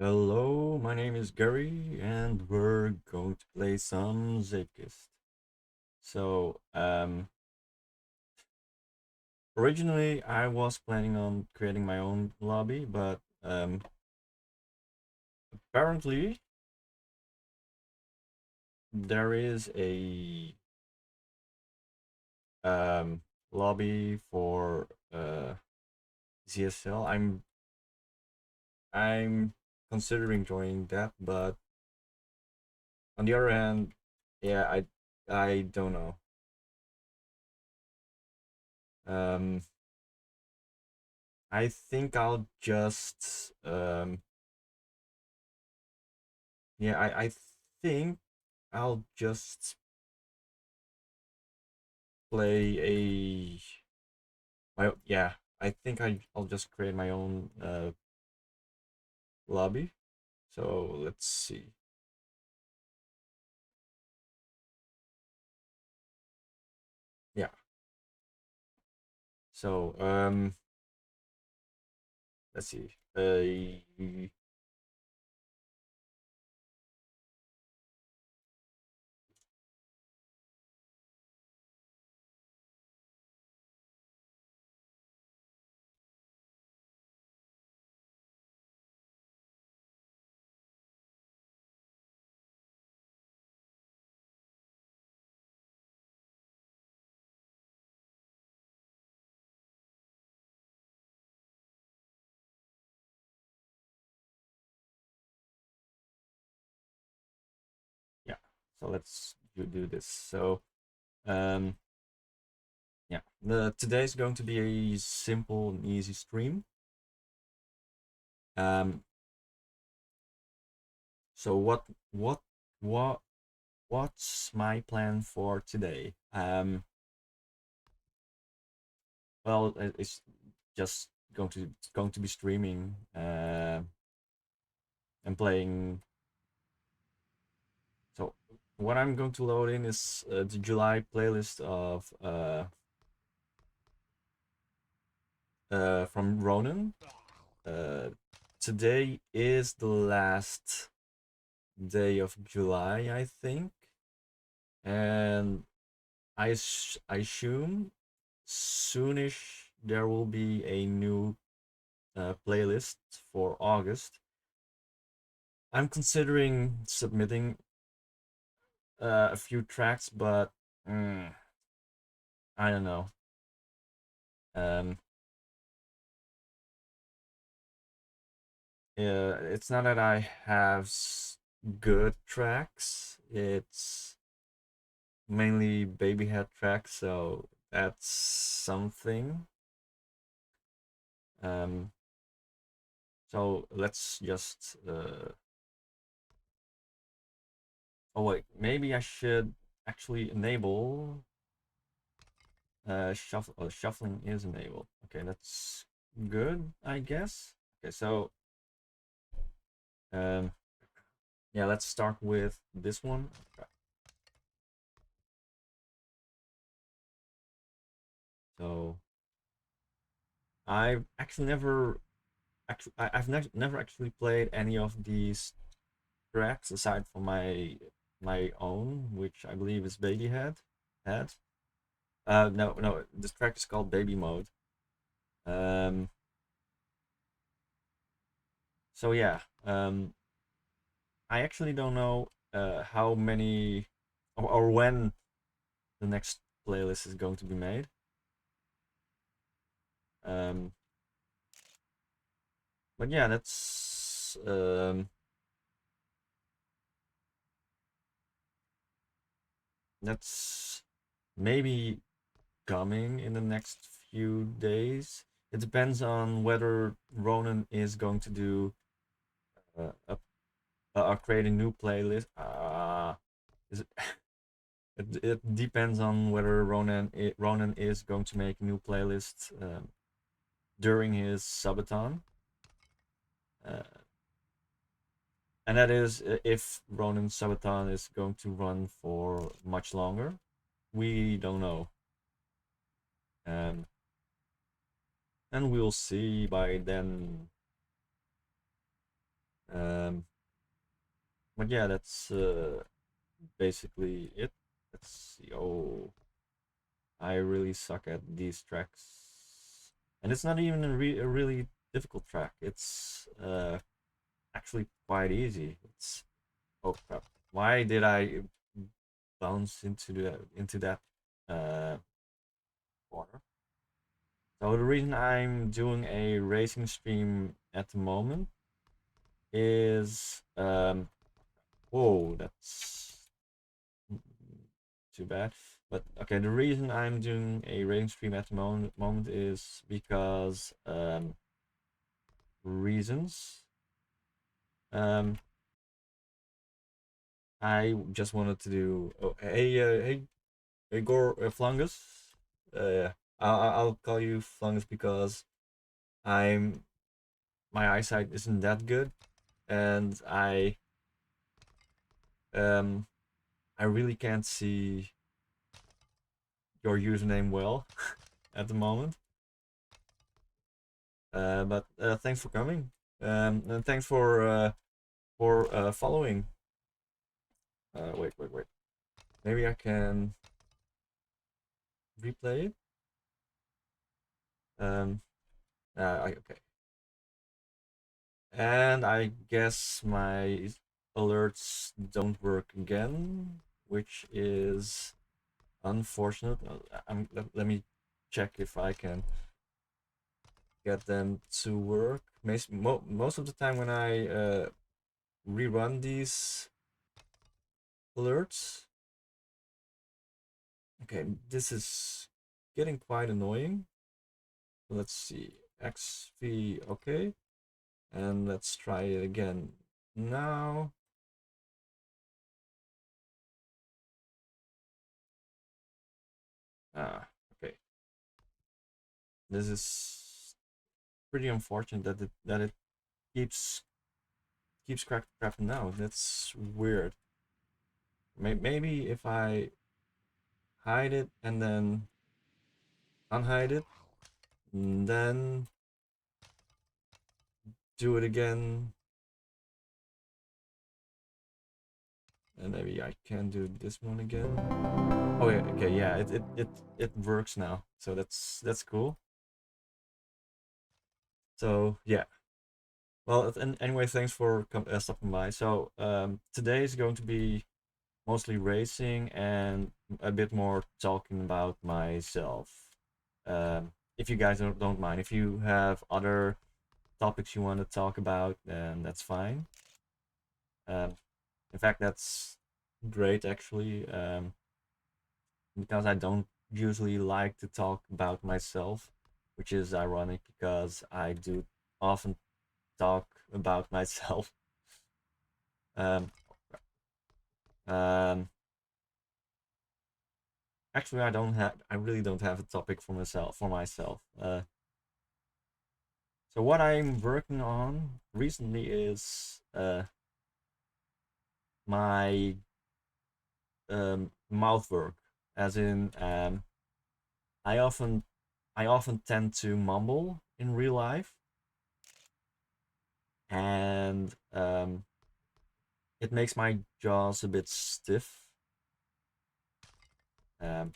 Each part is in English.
Hello, my name is Gary, and we're going to play some Zeepkist. So, originally I was planning on creating my own lobby, but apparently there is a um, lobby for ZSL. I'm considering joining that, but on the other hand, yeah, I don't know. Um, I think I'll just yeah, I think I'll just play yeah, I think I'll just create my own lobby. So let's see. Yeah. So let's see. Yeah. So let's do this. So um yeah, the today's going to be a simple and easy stream. Um so what what's my plan for today? Well, it's just going to be streaming and playing. So what I'm going to load in is the July playlist of from Ronan. Uh, Today is the last day of July, I think, and I assume soonish there will be a new playlist for August. I'm considering submitting a few tracks, but I don't know. Um, yeah, it's not that I have good tracks. It's mainly baby head tracks, so that's something. Um, so let's just. Oh wait, maybe I should actually enable. Shuffling is enabled. Okay, that's good, I guess. Okay, so um, yeah, let's start with this one. Okay. So I've actually never actually played any of these tracks aside from my own, which I believe is Baby Head. No, this track is called Baby Mode. Um, so yeah, I actually don't know how many or when the next playlist is going to be made. Um, but yeah, that's maybe coming in the next few days. It depends on whether Ronan is going to do a create a new playlist. Is it, it depends on whether Ronan is going to make a new playlist during his subathon. Uh, and that is if Ronan's subathon is going to run for much longer. We don't know. Um, and we'll see by then. Um, but yeah, that's basically it. Let's see. Oh, I really suck at these tracks, and it's not even a really difficult track. It's actually quite easy. It's oh crap! Why did I bounce into that uh, corner? So the reason I'm doing a racing stream at the moment is whoa, that's too bad. But okay, the reason I'm doing a racing stream at the moment is because reasons. Um, I just wanted to do. Oh, hey, Gore Flungus. I'll call you Flungus because I'm my eyesight isn't that good, and um I really can't see your username well at the moment. But thanks for coming. And thanks for following. Wait. Maybe I can replay it. Um, okay. And I guess my alerts don't work again, which is unfortunate. Let me check if I can get them to work. Most of the time when I rerun these alerts, okay, this is getting quite annoying. Let's see, XV, okay, and let's try it again now. Okay, this is pretty unfortunate that it keeps crapping out. That's weird. Maybe if I hide it and then unhide it, and then do it again, and maybe I can do this one again. Oh yeah, okay, yeah, it works now, so that's cool. So yeah, well, anyway, thanks for stopping by. So today is going to be mostly racing and a bit more talking about myself. If you guys don't mind, if you have other topics you want to talk about, then that's fine. Um, in fact, that's great actually, because I don't usually like to talk about myself, which is ironic because I do often talk about myself. Um, um, Actually, I really don't have a topic for myself. So what I'm working on recently is my mouth work, as in I often I often tend to mumble in real life, and it makes my jaws a bit stiff. Um,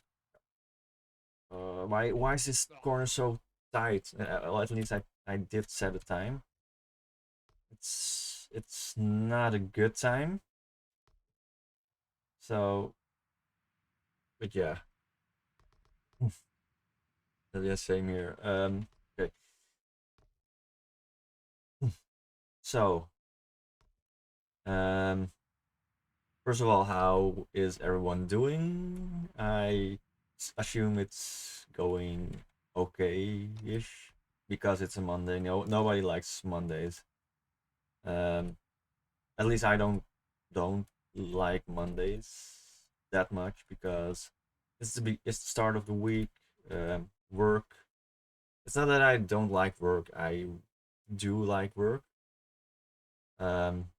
why is this corner so tight? Well, at least I did set a time. It's not a good time. So, but yeah, yeah, same here. Okay. So, um, first of all, how is everyone doing? I assume it's going okay-ish because it's a Monday. No, nobody likes Mondays. Um, at least I don't like Mondays that much because it's the start of the week. Work. It's not that I don't like work. I do like work. Um,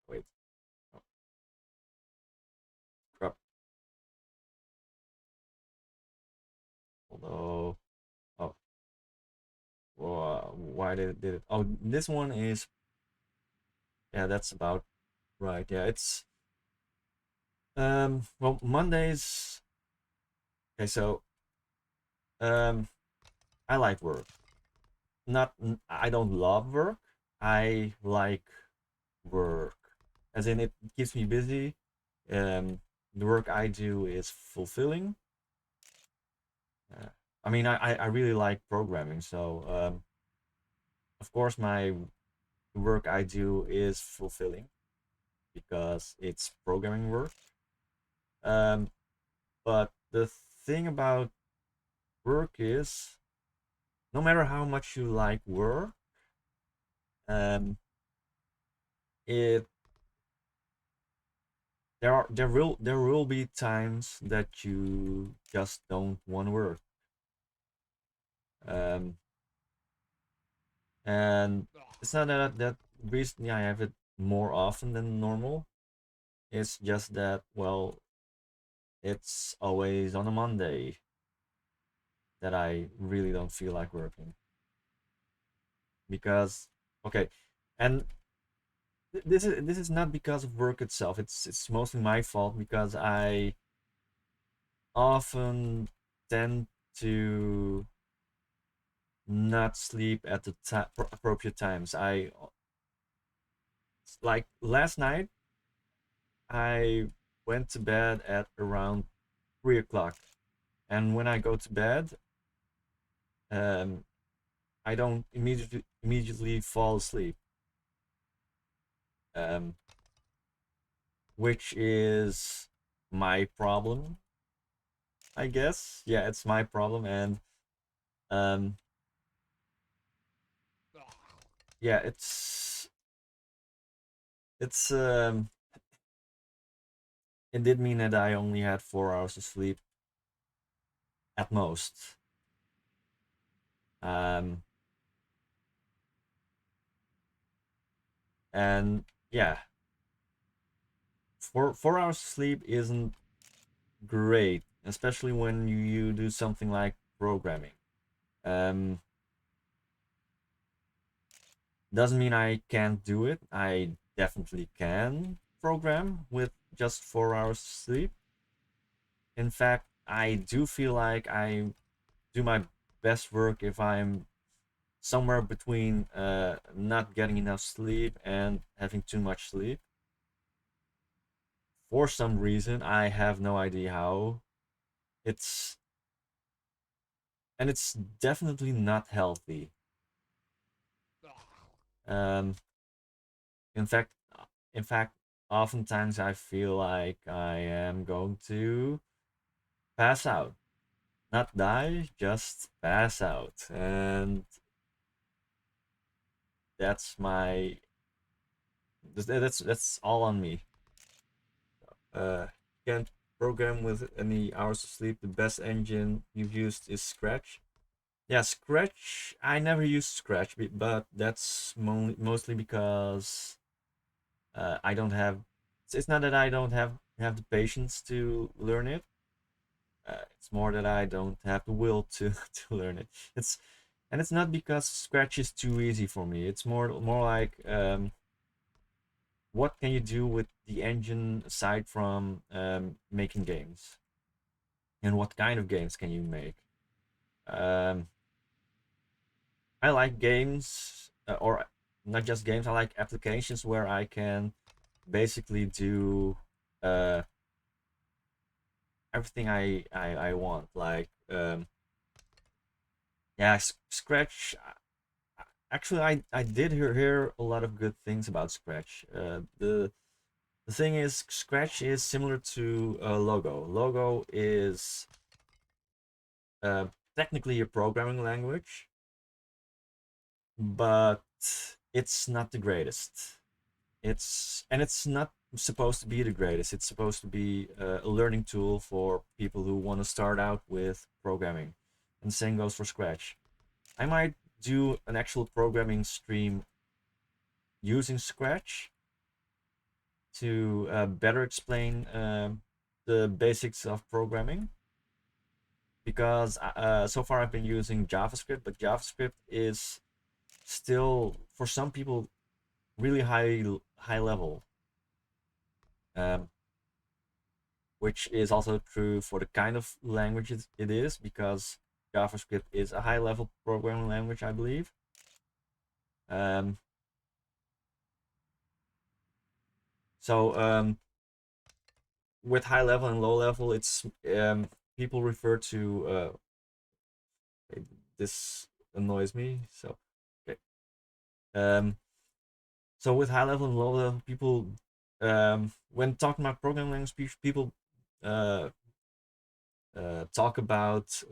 wait. Oh, crap. Although, oh. why they did it. Oh, this one is, yeah, that's about right. Yeah, it's well, Mondays. Okay, so um I like work. Not I don't love work. I like work. As in, it keeps me busy. The work I do is fulfilling. Uh, I mean, I really like programming, so of course my work I do is fulfilling because it's programming work. Um, but the thing about work is, no matter how much you like work, um, it there will be times that you just don't want to work. Um, and it's not that recently I have it more often than normal. It's just that, well, it's always on a Monday that I really don't feel like working because, okay, and this is not because of work itself. It's mostly my fault because I often tend to not sleep at the appropriate times. I like last night I went to bed at around 3 o'clock, and when I go to bed, um, I don't immediately fall asleep, um, which is my problem, I guess. Yeah, it's my problem, and um, yeah, it's it did mean that I only had 4 hours of sleep at most. Um, and yeah, 4 hours of sleep isn't great, especially when you do something like programming. Um, doesn't mean I can't do it. I definitely can program with just 4 hours sleep. In fact, I do feel like I do my best work if I'm somewhere between not getting enough sleep and having too much sleep. For some reason, I have no idea how. It's and it's definitely not healthy. Um, in fact, in fact, oftentimes I feel like I am going to pass out, not die, just pass out, and that's my that's all on me. Can't program with any hours of sleep. The best engine you've used is Scratch. Yeah, Scratch. I never used Scratch, but that's mostly because I don't have. It's not that I don't have the patience to learn it. It's more that I don't have the will to to learn it. It's not because Scratch is too easy for me. It's more like what can you do with the engine aside from making games, and what kind of games can you make? Um, I like games, or not just games. I like applications where I can basically do uh, everything I want. Like yeah, Scratch. Actually, I did hear a lot of good things about Scratch. The thing is, Scratch is similar to Logo. Logo is uh, technically a programming language, but it's not the greatest. It's not supposed to be the greatest. It's supposed to be a learning tool for people who want to start out with programming. And the same goes for Scratch. I might do an actual programming stream using Scratch to better explain the basics of programming, because so far I've been using JavaScript, but JavaScript is still for some people really high level, um, which is also true for the kind of language it is, because JavaScript is a high level programming language, I believe. Um, so with high level and low level, it's people refer to this annoys me. So okay. Um, so with high level and low level, people when talking about programming language, people uh, talk about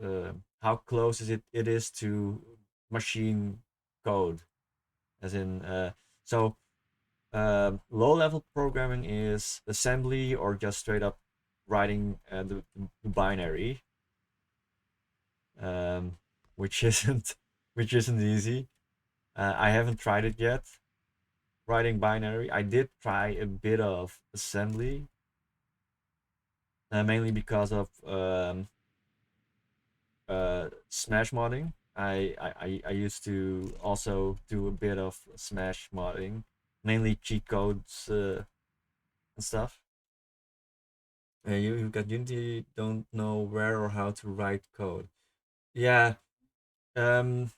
how close it is to machine code, as in so low level programming is assembly or just straight up writing the binary, um, which isn't which isn't easy. I haven't tried it yet. Writing binary, I did try a bit of assembly, mainly because of Smash modding. I used to also do a bit of Smash modding, mainly cheat codes and stuff. You got Unity, don't know where or how to write code. Yeah. Um.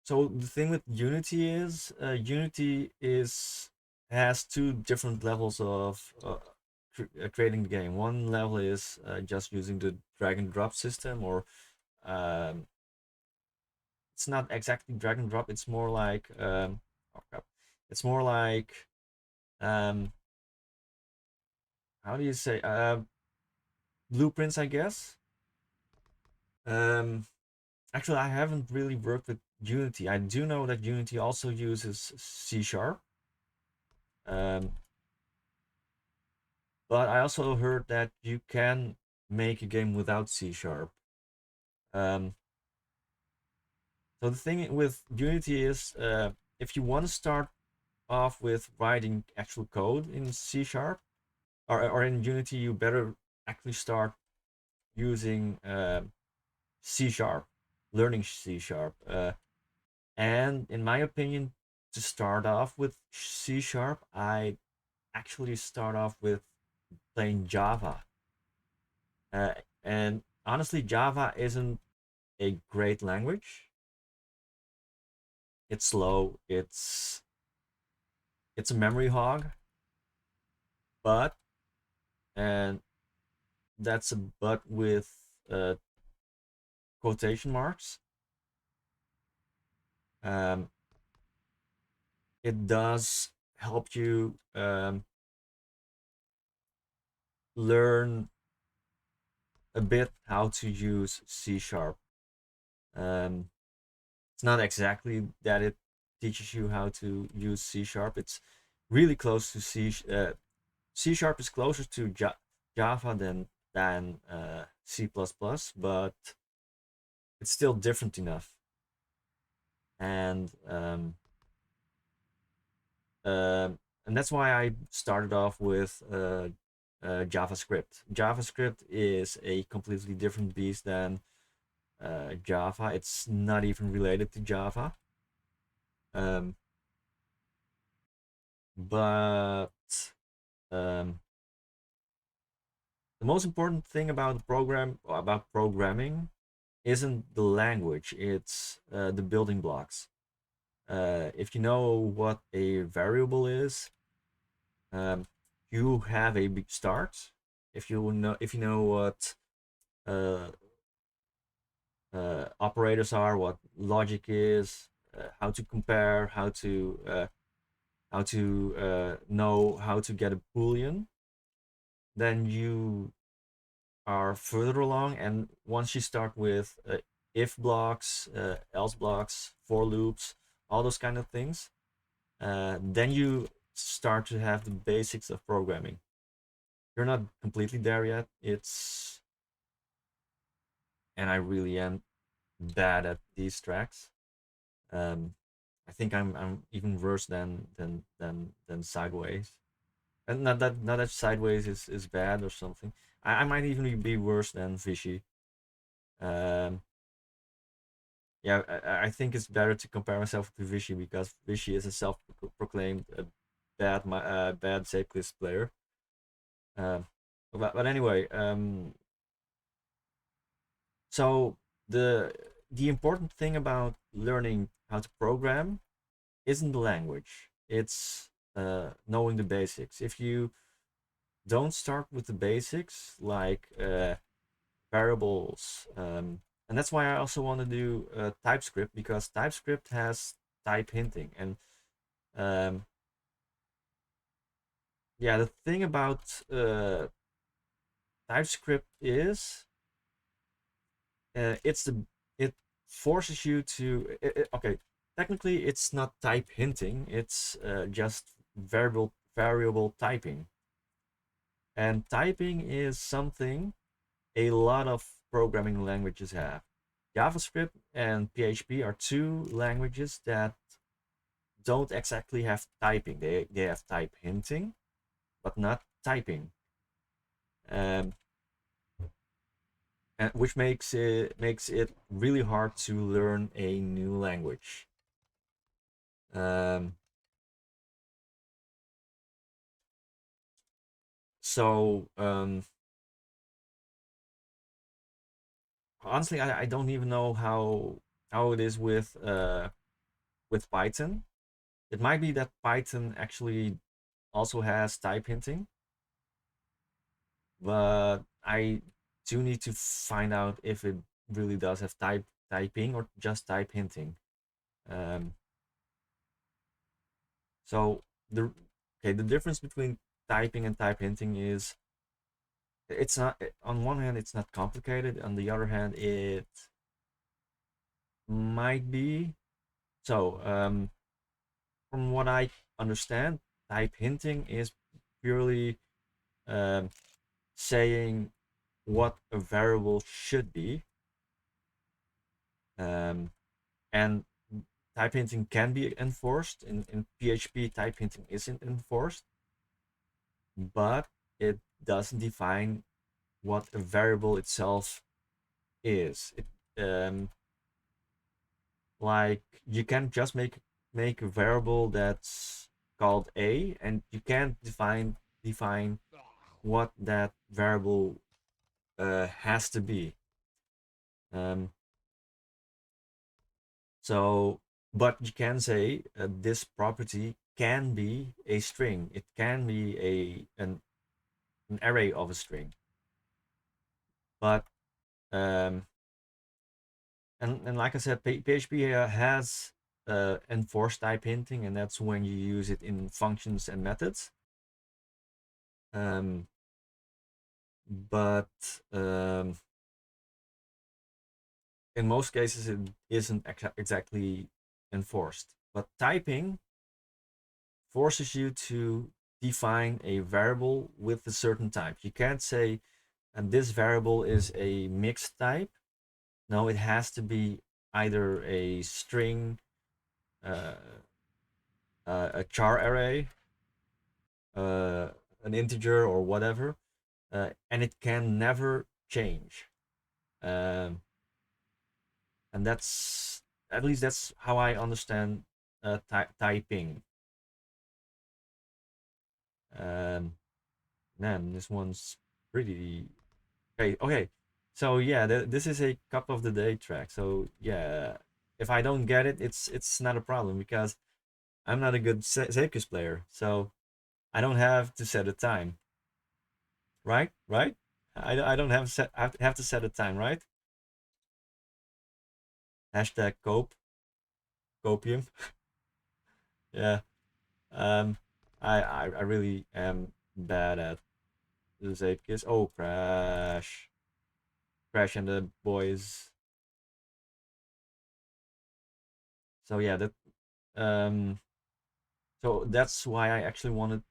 So the thing with Unity is, Unity is has two different levels of creating the game. One level is just using the drag and drop system, or um, it's not exactly drag and drop. It's more like oh crap. It's more like um, how do you say blueprints, I guess. Um, Actually, I haven't really worked with Unity. I do know that Unity also uses C sharp. Um, but I also heard that you can make a game without C sharp. Um, so the thing with Unity is, if you want to start off with writing actual code in C sharp or in Unity, you better actually start using C sharp, learning C sharp. And in my opinion, to start off with C sharp, I actually start off with playing Java. Uh, and honestly, Java isn't a great language. It's slow. It's a memory hog, but and that's a but with uh, quotation marks. Um, it does help you learn a bit how to use C sharp. Um, it's not exactly that it teaches you how to use C sharp. It's really close to C. C sharp is closer to Java than C++, but it's still different enough. And and that's why I started off with JavaScript. JavaScript is a completely different beast than Java. It's not even related to Java. Um, but um, the most important thing about about programming isn't the language; it's the building blocks. If you know what a variable is, um, you have a big start. If you know what uh, operators are, what logic is, how to compare, how to know how to get a boolean, then you are further along. And once you start with if blocks, else blocks, for loops, all those kind of things, then you start to have the basics of programming. You're not completely there yet. And I really am bad at these tracks. Um, I think I'm even worse than Sideways. And not that Sideways is bad or something. I might even be worse than Fishy. Um, yeah, I think it's better to compare myself to Vichy because Vichy is a self-proclaimed bad Zeepkist player. Um, but anyway, so the the important thing about learning how to program isn't the language. It's knowing the basics. If you don't start with the basics, like variables, and that's why I also want to do TypeScript, because TypeScript has type hinting. And um, yeah, the thing about TypeScript is it forces you to okay. Technically, it's not type hinting. It's just variable typing. And typing is something a lot of programming languages have. JavaScript and PHP are two languages that don't exactly have typing. They have type hinting, but not typing, um, and which makes it really hard to learn a new language. Um, so honestly, I don't even know how it is with Python. It might be that Python actually also has type hinting, but I do need to find out if it really does have typing or just type hinting. Um, so the okay, the difference between typing and type hinting is it's not, on one hand it's not complicated, on the other hand it might be. So from what I understand, type hinting is purely um, saying what a variable should be. Um, and type hinting can be enforced. In PHP, type hinting isn't enforced, but it doesn't define what a variable itself is. Like you can't just make a variable that's called a, and you can't define what that variable has to be. Um, so, but you can say this property can be a string. It can be an array of a string. But and like I said, PHP has enforced type hinting, and that's when you use it in functions and methods. Um, but um, in most cases, it isn't exactly enforced. But typing forces you to define a variable with a certain type. You can't say, and this variable is a mixed type. No, it has to be either a string, uh, a char array, uh, an integer, or whatever, and it can never change. Um, and that's, at least that's how I understand typing. Um, Man, this one's pretty okay. Okay, so yeah, this is a cup of the day track. So yeah, if I don't get it, it's not a problem because I'm not a good Zekus player. So I don't have to set a time, right? Right? I don't have set have to set a time, right? Hashtag copium. Yeah. Um, I really am bad at the Zekus. Oh, crash and the boys. So yeah, that um so that's why I actually wanna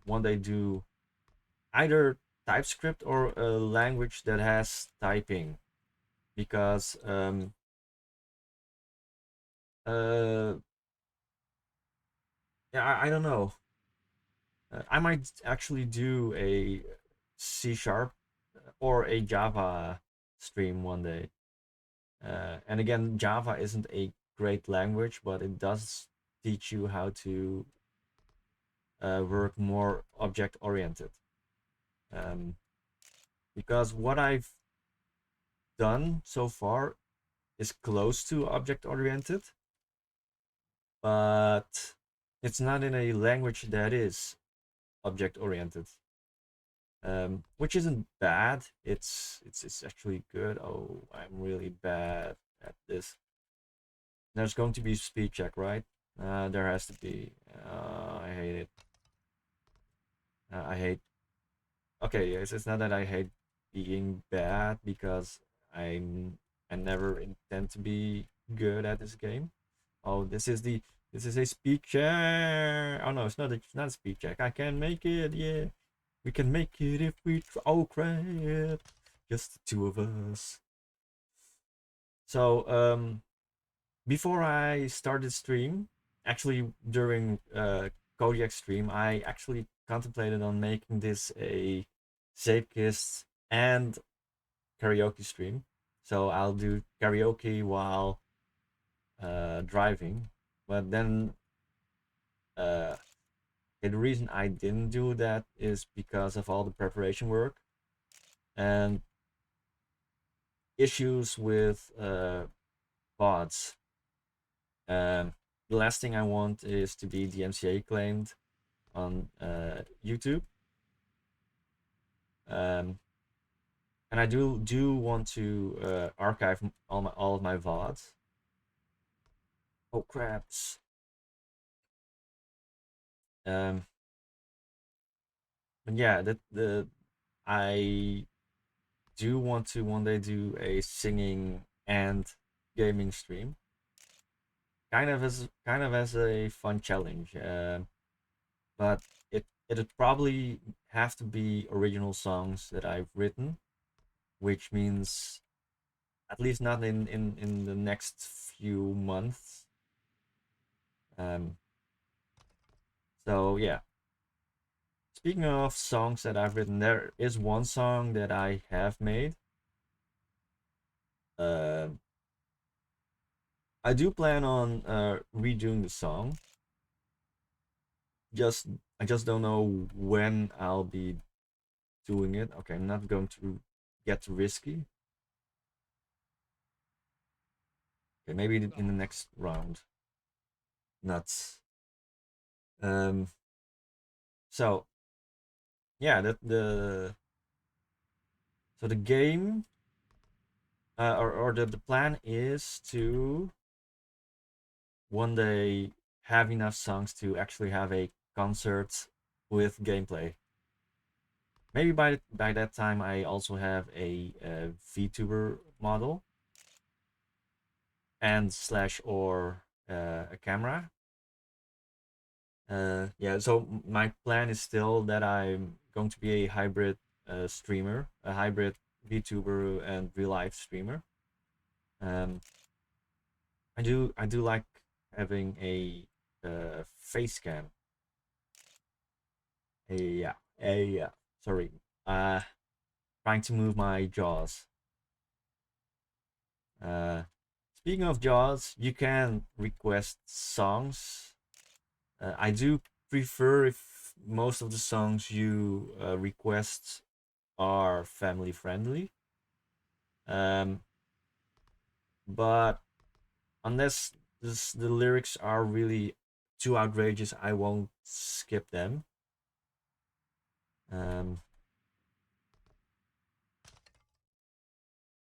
one day do either TypeScript or a language that has typing, because uh yeah, I don't know. I might actually do a C sharp or a Java stream one day. And again, Java isn't a great language, but it does teach you how to work more object oriented. Um, because what I've done so far is close to object oriented, but it's not in a language that is object oriented. Which isn't bad. It's actually good. Oh, I'm really bad at this. There's going to be speed check, right? There has to be. I hate it. I hate. Okay, it's not that I hate being bad because I'm I never intend to be good at this game. Oh, this is a speed check. Oh no, it's not a speed check. I can make it. Yeah, we can make it if we try. Oh crap! Just the two of us. So before I started stream, actually during Kodiak stream, I actually contemplated on making this a Zeepkist and karaoke stream. So I'll do karaoke while driving, but then uh, the reason I didn't do that is because of all the preparation work and issues with bots. The last thing I want is to be DMCA claimed on YouTube. Um, and I do want to archive all of my VODs. Oh craps! Um, but yeah, the I do want to one day do a singing and gaming stream, kind of as a fun challenge. But it'd probably have to be original songs that I've written, which means at least not in the next few months. Um, so yeah. Speaking of songs that I've written, there is one song that I have made. Uh, I do plan on redoing the song. Just I just don't know when I'll be doing it. Okay, I'm not going to get risky. Okay, maybe in the next round. Nuts. Um. So yeah, the game or the plan is to one day have enough songs to actually have a concert with gameplay. Maybe by that time I also have a VTuber model and slash or a camera. Yeah, so my plan is still that I'm going to be a hybrid streamer, a hybrid VTuber and real life streamer. Um, I do like having a face cam. Yeah, a sorry. Uh, trying to move my jaws. Uh, Speaking of jaws, you can request songs. I do prefer if most of the songs you request are family friendly. Um, but unless the lyrics are really too outrageous, I won't skip them. Um,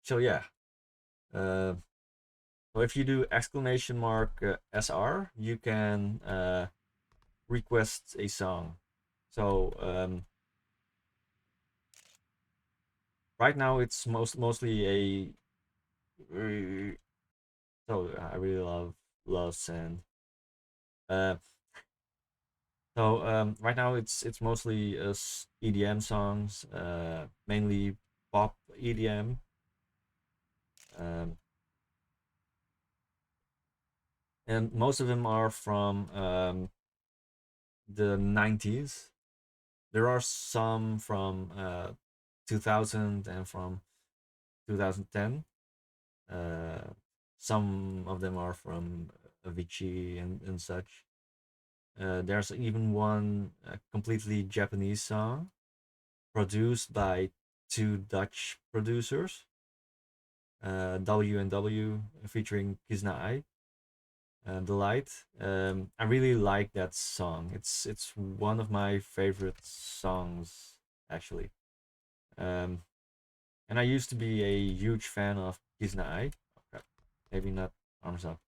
so yeah. Uh, so if you do exclamation mark SR, you can request a song. So right now it's mostly a so I really love sand. Uh, so right now it's mostly EDM songs, mainly pop EDM. Um, and most of them are from the 90s. There are some from 2000 and from 2010. Uh, some of them are from Avicii and such. There's even one completely Japanese song produced by two Dutch producers, W and W, featuring Kizna Ai, The Light. I really like that song. It's one of my favorite songs, actually. Um, and I used to be a huge fan of Kizna Ai. Okay. Maybe not Arms Up.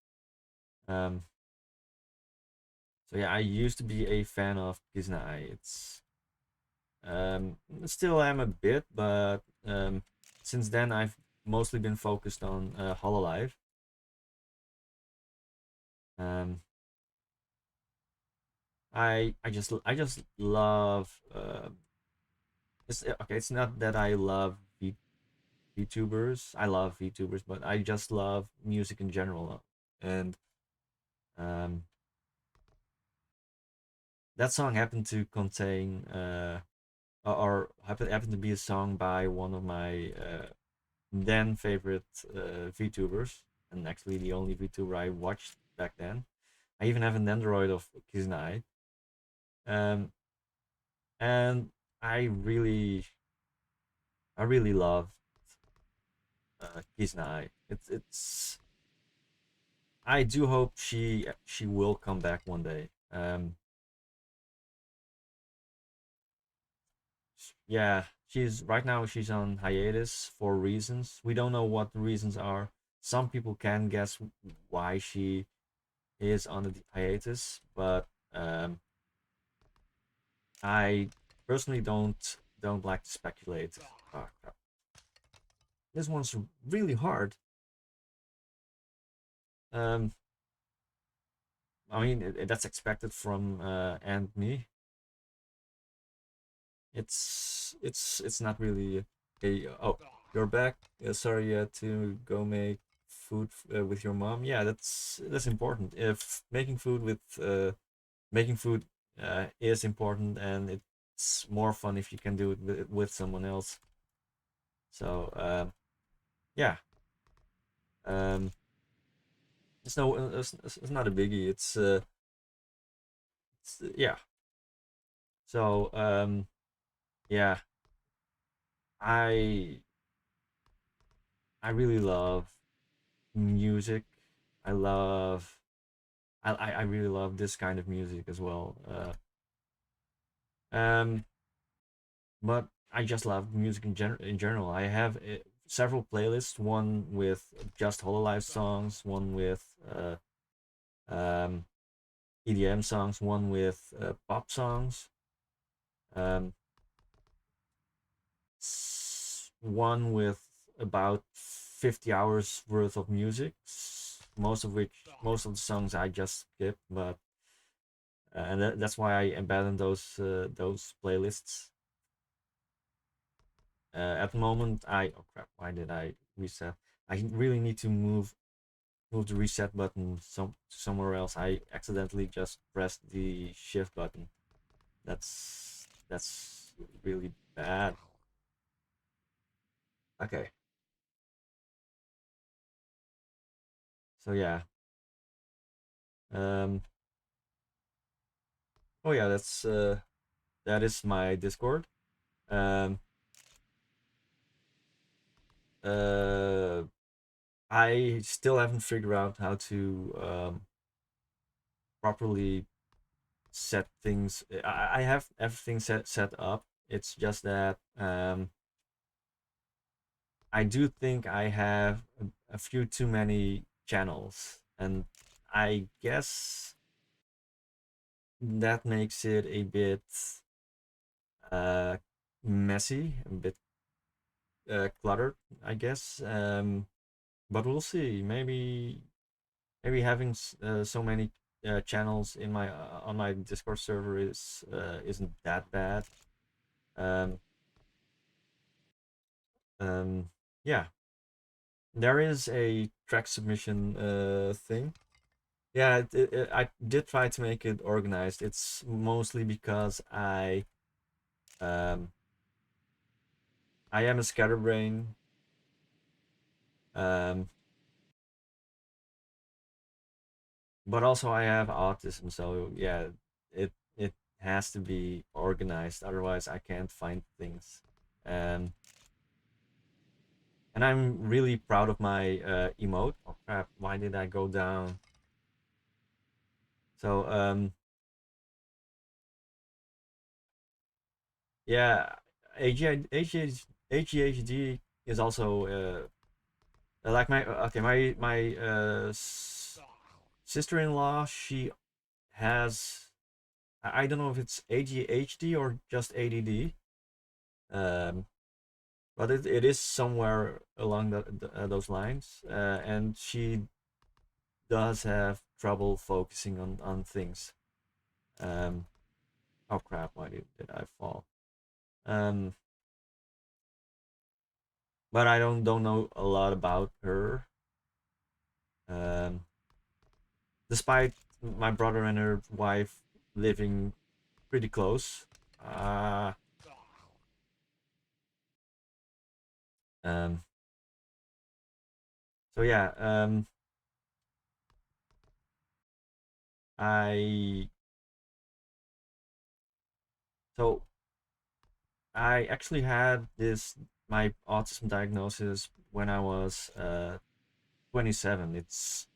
Um, so yeah, I used to be a fan of Kizna Ai. It's still am a bit, but since then I've mostly been focused on Hololive. Um, I just love. It's okay. It's not that I love VTubers. I love VTubers, but I just love music in general, and um, that song happened to contain or happened to be a song by one of my then favorite VTubers, and actually the only VTuber I watched back then. I even have an Android of Kiznai. Um, and I really, I really love Kiznai. It's. I do hope she will come back one day. Yeah, she's right now she's on hiatus for reasons. We don't know what the reasons are. Some people can guess why she is on the hiatus, but I personally don't like to speculate. Oh, crap. This one's really hard. Um, I mean that's expected from and me. It's not really a oh you're back. Sorry to go make food with your mom. Yeah, that's important. If making food is important, and it's more fun if you can do it with someone else. So yeah, um, it's no it's not a biggie. Yeah. So yeah, I I really love music. I love I really love this kind of music as well. Um, but I just love music in general. I have several playlists. One with just Hololive songs, one with um, EDM songs, one with pop songs, um, one with about 50 hours worth of music. Most of the songs I just skip, but and that's why I abandoned those playlists. At the moment, oh crap, why did I reset? I really need to move the reset button somewhere else. I accidentally just pressed the shift button. That's really bad. Okay, so yeah. Um. Oh yeah, that is my Discord. Um. Uh. I still haven't figured out how to properly set things. I have everything set up. It's just that I do think I have a few too many channels, and I guess that makes it a bit uh, messy, a bit cluttered, I guess. But we'll see. Maybe having so many channels in my on my Discord server isn't that bad. Um, um, yeah, there is a track submission thing. Yeah, I did try to make it organized. It's mostly because um, I am a scatterbrain. Um, but also I have autism, so yeah, it has to be organized. Otherwise, I can't find things. Um, and I'm really proud of my emote. Oh crap! Why did I go down? So yeah, ADHD is also like my okay my sister-in-law. She has, I don't know if it's ADHD or just ADD. Um, but it is somewhere along those lines, and she does have trouble focusing on things. Um, oh crap! Why did I fall? Um, but I don't know a lot about her. Um, despite my brother and her wife living pretty close. Uh, um, so yeah, I so I actually had this my autism diagnosis when I was 27. It's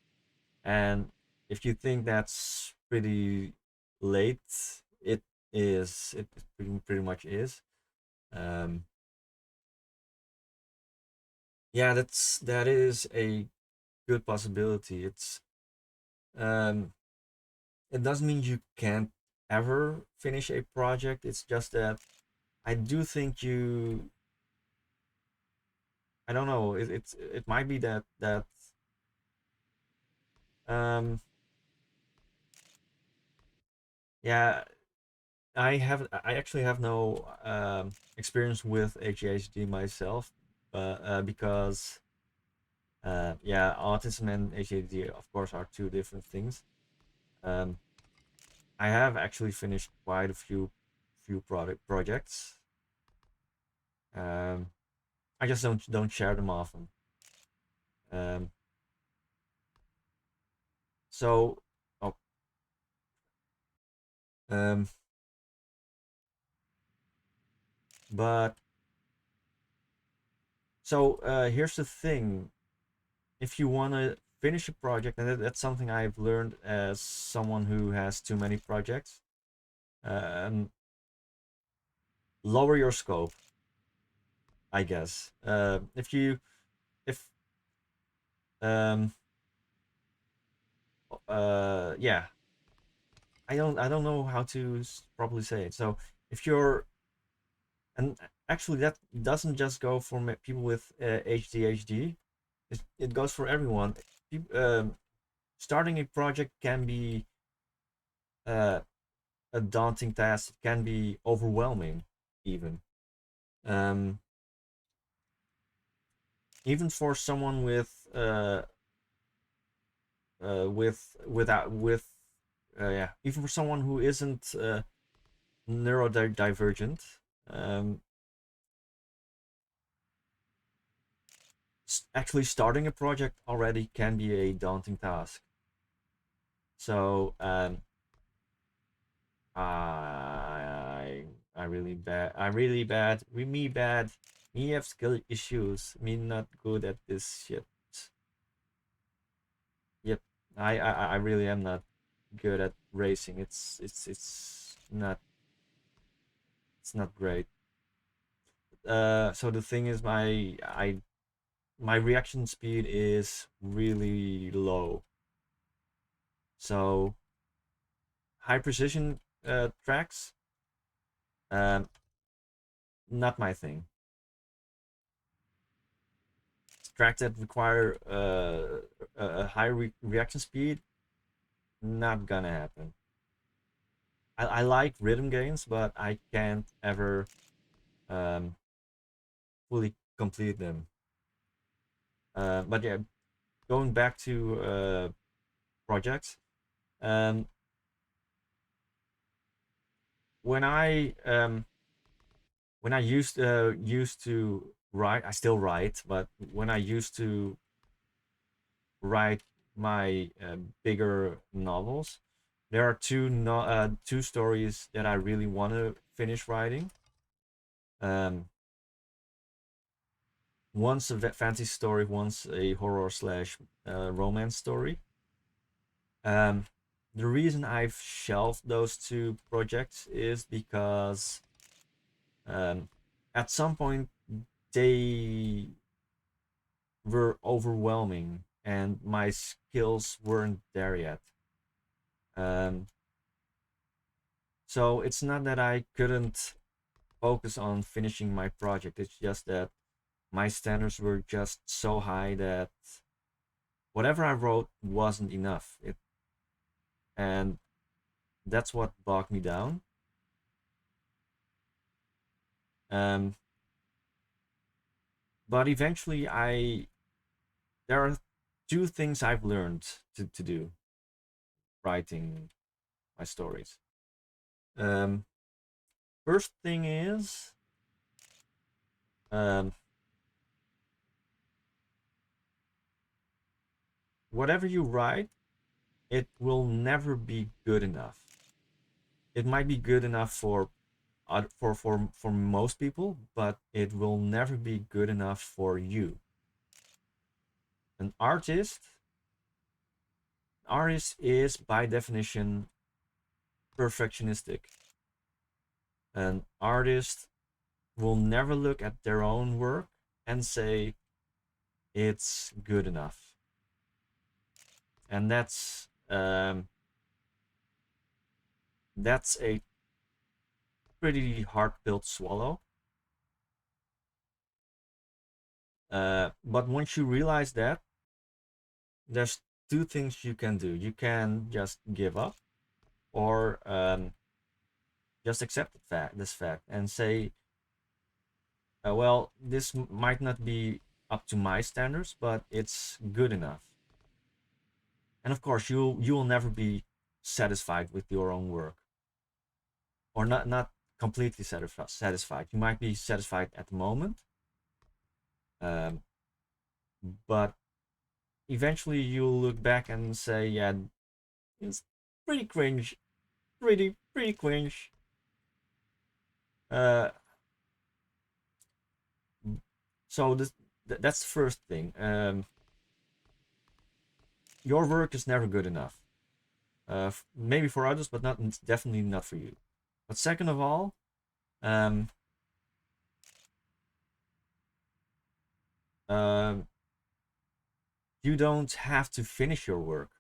and if you think that's pretty late, it is. It pretty much is. Um, yeah, that is a good possibility. Um, it doesn't mean you can't ever finish a project. It's just that I do think you. I don't know. It might be that um yeah, I actually have no experience with ADHD myself, because yeah, autism and ADHD of course are two different things. Um, I have actually finished quite a few product projects. Um, I just don't share them often. Um, so oh, um, but so here's the thing: if you want to finish a project, and that's something I've learned as someone who has too many projects, um, lower your scope, I guess. If um yeah, I don't know how to properly say it. So if you're and actually that doesn't just go for people with ADHD. It goes for everyone. Starting a project can be uh, a daunting task. It can be overwhelming, even. Um, even for someone with yeah, even for someone who isn't neurodivergent, um, actually starting a project already can be a daunting task. So I really bad. I really bad. We me bad. Me have skill issues. Me not good at this shit. Yep. I really am not good at racing. It's not great. So the thing is, my reaction speed is really low. So high precision tracks, um, not my thing. Tracks that require a high reaction speed, not gonna happen. I like rhythm games, but I can't ever um, fully complete them. But yeah, going back to projects, um, when I used to write, I still write, but when I used to write my bigger novels, there are two stories that I really want to finish writing. Um, one's a fantasy story, one's a horror slash romance story. Um, the reason I've shelved those two projects is because um, at some point they were overwhelming and my skills weren't there yet. Um, so it's not that I couldn't focus on finishing my project. It's just that my standards were just so high that whatever I wrote wasn't enough. And that's what bogged me down. Um, but eventually, I there are two things I've learned to do writing my stories. Um, first thing is um, whatever you write, it will never be good enough. It might be good enough for most people, but it will never be good enough for you. An artist is by definition perfectionistic. An artist will never look at their own work and say it's good enough. And that's a pretty hard pill to swallow. But once you realize that, there's two things you can do. You can just give up, or just accept this fact and say, well, this might not be up to my standards, but it's good enough. And of course, you will never be satisfied with your own work, or not completely satisfied. You might be satisfied at the moment, um, but eventually you'll look back and say, yeah, it's pretty cringe, pretty cringe. Uh, so that's the first thing. Your work is never good enough. Maybe for others, but not definitely not for you. But second of all, um, um, you don't have to finish your work.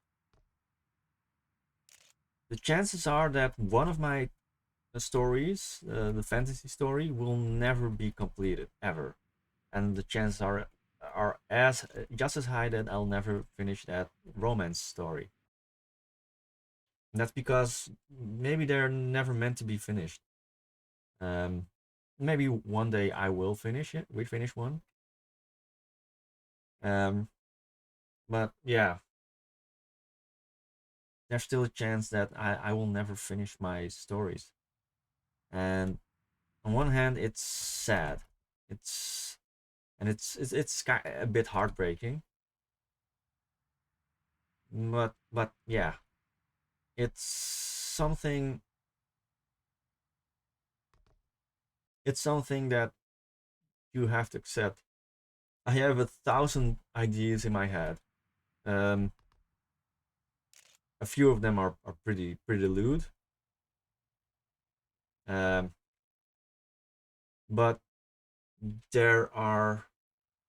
The chances are that one of my stories, the fantasy story, will never be completed ever, and the chances are as just as high that I'll never finish that romance story. And that's because maybe they're never meant to be finished. Um, maybe one day I will finish it. We finish one. Um, but yeah, there's still a chance that I will never finish my stories. And on one hand, it's sad. It's it's a bit heartbreaking. But yeah, it's something. It's something that you have to accept. I have 1,000 ideas in my head. Um, a few of them are pretty lewd. Um, but there are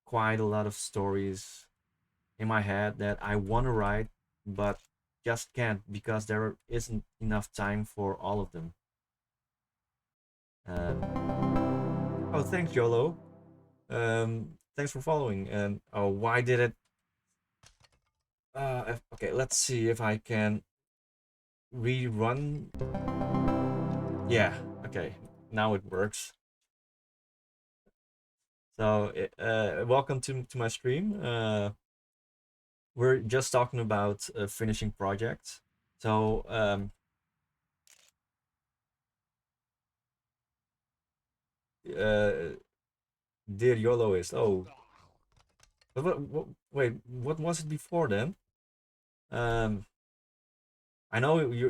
quite a lot of stories in my head that I want to write, but just can't because there isn't enough time for all of them. Oh, thanks, Yolo. Thanks for following. And oh, why did it? Okay, let's see if I can rerun. Yeah, okay, now it works. So, welcome to my stream. We're just talking about finishing projects. So, uh, dear YOLOist. Oh, wait, what was it before then? Um, I know you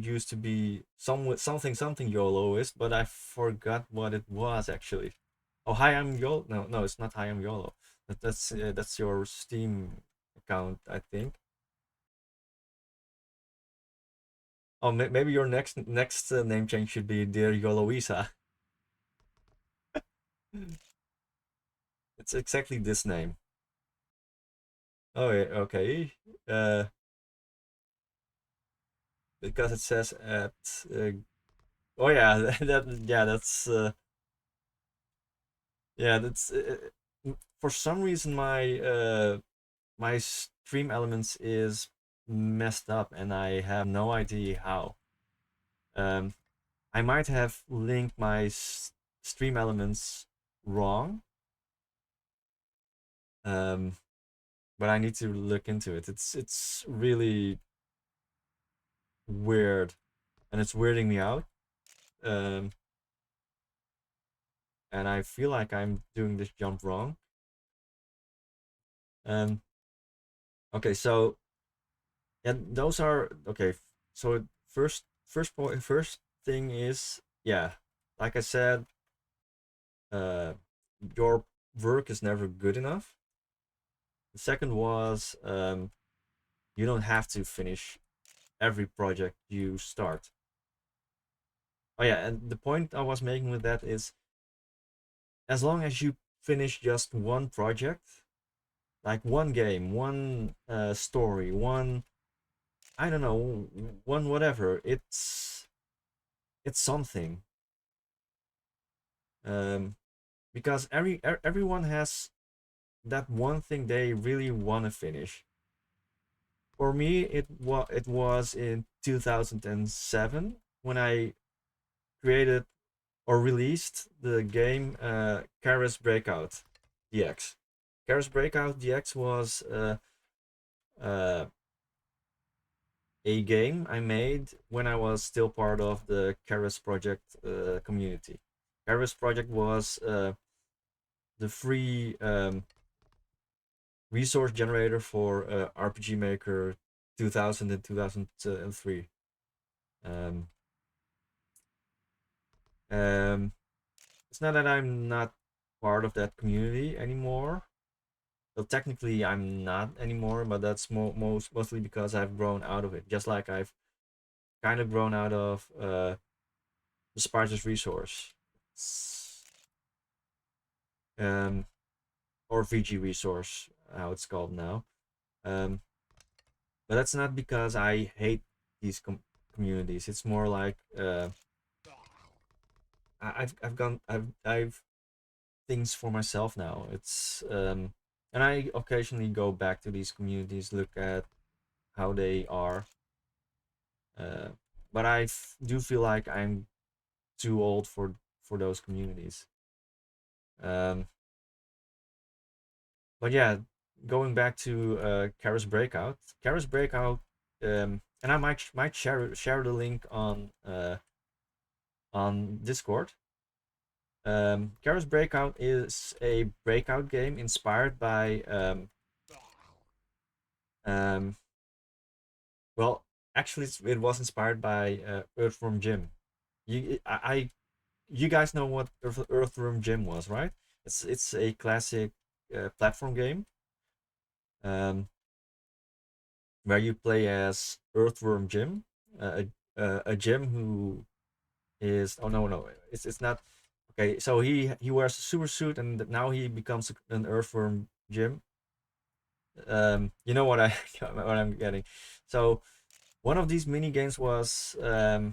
used to be something YOLOist, but I forgot what it was actually. Oh, hi, I'm YOLO. No, no, it's not hi, I'm YOLO. That's your Steam account, I think. Oh, maybe your next name change should be Dear YOLOisa. It's exactly this name. Oh, yeah, okay. Uh, because it says at. Oh yeah, that's for some reason my stream elements is messed up and I have no idea how. Um, I might have linked my stream elements wrong, um, but I need to look into it. It's really weird and it's weirding me out. Um, and I feel like I'm doing this jump wrong. Um, okay, so yeah, those are okay. So first thing is, yeah, like I said, uh, your work is never good enough. The second was you don't have to finish every project you start. Oh yeah, and the point I was making with that is as long as you finish just one project, like one game, one story, one, I don't know, one whatever, it's something. Um, because everyone has that one thing they really want to finish. For me, it was in 2007 when I created or released the game Karis Breakout DX. Karis Breakout DX was uh, a game I made when I was still part of the Karis project community. Karis project was the free resource generator for RPG Maker 2000 and 2003. Um, um, it's not that I'm not part of that community anymore. Well, technically, I'm not anymore, but that's mostly because I've grown out of it. Just like I've kind of grown out of the Spartus resource, um, or VG resource, how it's called now. Um, but that's not because I hate these communities. It's more like I've gone I've things for myself now. It's and I occasionally go back to these communities, look at how they are. Uh, but do feel like I'm too old for those communities. Um, but yeah, going back to Kara's Breakout, and I might share the link on Discord. Kara's Breakout is a breakout game inspired by um, well, actually, it was inspired by Earthworm Jim. You guys know what Earthworm Jim was, right? It's a classic platform game um, where you play as Earthworm Jim, a Jim who is, oh no, it's not okay. So he wears a super suit and now he becomes an Earthworm Jim. You know what I what I'm getting. So one of these mini games was I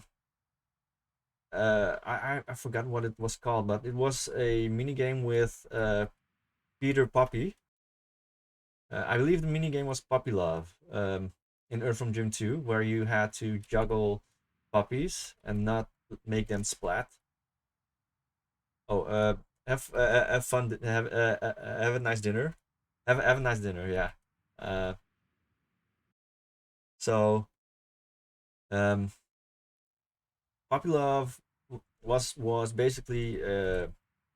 forgot what it was called, but it was a mini game with Peter Puppy. I believe the mini game was Puppy Love in Earthworm Jim 2, where you had to juggle puppies and not make them splat. Oh, have fun, have a nice dinner. Have a nice dinner, yeah. Uh, so um, Puppy Love was basically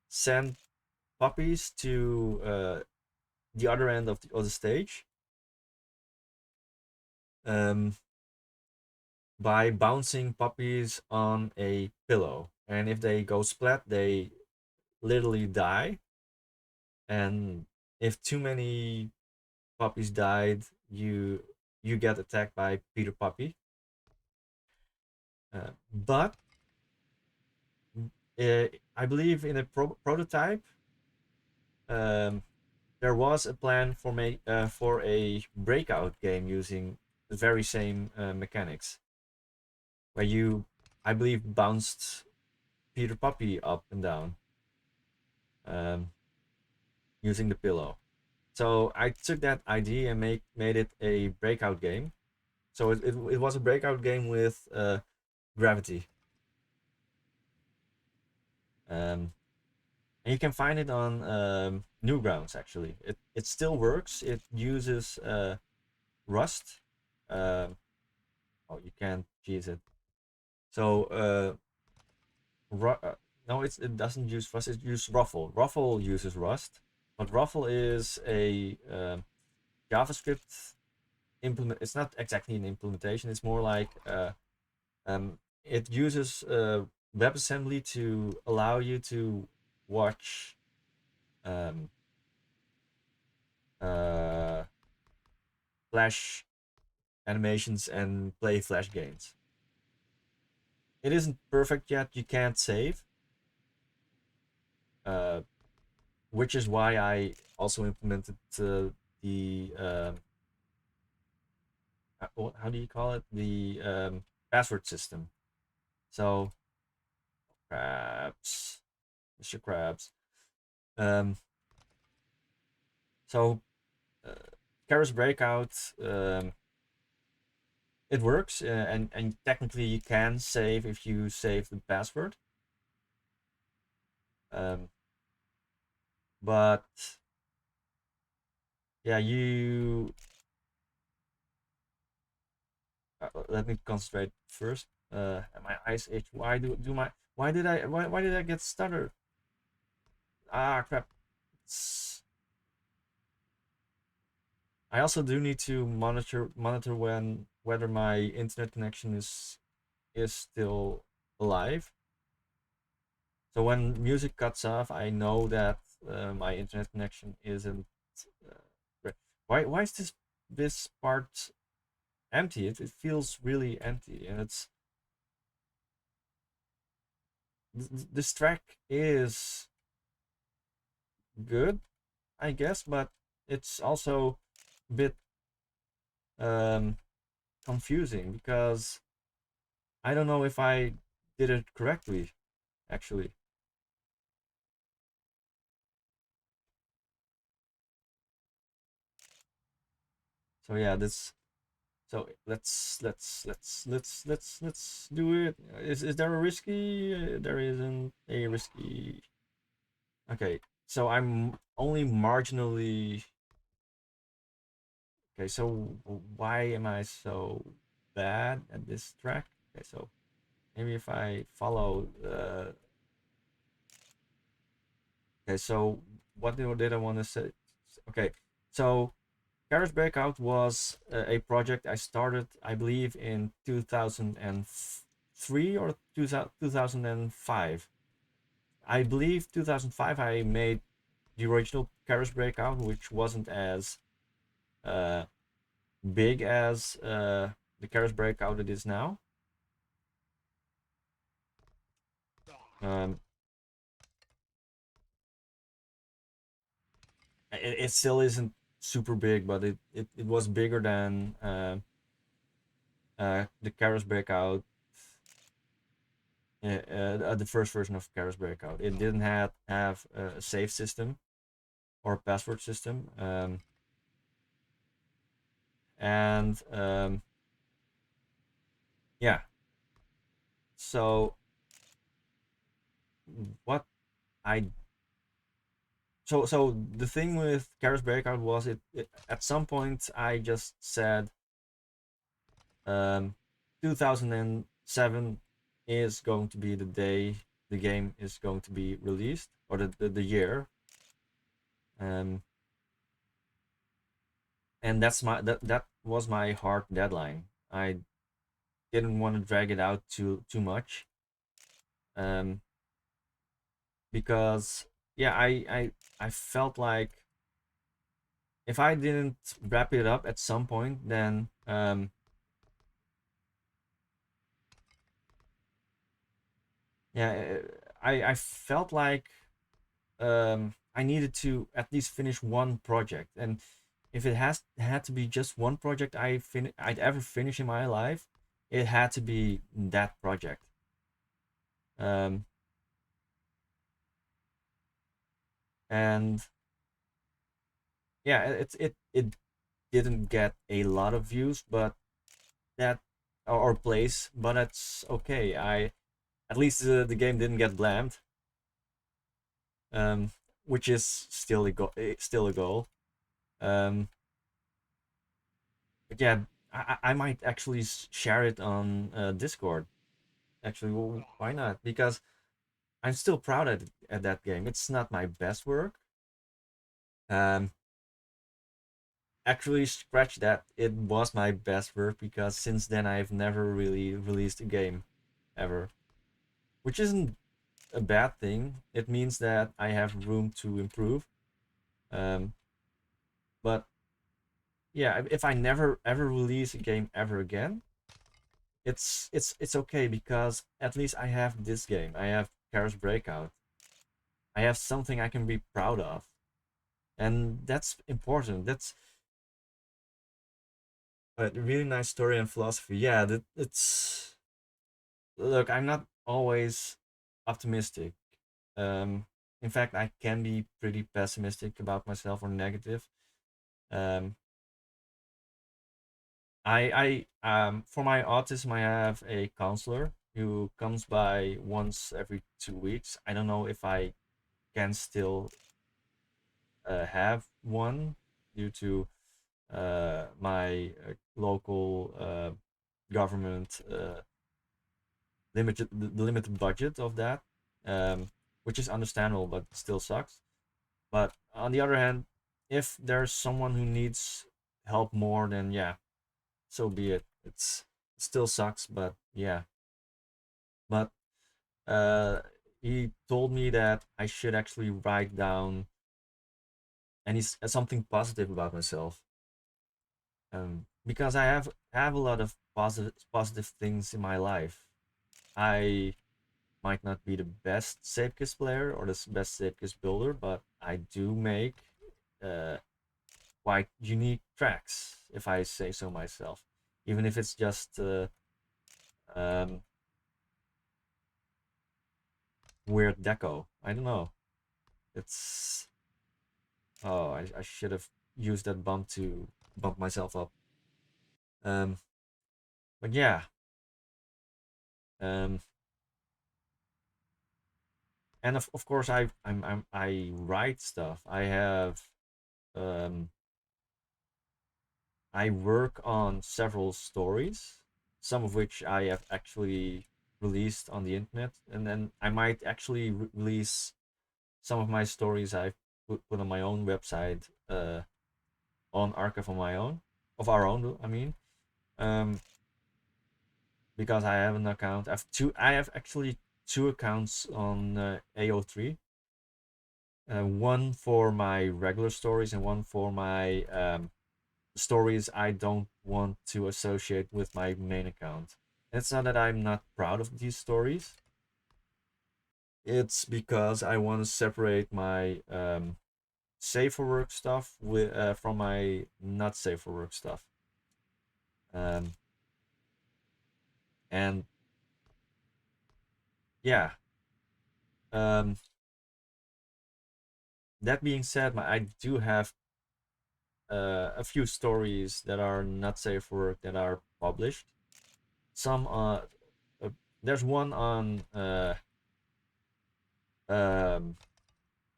send puppies to the other end of the stage, um, by bouncing puppies on a pillow, and if they go splat, they literally die. And if too many puppies died, you get attacked by Peter Puppy. But I believe in a prototype, um, there was a plan for a breakout game using the very same mechanics, where you, I believe, bounced Peter Puppy up and down um, using the pillow. So I took that idea and made it a breakout game. So it was a breakout game with gravity. Um, and you can find it on Newgrounds. Actually, it still works. It uses Rust. Um, oh, you can't cheese it. So no, it doesn't use Rust. It uses Ruffle. Ruffle uses Rust, but Ruffle is a JavaScript implement. It's not exactly an implementation. It's more like it uses WebAssembly to allow you to watch um, uh, Flash animations and play Flash games. It isn't perfect yet. You can't save, uh, which is why I also implemented the how do you call it, the password system. So crabs, Mr. Krabs. Um, so uh, Keras Breakout, um, it works, and technically you can save if you save the password. Um, but yeah, you let me concentrate first. My eyes itch. Why did I get stuttered? Ah, crap. I also do need to monitor when whether my internet connection is still alive. So when music cuts off, I know that my internet connection isn't. Uh, why is this part empty? It feels really empty, and this track is good, I guess, but it's also a bit um, confusing because I don't know if I did it correctly, actually. So yeah, this. So let's do it. Is there a risky? There isn't a risky. Okay, so I'm only marginally. Okay, so why am I so bad at this track? Okay, so maybe if I follow. Okay, so what did I want to say? Okay, so Garage Breakout was a project I started, I believe, in 2003 or 2005. I believe 2005 I made the original Garage Breakout, which wasn't as uh, big as the Garage Breakout it is now. Um, it still isn't super big, but it was bigger than the Garage Breakout, the first version of Keras Breakout. It didn't have a save system or a password system, and yeah. So what I so the thing with Keras Breakout was it at some point I just said, um, 2007 is going to be the day the game is going to be released, or the year. Um, and that's was my hard deadline. I didn't want to drag it out too much, um, because yeah, I felt like if I didn't wrap it up at some point, then yeah, I felt like I needed to at least finish one project, and if it has had to be just one project I'd ever finish in my life, it had to be that project. Um, and yeah, it didn't get a lot of views, but that or plays, but that's okay. I At least the game didn't get blamed, um, which is still a goal. Um, but yeah, I might actually share it on Discord. Actually, well, why not? Because I'm still proud at that game. It's not my best work. Um, Actually, scratch that. It was my best work because since then I've never really released a game ever, which isn't a bad thing. It means that I have room to improve. Um, but yeah, if I never ever release a game ever again, it's okay because at least I have this game. I have Karos Breakout. I have something I can be proud of, and that's important. That's a really nice story and philosophy. Yeah, it's look. I'm not always optimistic. Um, in fact, I can be pretty pessimistic about myself or negative. Um, for my autism, I have a counselor who comes by once every 2 weeks. I don't know if I can still have one due to my local government the limited budget of that, um, which is understandable, but still sucks. But on the other hand, if there's someone who needs help more, then yeah, so be it. It still sucks, but yeah. But uh, he told me that I should actually write down something positive about myself, because I have a lot of positive things in my life. I might not be the best Zeepkist player or the best Zeepkist builder, but I do make uh, quite unique tracks, if I say so myself. Even if it's just um, weird deco. I don't know. It's I should have used that bump to bump myself up. Um, but yeah, um, and of course I write stuff. Um, I work on several stories, some of which I have actually released on the internet, and then I might actually release some of my stories I've put on my own website, on archive on my own, of our own. I mean, um, because I have an account. I have actually two accounts on AO3. One for my regular stories and one for my stories I don't want to associate with my main account. It's not that I'm not proud of these stories. It's because I want to separate my safe for work stuff from my not safe for work stuff. Um, and yeah, um, that being said, I do have a few stories that are not safe for work that are published. Some uh there's one on um,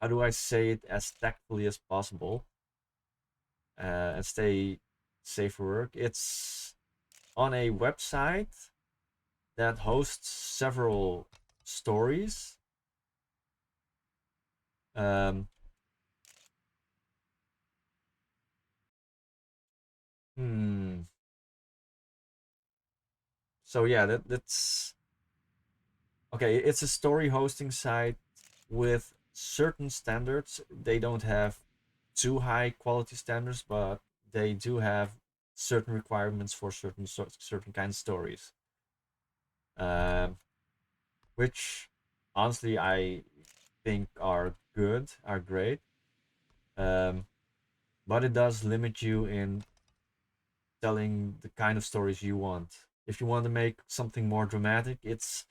how do I say it as tactfully as possible, and stay safe for work. It's on a website that hosts several stories. Um, hmm. So yeah, that's okay. It's a story hosting site with certain standards. They don't have too high quality standards, but they do have certain requirements for certain kind of stories. Um, which honestly I think are good, are great. Um, but it does limit you in telling the kind of stories you want. If you want to make something more dramatic, it's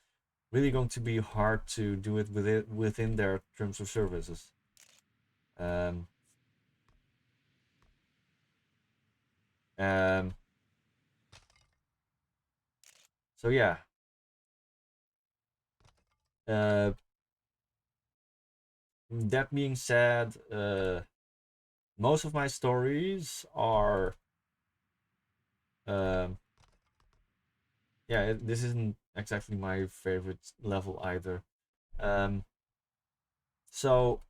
really going to be hard to do it within their terms of services. Um, um, so yeah. Uh, that being said, most of my stories are um, yeah. This isn't exactly my favorite level either. Um, so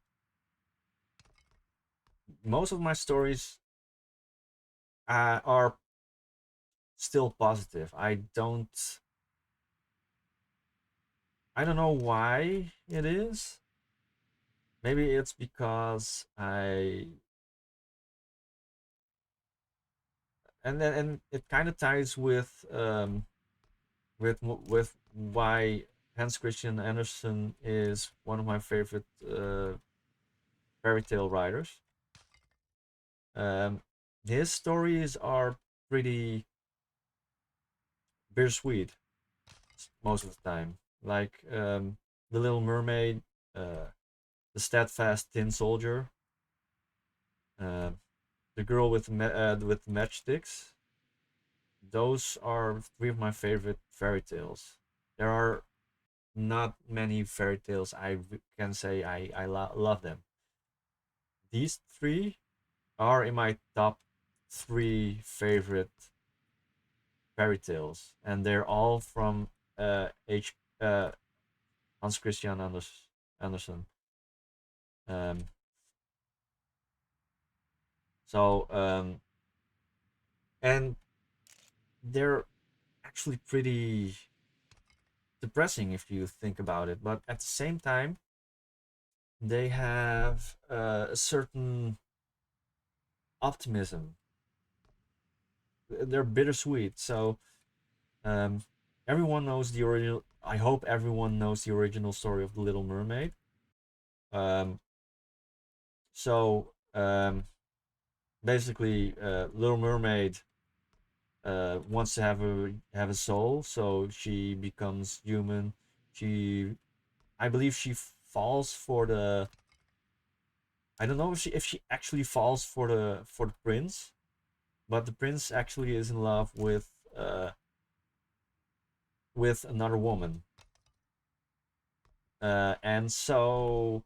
most of my stories are still positive. I don't know why it is. Maybe it's because I and it kind of ties with why Hans Christian Andersen is one of my favorite fairy tale writers. Um, his stories are pretty bittersweet most of the time. Like The Little Mermaid, uh, The Steadfast Tin Soldier, uh, The Girl with Matchsticks. Those are three of my favorite fairy tales. There are not many fairy tales can say I love them. These three are in my top three favorite fairy tales, and they're all from H. Hans Christian Andersen. Um, so and they're actually pretty depressing if you think about it, but at the same time, they have a certain optimism. They're bittersweet. So um, everyone knows the original. I hope everyone knows the original story of the Little Mermaid. Um, so basically, Little Mermaid wants to have a soul, so she becomes human. She, I believe, she falls for the. I don't know if she actually falls for the prince, but the prince actually is in love with another woman. And so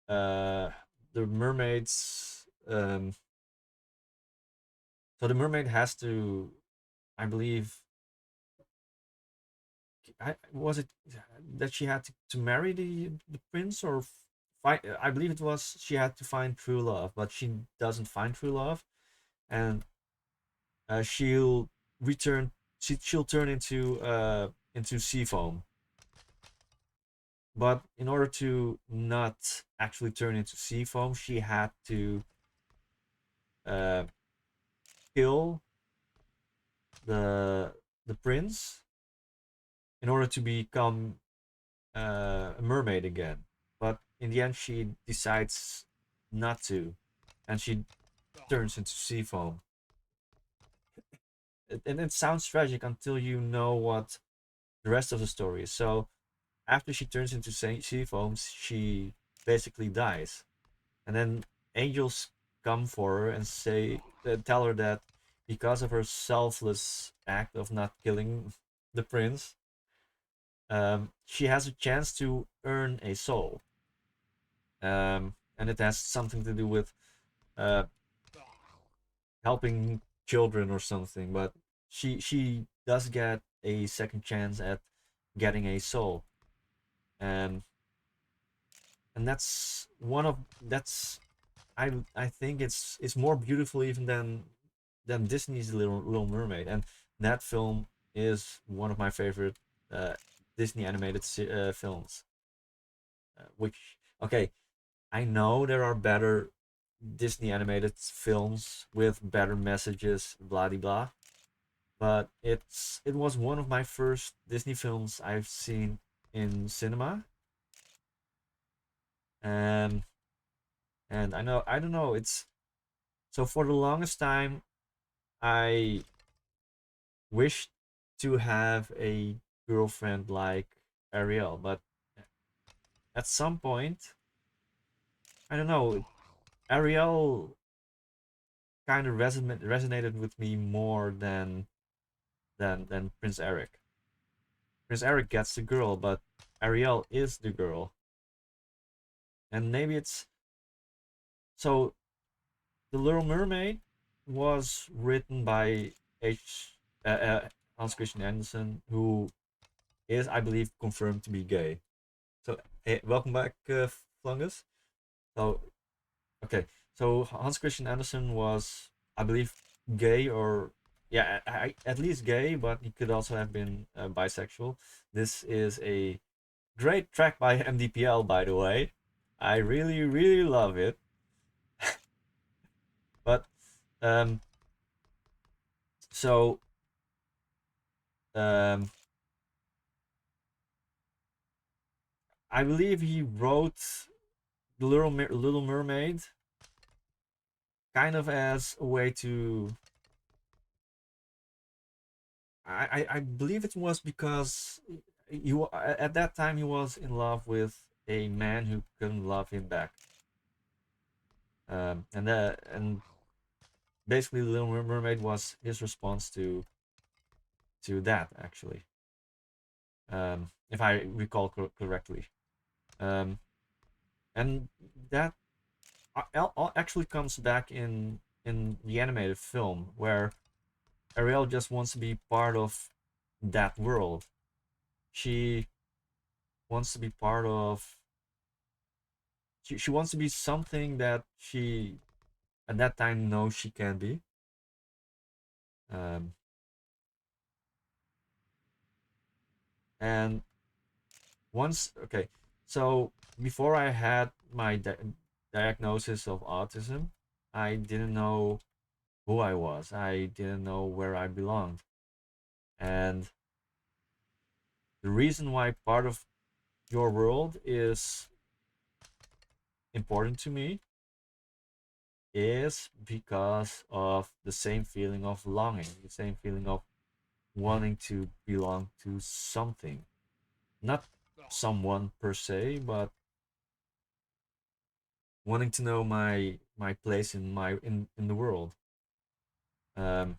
uh, the mermaids. So the mermaid has to, I believe, was it that she had to marry the prince or find? I believe it was she had to find true love, but she doesn't find true love, and she'll return. She'll turn into sea foam. But in order to not actually turn into sea foam, she had to uh, kill the the prince in order to become a mermaid again. But in the end, she decides not to, and she turns into sea foam. And it sounds tragic until you know what the rest of the story is. So after she turns into sea foam, she basically dies, and then angels come for her and tell her that because of her selfless act of not killing the prince, she has a chance to earn a soul. And it has something to do with uh, helping children or something. But she does get a second chance at getting a soul, and that's I think it's more beautiful even than Disney's Little Mermaid, and that film is one of my favorite uh, Disney animated films. Which, okay, I know there are better Disney animated films with better messages, blah de blah. But it was one of my first Disney films I've seen in cinema, and I don't know, it's so for the longest time I wished to have a girlfriend like Ariel, but at some point, I don't know, Ariel kind of resonated with me more than Prince Eric. Prince Eric gets the girl, but Ariel is the girl, and maybe it's so. The Little Mermaid was written by H. Hans Christian Andersen, who is, I believe, confirmed to be gay. So, hey, welcome back, Flungus. So, okay, so Hans Christian Andersen was, I believe, gay or yeah, at least gay, but he could also have been bisexual. This is a great track by MDPL, by the way. I really, really love it. But um, so um, I believe he wrote the Little Mermaid kind of as a way to. I believe it was because at that time he was in love with a man who couldn't love him back, and basically the Little Mermaid was his response to that actually, if I recall correctly, um, and that actually comes back in the animated film where Ariel just wants to be part of that world. She wants to be part of. She wants to be something that she at that time knows she can be. Um, and once, okay, so before I had my diagnosis of autism, I didn't know who I was. I didn't know where I belonged. And the reason why part of your world is important to me is because of the same feeling of longing, the same feeling of wanting to belong to something. Not someone per se, but wanting to know my place in the world. Um,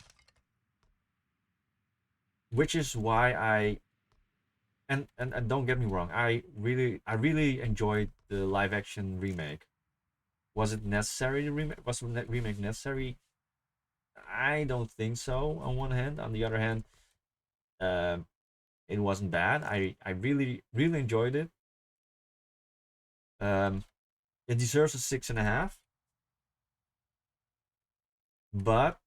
which is why and don't get me wrong, I really enjoyed the live action remake. Was it necessary to remake? Was the remake necessary? I don't think so. On one hand, on the other hand, um, it wasn't bad. I really enjoyed it. Um, it deserves a 6.5, but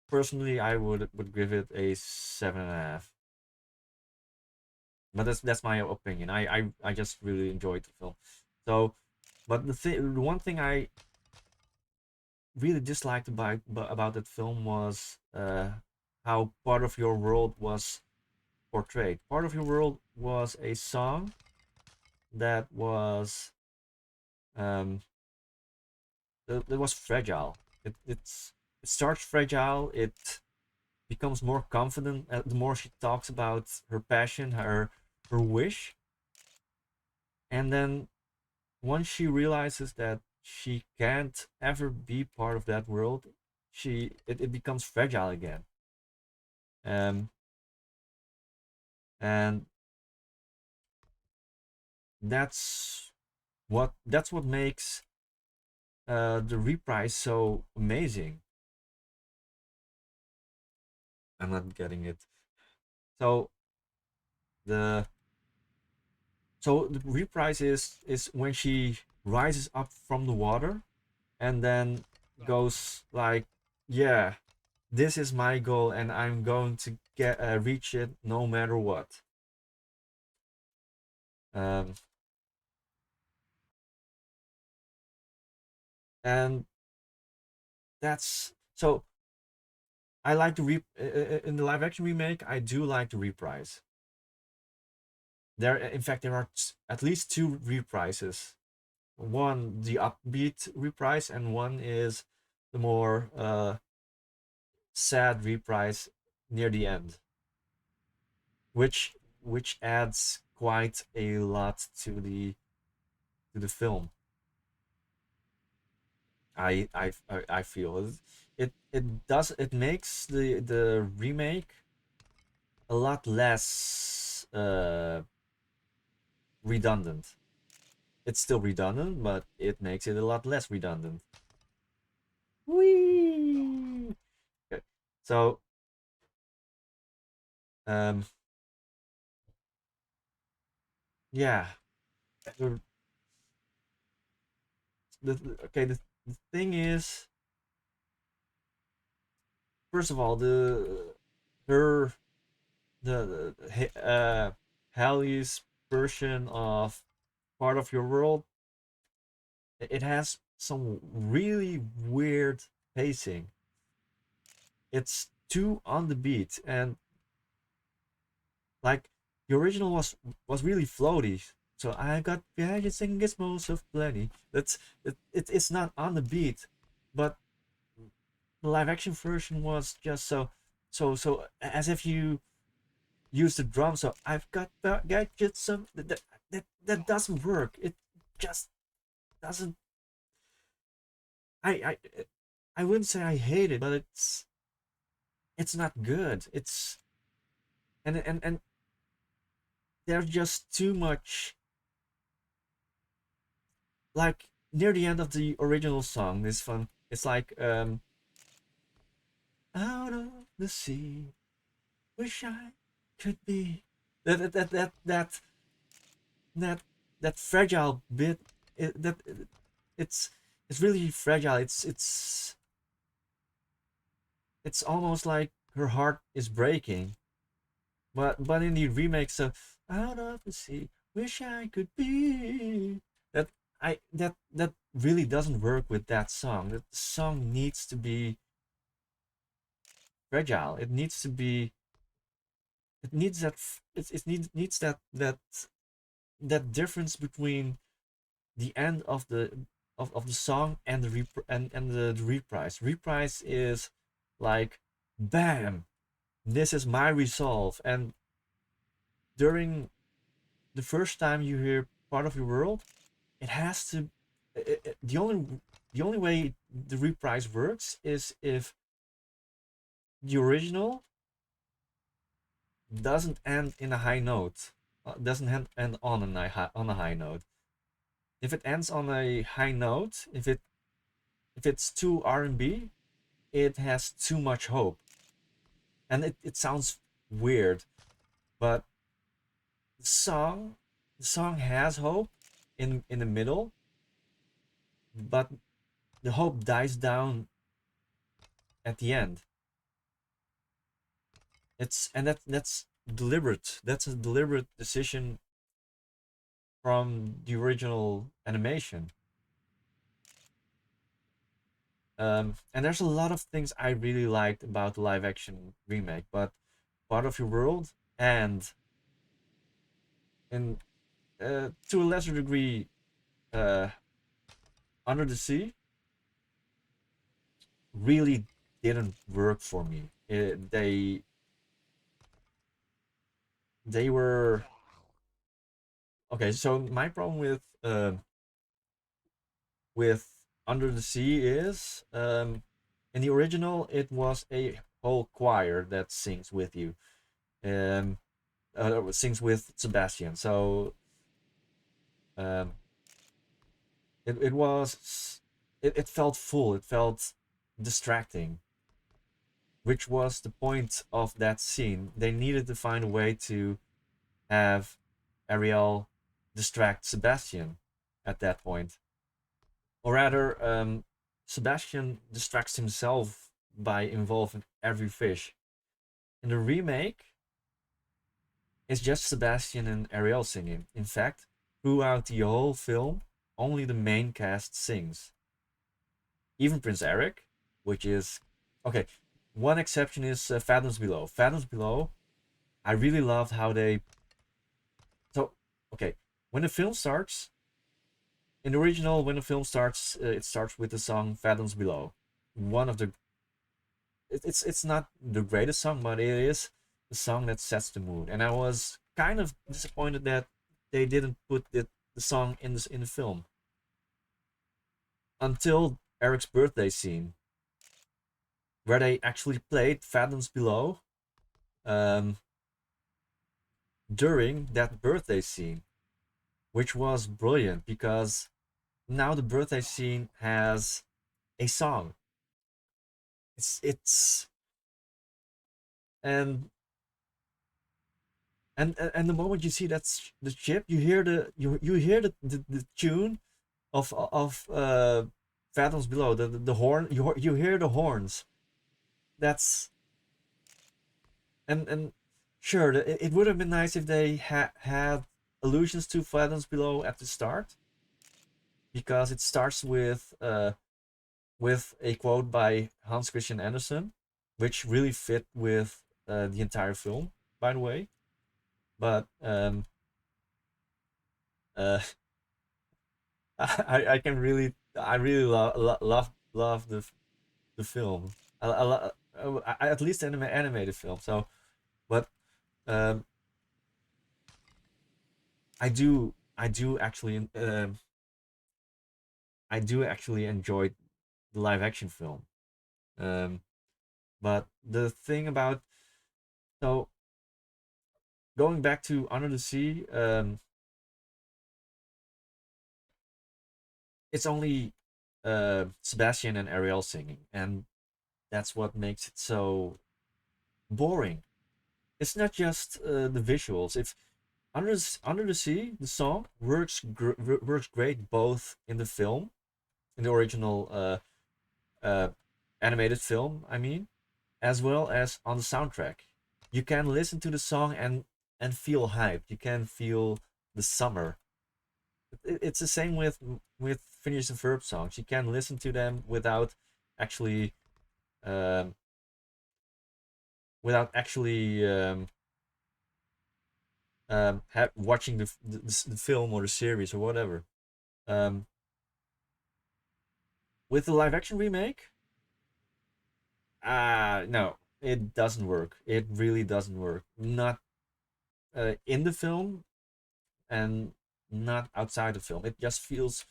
personally, I would give it a 7.5. But that's my opinion. I just really enjoyed the film. So, but the one thing I really disliked about that film was how part of your world was portrayed. Part of your world was a song that was um that was fragile. It starts fragile. It becomes more confident the more she talks about her passion, her wish, and then once she realizes that she can't ever be part of that world, it becomes fragile again. Um, and that's what makes the reprise so amazing. I'm not getting it. So the the reprise is when she rises up from the water and then goes like, yeah, this is my goal and I'm going to get reach it no matter what. Um, and that's so. I like the in the live action remake. I do like the reprise. There, in fact, there are at least two reprises. One the upbeat reprise, and one is the more sad reprise near the end, which which adds quite a lot to the film. I feel it does it makes the remake a lot less redundant. It's still redundant, but it makes it a lot less redundant. Whee! Okay. So um yeah, the, okay the thing is, first of all, her Hallie's version of Part of Your World, it has some really weird pacing. It's too on the beat, and like the original was really floaty. So I got gadgets and gizmos of plenty. It's not on the beat, but the live action version was just so as if you use the drum. So I've got gadgets. That doesn't work. It just doesn't. I I I wouldn't say I hate it, but it's not good. It's and there's just too much. Like near the end of the original song, this fun. It's like out of the sea, wish I could be. That that that fragile bit. That it's it's really fragile. It's almost like her heart is breaking. But in the remake, so out of the sea, wish I could be. That that really doesn't work with that song. That song needs to be fragile. It needs to be. It needs that. Needs that difference between the end of the song and the reprise. Reprise is like, bam, this is my resolve. And during the first time you hear Part of Your World, it has to. The only way the reprise works is if the original doesn't end in a high note, doesn't end on on a high note. If it ends on a high note, if it's too R&B, it has too much hope, and it sounds weird, but the song the song has hope in the middle, but the hope dies down at the end. That's deliberate. That's a deliberate decision from the original animation. And there's a lot of things I really liked about the live action remake, but Part of Your World and to a lesser degree, uh, Under the Sea really didn't work for me. They were okay. So my problem with Under the Sea is in the original it was a whole choir that sings with you, um, sings with Sebastian. So um, it was it felt full. It felt distracting, which was the point of that scene. They needed to find a way to have Ariel distract Sebastian at that point, or rather, Sebastian distracts himself by involving every fish. In the remake, it's just Sebastian and Ariel singing. In fact, throughout the whole film, only the main cast sings. Even Prince Eric, which is okay. One exception is Fathoms Below. Fathoms Below, I really loved how they. So okay, when the film starts, in the original, when the film starts, it starts with the song "Fathoms Below." One of the it's not the greatest song, but it is the song that sets the mood. And I was kind of disappointed that they didn't put the song in the film until Eric's birthday scene, where they actually played "Fathoms Below" um, during that birthday scene, which was brilliant because now the birthday scene has a song. It's and and the moment you see the ship, you hear you hear the tune of Fathoms Below, the horn, you hear the horns. That's and sure, it would have been nice if they had allusions to Fathoms Below at the start, because it starts with a quote by Hans Christian Andersen, which really fit with the entire film, by the way. But uh, I can really I really love the film. At least animated film. So, but um, I do actually I do actually enjoy the live action film. Um, but the thing about so going back to Under the Sea, it's only Sebastian and Ariel singing, and that's what makes it so boring. It's not just the visuals. It's Under the Sea. The song works great both in the film, in the original uh, animated film. I mean, as well as on the soundtrack. You can listen to the song and feel hyped. You can feel the summer. It's the same with Phineas and Ferb songs. You can listen to them actually um, without actually watching the film or the series or whatever. Um, with the live action remake, no, it doesn't work. It really doesn't work. Not in the film and not outside the film. It just feels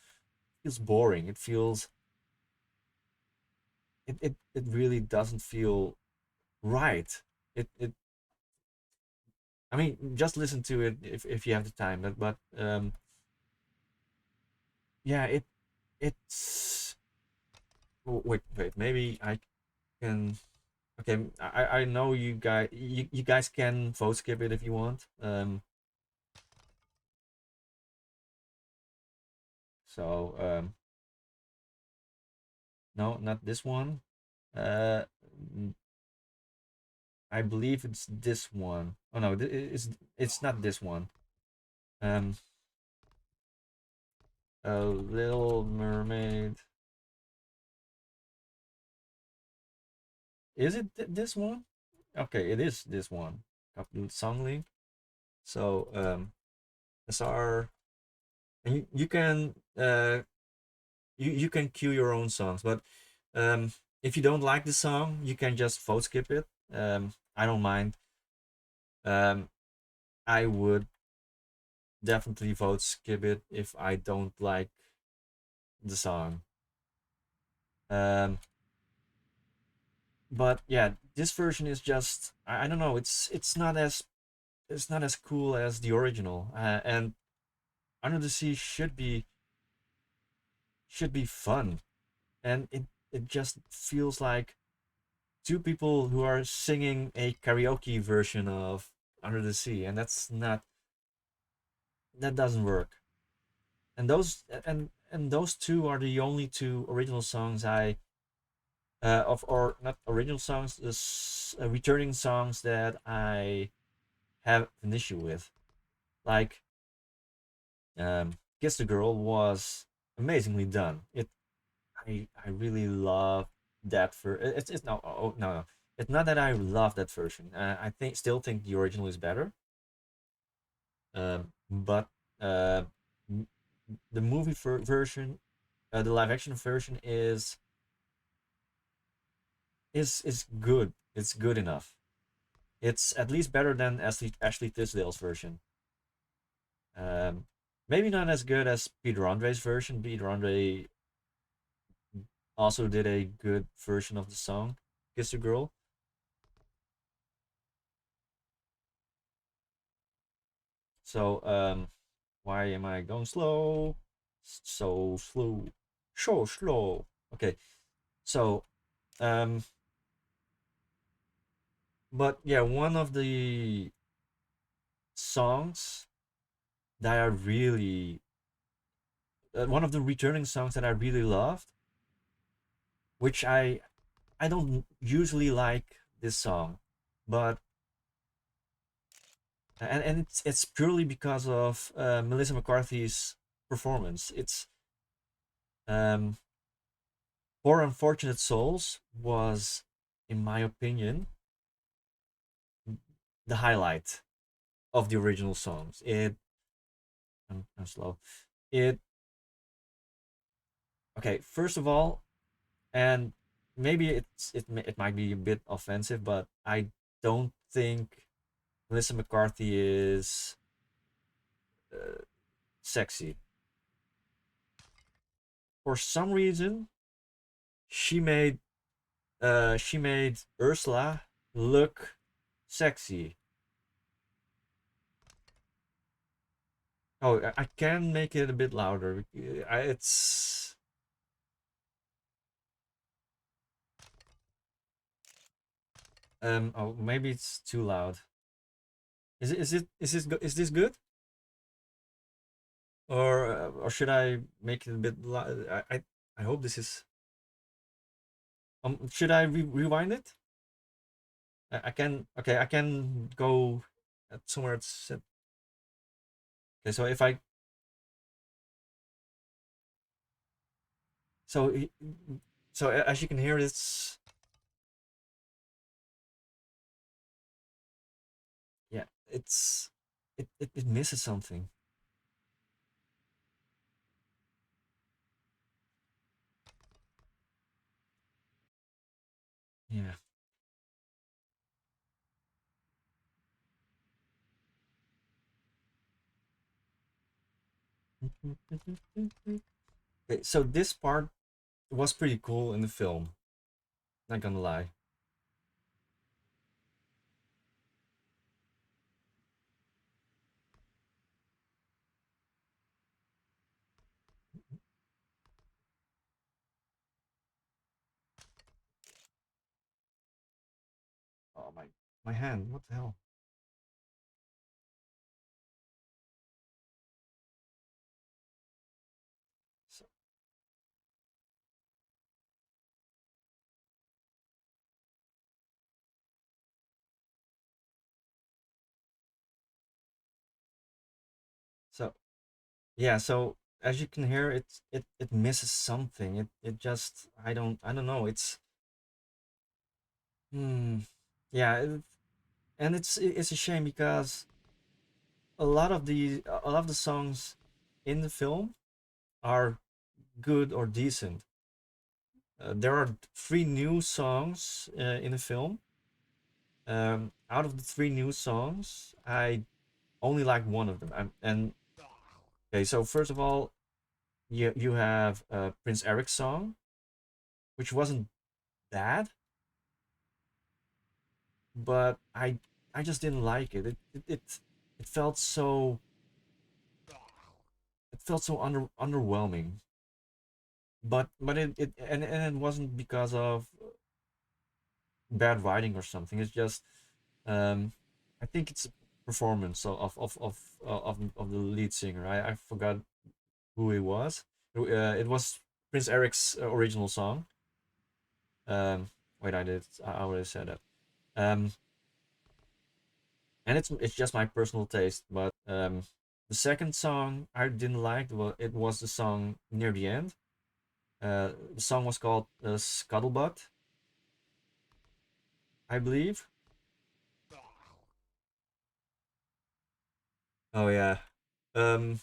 boring. It really doesn't feel right. It I mean, just listen to it if you have the time. But yeah, it's wait, maybe I can. Okay, I know you guys can vote skip it if you want. So no, not this one. Uh, I believe it's this one. Oh no, it's not this one. Um, a Little Mermaid. Is it this one? Okay, it is this one. Captain Song link. So SR, and you can you can cue your own songs, but if you don't like the song, you can just vote skip it. I don't mind. Um, I would definitely vote skip it if I don't like the song. Um, but yeah, this version is just I don't know. It's not as cool as the original. And Under the Sea should be fun, and it just feels like two people who are singing a karaoke version of Under the Sea, and that doesn't work. And those two are the only two original songs of or not original songs, returning songs that I have an issue with. Like Kiss the Girl was amazingly done. I really love that for it's no oh no, it's not that I love that version. I think the original is better. But uh, the version, the live action version is good. It's good enough. It's at least better than Ashley Tisdale's version. Um, Maybe not as good as Peter Andre's version. Peter Andre also did a good version of the song "Kiss the Girl." So why am I going slow? So slow, so slow. Okay, so um, but yeah, one of the songs that I really, one of the returning songs that I really loved, which I don't usually like this song, but and it's purely because of Melissa McCarthy's performance. It's um, "Poor Unfortunate Souls" was, in my opinion, the highlight of the original songs. I'm slow. It Okay. First of all, and maybe it might be a bit offensive, but I don't think Melissa McCarthy is uh, sexy. For some reason, she made she made Ursula look sexy. Oh, I can make it a bit louder. It's oh, maybe it's too loud. Is this good? Or should I make it a bit loud? I hope this is. Should I rewind it? I can. Okay, I can go at somewhere. Okay. So if I so i- as you can hear, yeah, it misses something. Yeah. Okay, so this part was pretty cool in the film. Not gonna lie. Oh my hand. What the hell? So, so yeah. So as you can hear, it misses something. It just I don't know. Hmm. Yeah. And it's a shame because a lot of the songs in the film are good or decent. There are three new songs in the film. Out of the three new songs, I only like one of them. And okay, so first of all, you have Prince Eric's song, which wasn't bad, but I just didn't like it. It felt so underwhelming. But it wasn't because of bad writing or something. It's just um, I think it's a performance of the lead singer. I forgot who he was. It was Prince Eric's original song. Wait, I already said that. Um, and it's just my personal taste, but the second song I didn't like. Well, it was the song near the end. The song was called Scuttlebutt, I believe. Oh yeah. Um,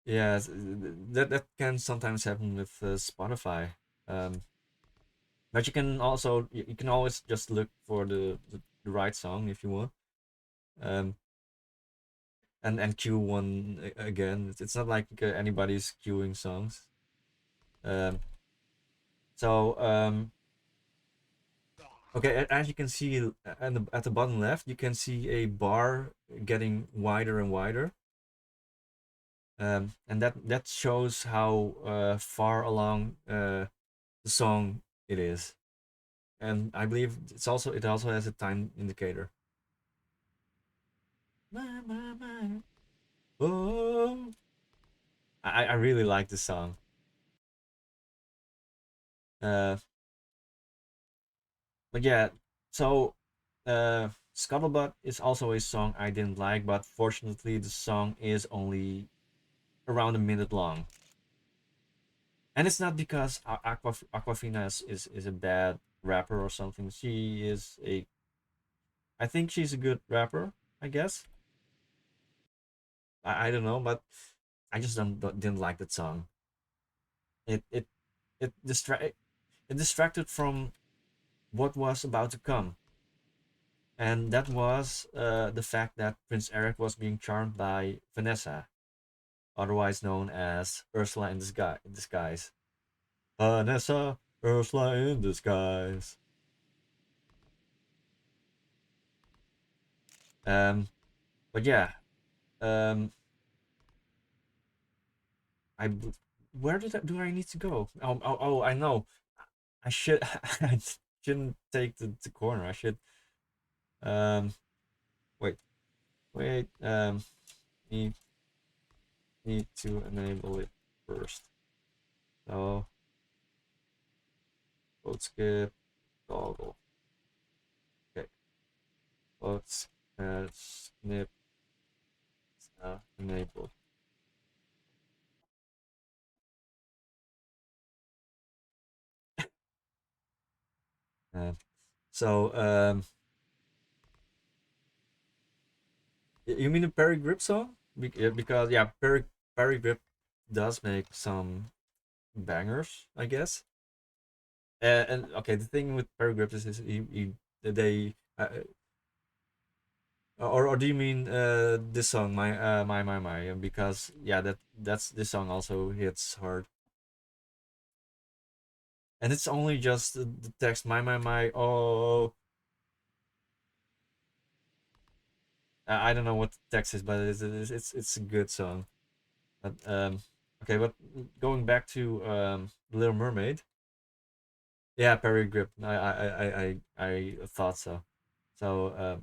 yeah, that can sometimes happen with Spotify. Um, but you can always just look for the right song if you want. Um, and queue one again. It's not like anybody's queuing songs. Um, so okay, as you can see at the bottom left, you can see a bar getting wider and wider. And that shows how far along the song it is. And I believe it also has a time indicator. My. Oh, I really like this song. Uh, but yeah, so Scuttlebutt is also a song I didn't like, but fortunately the song is only around a minute long. And it's not because Aquafina is a bad rapper or something. I think she's a good rapper, I guess. I don't know, but I just didn't like that song. It it it it distracted from what was about to come, and that was the fact that Prince Eric was being charmed by Vanessa, otherwise known as Ursula in disguise. Vanessa, Ursula in disguise. Um, but yeah, um, I where do I need to go? I know. I should I shouldn't take the corner. I should um wait wait need need to enable it first. So code skip toggle. Okay, let's snip enable. Uh, so you mean the Perry Grip song? Because yeah, Perry Grip does make some bangers, I guess. And okay, the thing with Perry Grip is they or do you mean this song, my? Because yeah, that's this song also hits hard, and it's only just the text my. Oh, I don't know what the text is, but it's a good song. But okay, but going back to Little Mermaid, yeah, Perry Grip. I thought so. So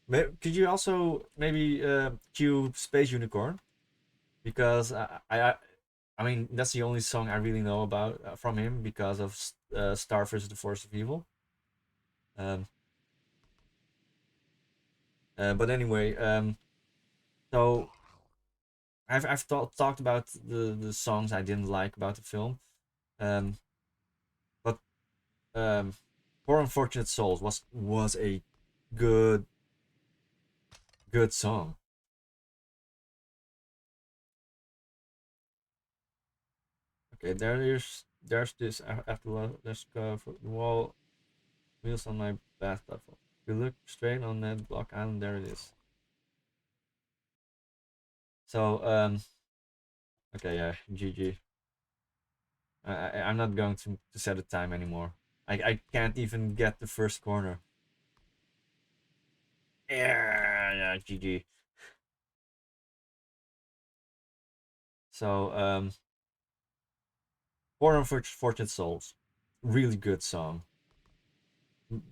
could you also maybe cue Space Unicorn? Because I mean that's the only song I really know about from him because of Starfish: The Force of Evil. Um, but anyway, so I've talked about the songs I didn't like about the film, um, but um, Poor Unfortunate Souls was a good good song. Okay, there's this after let's go for the wall wheels on my bath platform. If you look straight on that block island, there it is. So okay, yeah, GG. I'm not going to set a time anymore. I can't even get the first corner. Yeah, GG. So Poor Unfortunate Souls, really good song.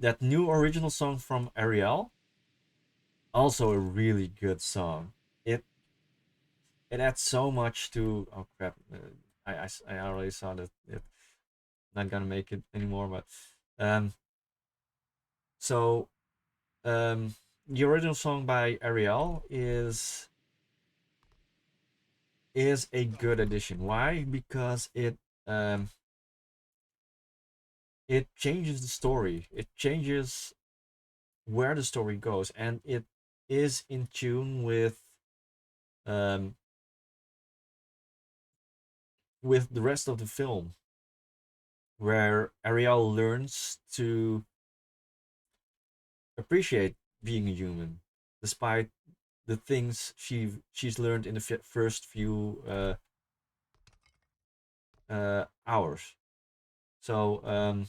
That new original song from Ariel, also a really good song. It it adds so much to. Oh crap! I already saw that it's not gonna make it anymore. But um, so um, the original song by Ariel is a good addition. Why? Because um it changes the story. It changes where the story goes, and it is in tune um with the rest of the film, where Ariel learns to appreciate being a human, despite the things she's learned in the first few hours. So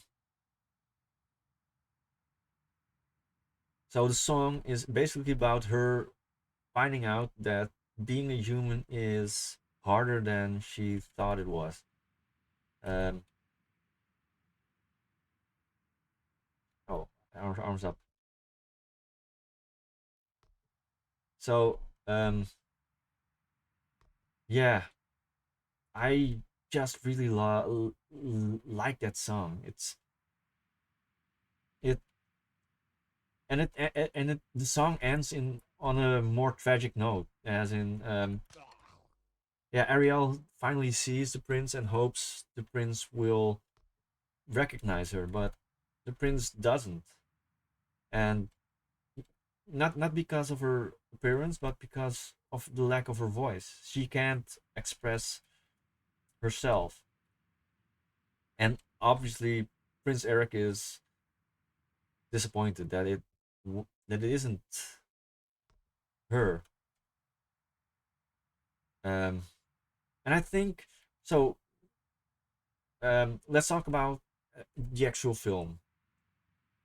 so the song is basically about her finding out that being a human is harder than she thought it was. Um, oh, arms up. So yeah, I just really like that song. It the song ends in on a more tragic note, as in yeah, Ariel finally sees the prince and hopes the prince will recognize her, but the prince doesn't, and not because of her appearance, but because of the lack of her voice. She can't express herself, and obviously Prince Eric is disappointed that it isn't her. Um, and I think so. Let's talk about the actual film.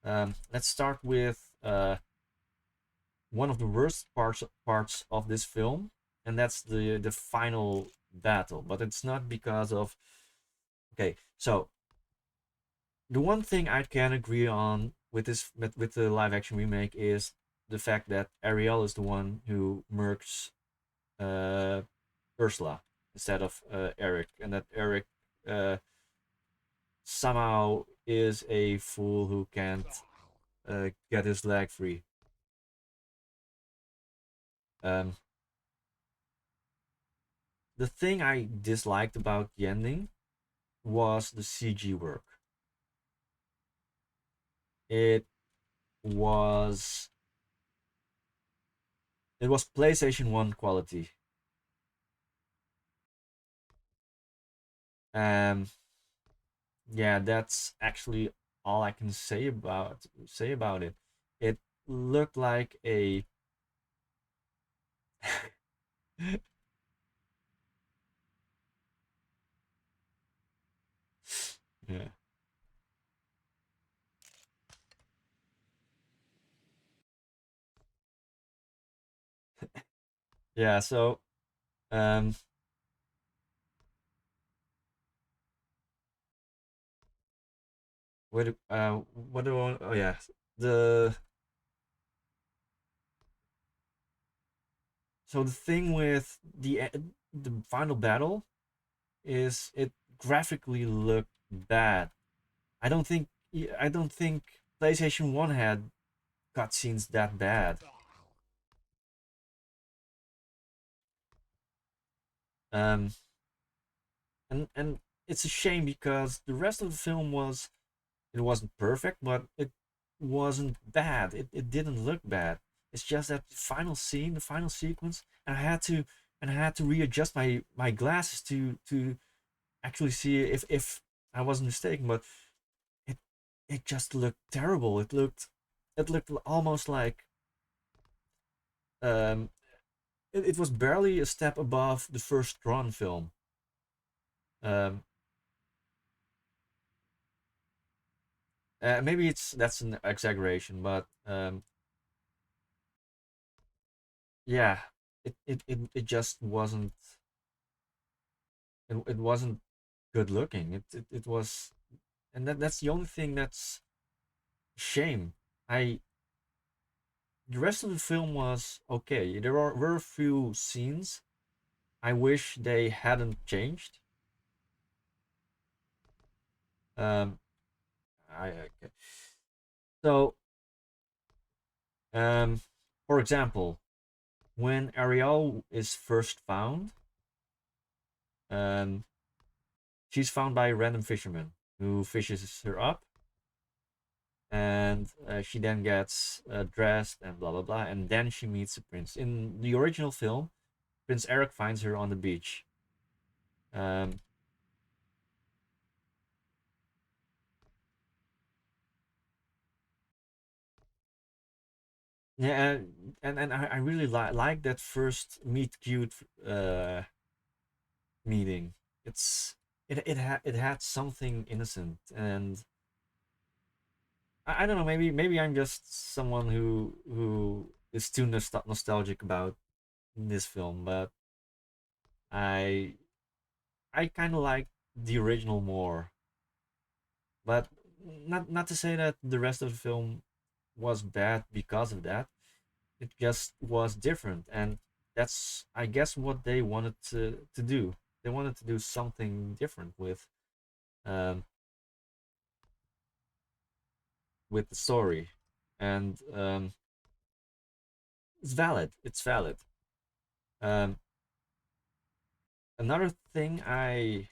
Let's start with one of the worst parts of this film, and that's the final battle. But it's not because of okay. So the one thing I can agree on with with the live action remake is the fact that Ariel is the one who murks uh, Ursula instead of Eric, and that Eric uh, somehow is a fool who can't get his leg free. Um, the thing I disliked about the ending was the CG work. It was it was PlayStation 1 quality. Um, yeah, that's actually all I can say about it. It looked like a yeah. Yeah, so um what do I want, oh yeah, the so the thing with the final battle is it graphically looked bad. I don't think PlayStation 1 had cutscenes that bad. Um and it's a shame because the rest of the film it wasn't perfect, but it wasn't bad. It didn't look bad. It's just that final scene, the final sequence, and I had to readjust my glasses to actually see if I wasn't mistaken, but it it just looked terrible. It looked almost like um it was barely a step above the first Tron film. Um maybe that's an exaggeration, but yeah, it just it wasn't good looking. It was, and that's the only thing that's shame. I The rest of the film was okay. Were a few scenes I wish they hadn't changed. Um, okay. So, um, for example, when Ariel is first found, um, she's found by a random fisherman who fishes her up, and she then gets dressed and blah blah blah, and then she meets the prince. In the original film, Prince Eric finds her on the beach. Um, yeah, and I really like that first meet cute uh, meeting. It's it had something innocent, and I don't know. Maybe I'm just someone who is too nostalgic about this film, but I I kind of like the original more. But not to say that the rest of the film was bad because of that. It just was different, and that's I guess what they wanted to do. They wanted to do something different um with the story, and it's valid. It's valid. Um, Another thing I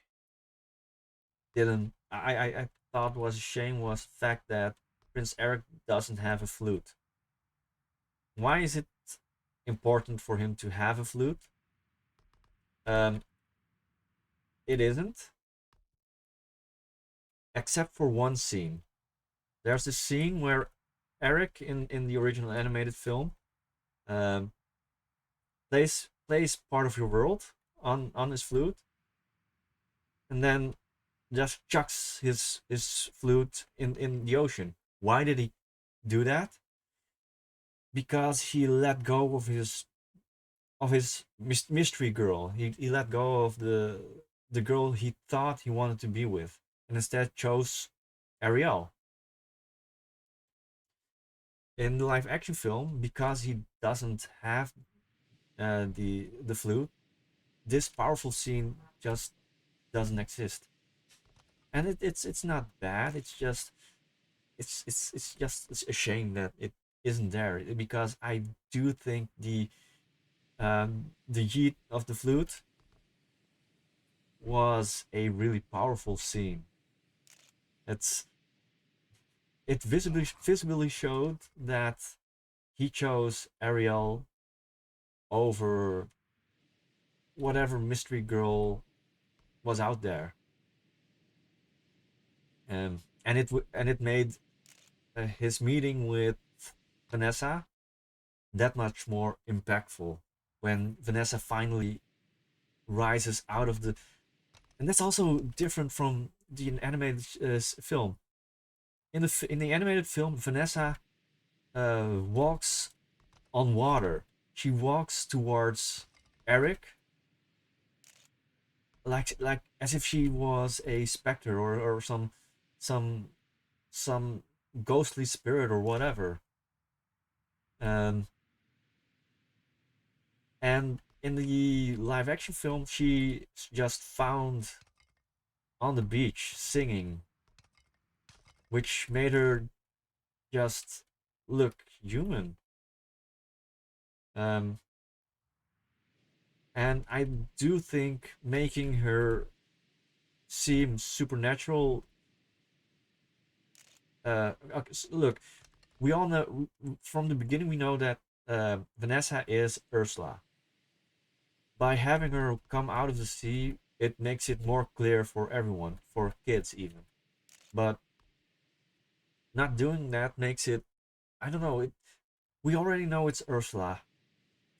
thought was a shame was the fact that Prince Eric doesn't have a flute. Why is it important for him to have a flute? Um, it isn't, except for one scene. There's a scene where Eric in the original animated film um, plays part of your world on his flute, and then just chucks his flute in the ocean. Why did he do that? Because he let go of his mystery girl. He let go of the girl he thought he wanted to be with, and instead chose Ariel. In the live action film, because he doesn't have the flute, this powerful scene just doesn't exist. And it's not bad. It's a shame that it isn't there, because I do think the yeet of the flute was a really powerful scene. It's it visibly showed that he chose Ariel over whatever mystery girl was out there, and it made his meeting with Vanessa that much more impactful when Vanessa finally rises out of the. And that's also different from the animated film. In the animated film, Vanessa walks on water. She walks towards Eric like as if she was a specter, or some some ghostly spirit or whatever. Um, and in the live action film, she just found on the beach singing, which made her just look human. Um, and I do think making her seem supernatural. Okay, look, we all know from the beginning. We know that Vanessa is Ursula. By having her come out of the sea, it makes it more clear for everyone, for kids even. But not doing that makes it, I don't know. We already know it's Ursula.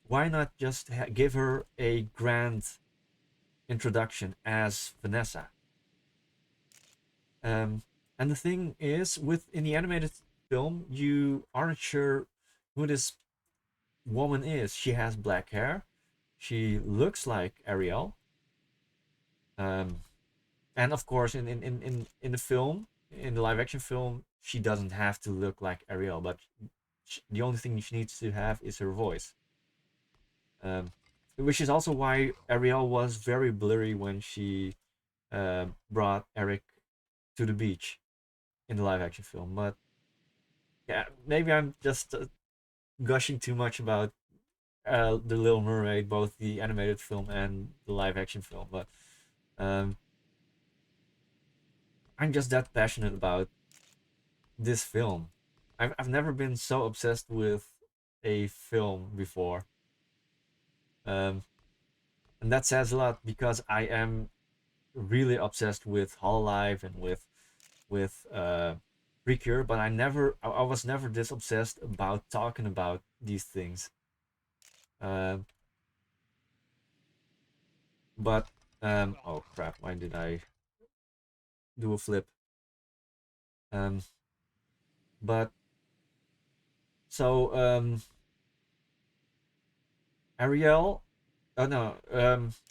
Why not just give her a grand introduction as Vanessa? Um, and the thing is, with in the animated film, you aren't sure who this woman is. She has black hair. She looks like Ariel. Um, and of course, in the film, in the live action film, she doesn't have to look like Ariel, but the only thing she needs to have is her voice. Um, which is also why Ariel was very blurry when she brought Eric to the beach in the live action film. But yeah, maybe I'm just gushing too much about the Little Mermaid, both the animated film and the live action film. But um, I'm just that passionate about this film. I've never been so obsessed with a film before. Um, and that says a lot because I am really obsessed with Hololive and with Precure, but I was never this obsessed about talking about these things. Um, but oh crap, why did I do a flip? Um, but so Ariel, oh no,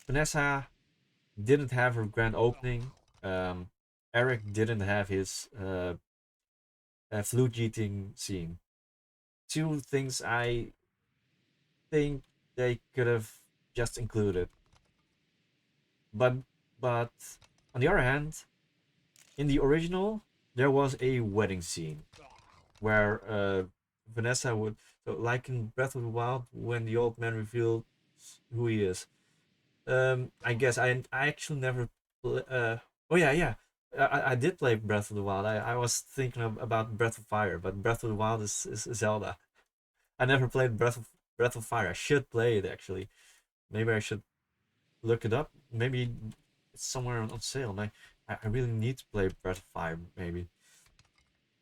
Vanessa didn't have her grand opening. Um, Eric didn't have his flute eating scene. Two things I think they could have just included. But but on the other hand, in the original, there was a wedding scene where Vanessa would, so like in Breath of the Wild when the old man revealed who he is. I guess I actually never. Oh yeah, yeah. I did play Breath of the Wild. I was thinking about Breath of Fire, but Breath of the Wild is Zelda. I never played Breath of Fire. I should play it actually. Maybe I should look it up. Maybe it's somewhere on sale. And I really need to play Breath of Fire. Maybe.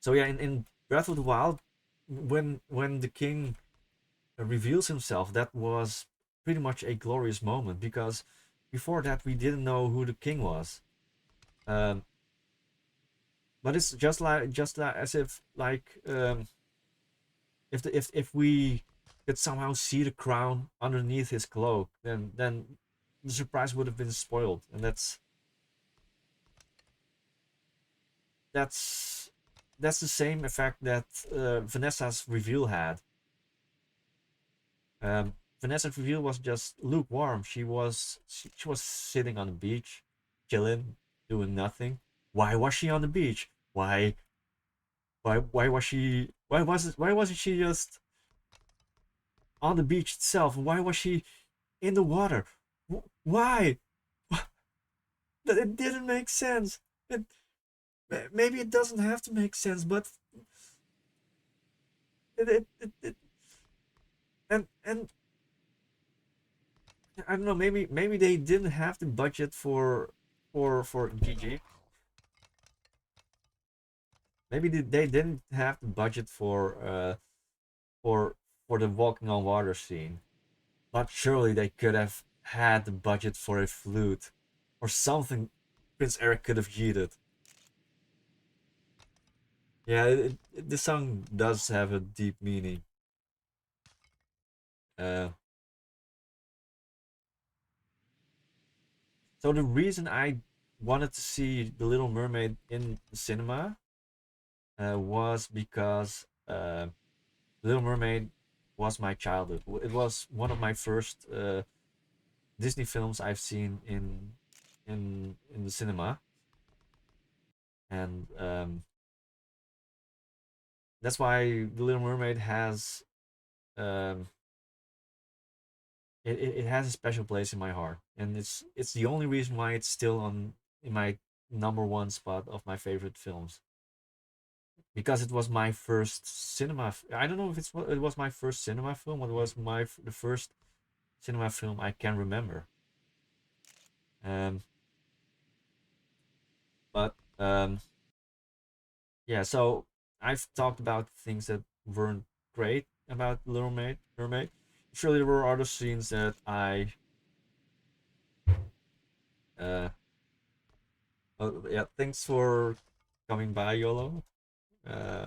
So yeah, in Breath of the Wild, when the king reveals himself, that was pretty much a glorious moment because before that we didn't know who the king was. Um, but it's just like as if like if we could somehow see the crown underneath his cloak, then the surprise would have been spoiled, and that's that's the same effect that Vanessa's reveal had. Vanessa's reveal was just lukewarm. She was sitting on the beach, chilling, doing nothing. Why was she on the beach? Why was she? Why wasn't she just on the beach itself? Why was she in the water? Why? It didn't make sense. It, maybe it doesn't have to make sense, but it and I don't know. Maybe they didn't have the budget for GG. Maybe they didn't have the budget for for the walking on water scene. But surely they could have had the budget for a flute or something Prince Eric could have yeeted. Yeah, the song does have a deep meaning. Uh, so the reason I wanted to see The Little Mermaid in the cinema was because Little Mermaid was my childhood. It was one of my first Disney films I've seen in the cinema, and that's why The Little Mermaid has um, it has a special place in my heart, and it's the only reason why it's still on in my number one spot of my favorite films because it was my first cinema. I don't know if it was my first cinema film or it was the first cinema film I can remember. Um, but yeah, so I've talked about things that weren't great about Little Mermaid. Surely there were other scenes that I uh yeah, thanks for coming by, Yolo. Uh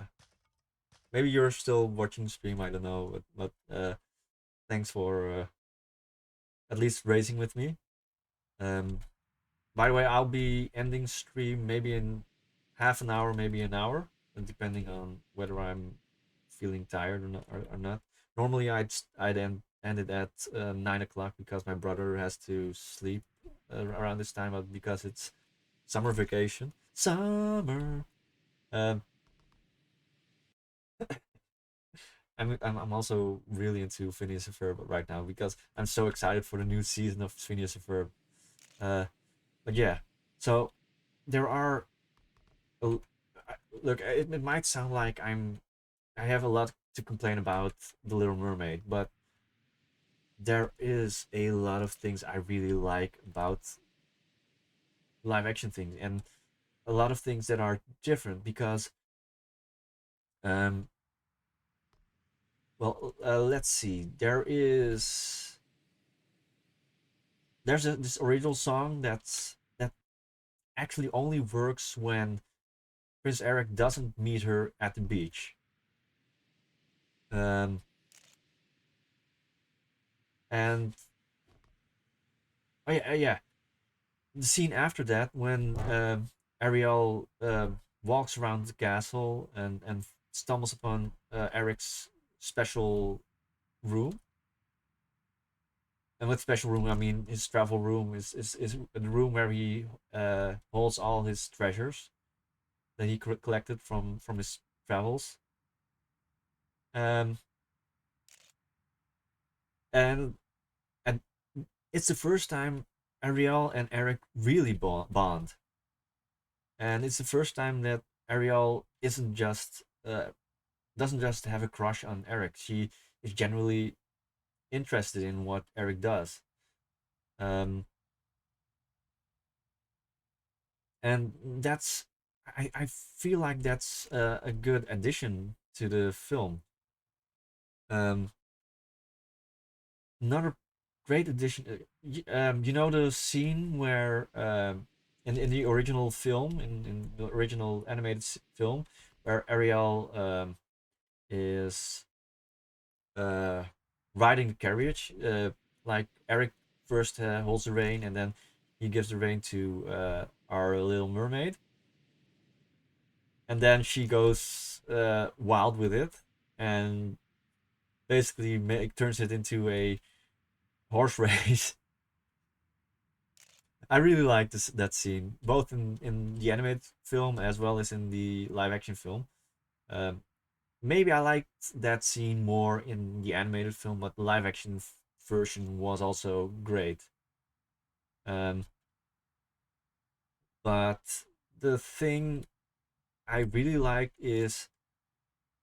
maybe you're still watching the stream, I don't know, but thanks for at least racing with me. Um by the way, I'll be ending stream maybe in half an hour, maybe an hour, depending on whether I'm feeling tired or not. Normally, I'd end ended at 9 o'clock because my brother has to sleep around this time, because it's summer vacation. Summer. Um, I'm also really into Phineas and Ferb right now because I'm so excited for the new season of Phineas and Ferb. Uh, but yeah, so there are a, look. It might sound like I have a lot to complain about The Little Mermaid, but there is a lot of things I really like about live action things, and a lot of things that are different because um well, let's see, there's this original song that actually only works when Prince Eric doesn't meet her at the beach. um and oh yeah, yeah, the scene after that when Ariel walks around the castle and stumbles upon Eric's special room. And with special room, I mean his travel room is the room where he holds all his treasures that he collected from his travels. Um, and and it's the first time Ariel and Eric really bond, and it's the first time that Ariel isn't just doesn't just have a crush on Eric. She is genuinely interested in what Eric does. Um, and that's I feel like that's a good addition to the film. Um, Another great addition. You know the scene where in the original film, in the original animated film, where Ariel is uh, riding the carriage. Like Eric first holds the rein, and then he gives the rein to our little mermaid, and then she goes wild with it, and basically turns it into a horse race. I really like that scene, both in the animated film as well as in the live action film. Um, Maybe I liked that scene more in the animated film, but the live action version was also great. Um, but the thing I really like is,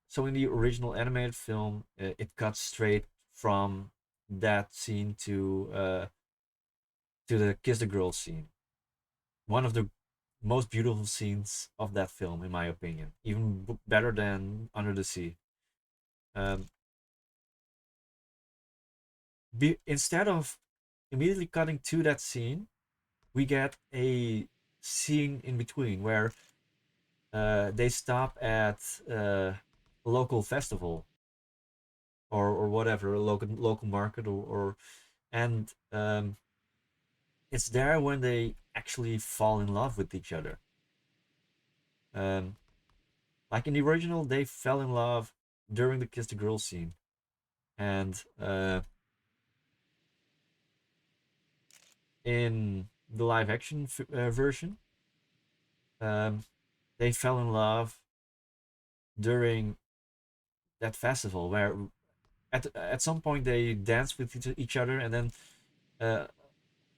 so in the original animated film, it cuts straight from that scene to the kiss the girl scene. One of the most beautiful scenes of that film, in my opinion, even better than Under the Sea. Um, Instead of immediately cutting to that scene, we get a scene in between where they stop at a local festival or whatever, a local market, or and it's there when they actually fall in love with each other. Um, like in the original, they fell in love during the kiss the girl scene, and in the live action version, um, they fell in love during that festival where at some point they dance with each other, and then uh,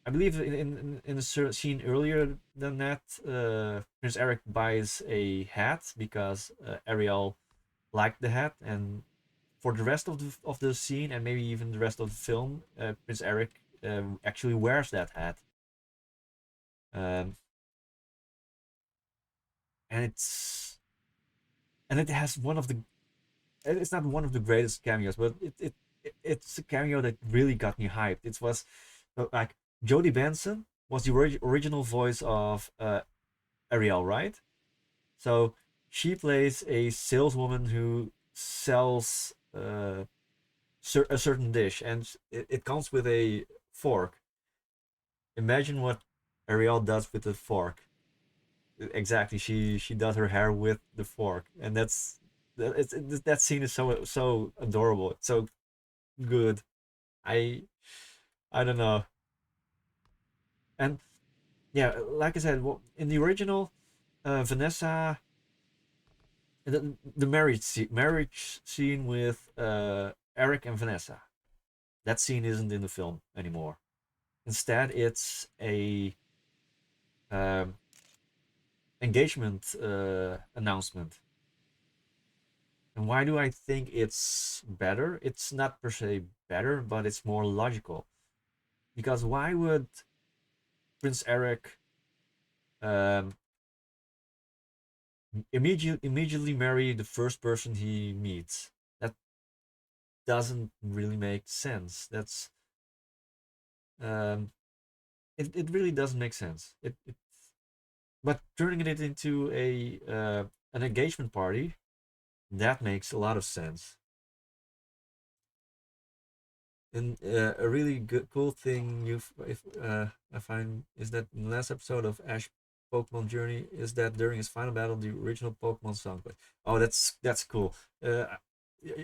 I believe in a scene earlier than that, Prince Eric buys a hat because Ariel liked the hat, and for the rest of the scene and maybe even the rest of the film, Prince Eric actually wears that hat, um, and it has one of the it's not one of the greatest cameos, but it's a cameo that really got me hyped. It was like Jodie Benson was the original voice of Ariel, right? So she plays a saleswoman who sells a certain dish, and it comes with a fork. Imagine what Ariel does with the fork. Exactly, she does her hair with the fork, and that scene is so adorable. It's so good. I I don't know. And yeah, like I said, in the original, Vanessa, the marriage scene with Eric and Vanessa, that scene isn't in the film anymore. Instead, it's a um, engagement announcement. And why do I think it's better? It's not per se better, but it's more logical. Because why would Prince Eric um, immediately marry the first person he meets? That doesn't really make sense. Um, it really doesn't make sense. But turning it into a an engagement party, that makes a lot of sense. And a really good, cool thing if I find is that in the last episode of Ash Pokemon Journey is that during his final battle, the original Pokemon song played. Oh, that's cool. Uh,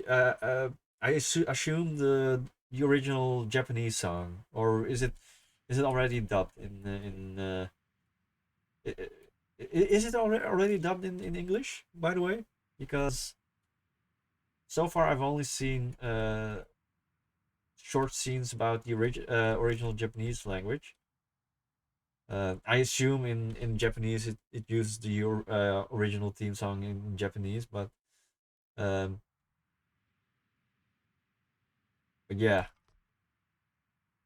uh, uh, assume the original Japanese song, or is it already dubbed is it already dubbed in English? By the way, because so far I've only seen short scenes about the original Japanese language. I assume in Japanese it uses the original theme song in Japanese, um, but yeah,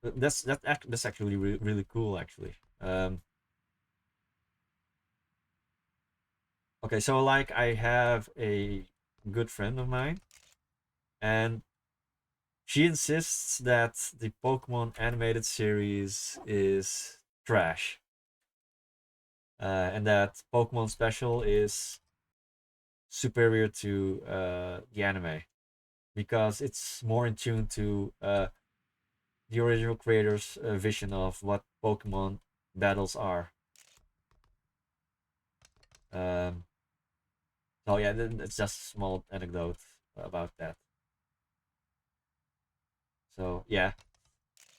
that's actually really cool actually. Okay, so like I have a good friend of mine, and she insists that the Pokemon animated series is trash, and that Pokemon Special is superior to the anime because it's more in tune to the original creator's vision of what Pokemon battles are. Um, so yeah, it's just a small anecdote about that. So yeah.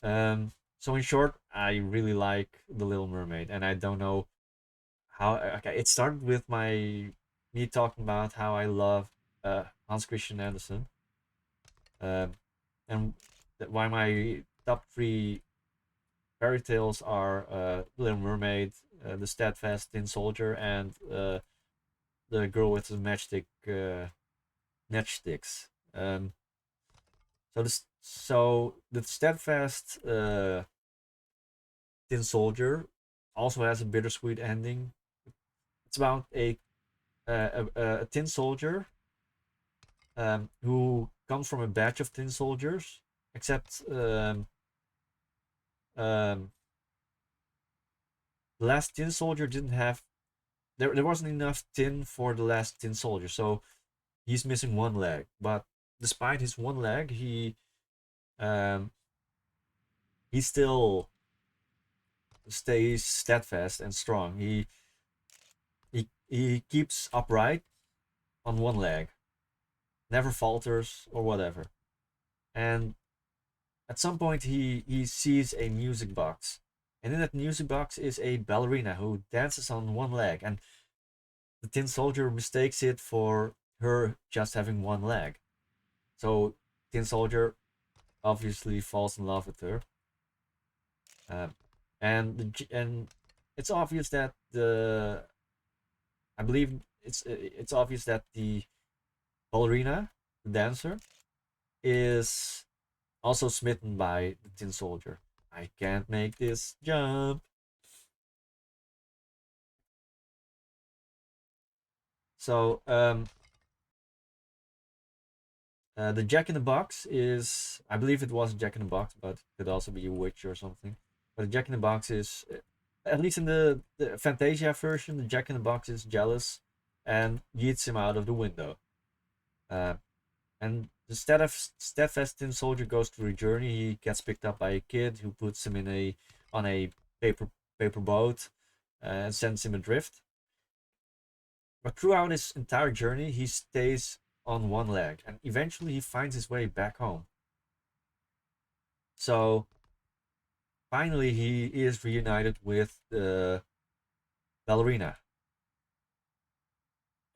Um, so in short, I really like The Little Mermaid, and I don't know how. Okay, it started with me talking about how I love Hans Christian Andersen, um, and why my top three fairy tales are Little Mermaid, The Steadfast Tin Soldier, and the girl with the matchsticks. So the Steadfast Tin Soldier also has a bittersweet ending. It's about a tin soldier who comes from a batch of tin soldiers, except um, the last tin soldier didn't have there wasn't enough tin for the last tin soldier, so he's missing one leg. But despite his one leg, um, he still stays steadfast and strong. He keeps upright on one leg, never falters or whatever. And at some point, he sees a music box, and in that music box is a ballerina who dances on one leg, and the tin soldier mistakes it for her just having one leg. So tin soldier obviously falls in love with her, um, and it's obvious that I believe it's obvious that the ballerina, the dancer, is also smitten by the tin soldier. I can't make this jump. So the Jack in the Box is, I believe it was Jack in the Box, but it could also be a witch or something. But the Jack in the Box is, at least in the Fantasia version, the Jack in the Box is jealous and yeets him out of the window. Uh, and the steadfast tin soldier goes through a journey. He gets picked up by a kid who puts him on a paper boat and sends him adrift. But throughout his entire journey, he stays on one leg, and eventually he finds his way back home. So finally, he is reunited with the ballerina,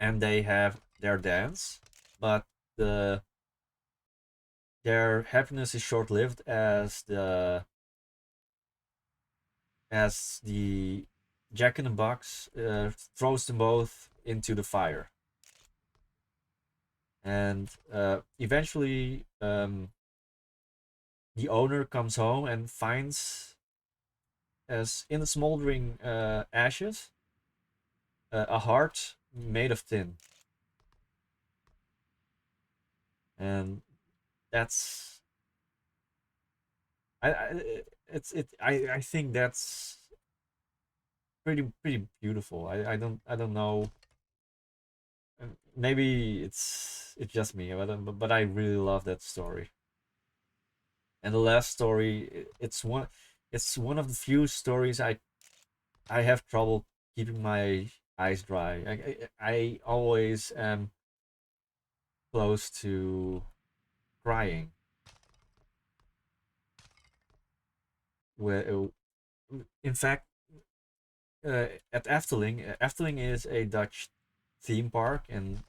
and they have their dance, but the their happiness is short-lived as the Jack in the Box throws them both into the fire, and eventually the owner comes home and finds, as in the smoldering ashes, a heart made of tin, and that's I think that's pretty beautiful. I don't know. Maybe it's just me, but I really love that story. And the last story, it's one of the few stories I have trouble keeping my eyes dry. I always am close to crying. Where in fact, at Efteling, Efteling is a Dutch theme park, and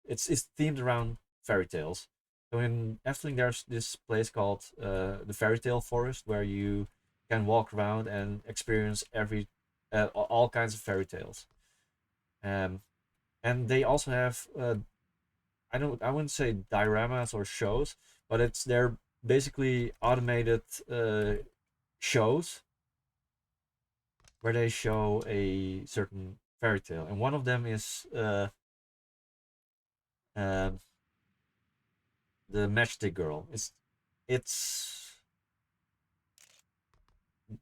it's themed around fairy tales. So in Efteling, there's this place called the Fairy Tale Forest, where you can walk around and experience all kinds of fairy tales. Um, and they also have I wouldn't say dioramas or shows, but they're basically automated shows where they show a certain fairy tale, and one of them is uh, the Matchstick Girl. It's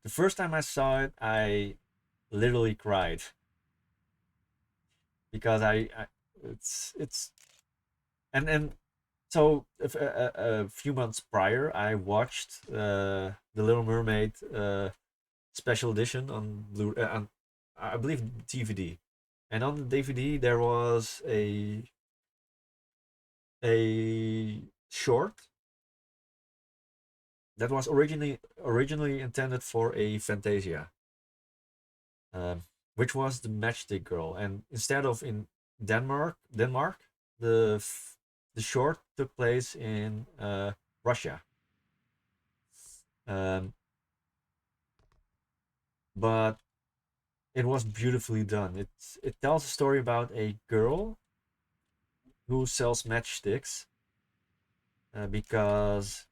the first time I saw it, I literally cried because I it's and so a few months prior, I watched the Little Mermaid special edition on on I believe DVD, and on the DVD there was a short that was originally intended for a Fantasia, um, which was the Matchstick Girl. And instead of in Denmark, the short took place in Russia. Um, but it was beautifully done. It tells a story about a girl who sells matchsticks because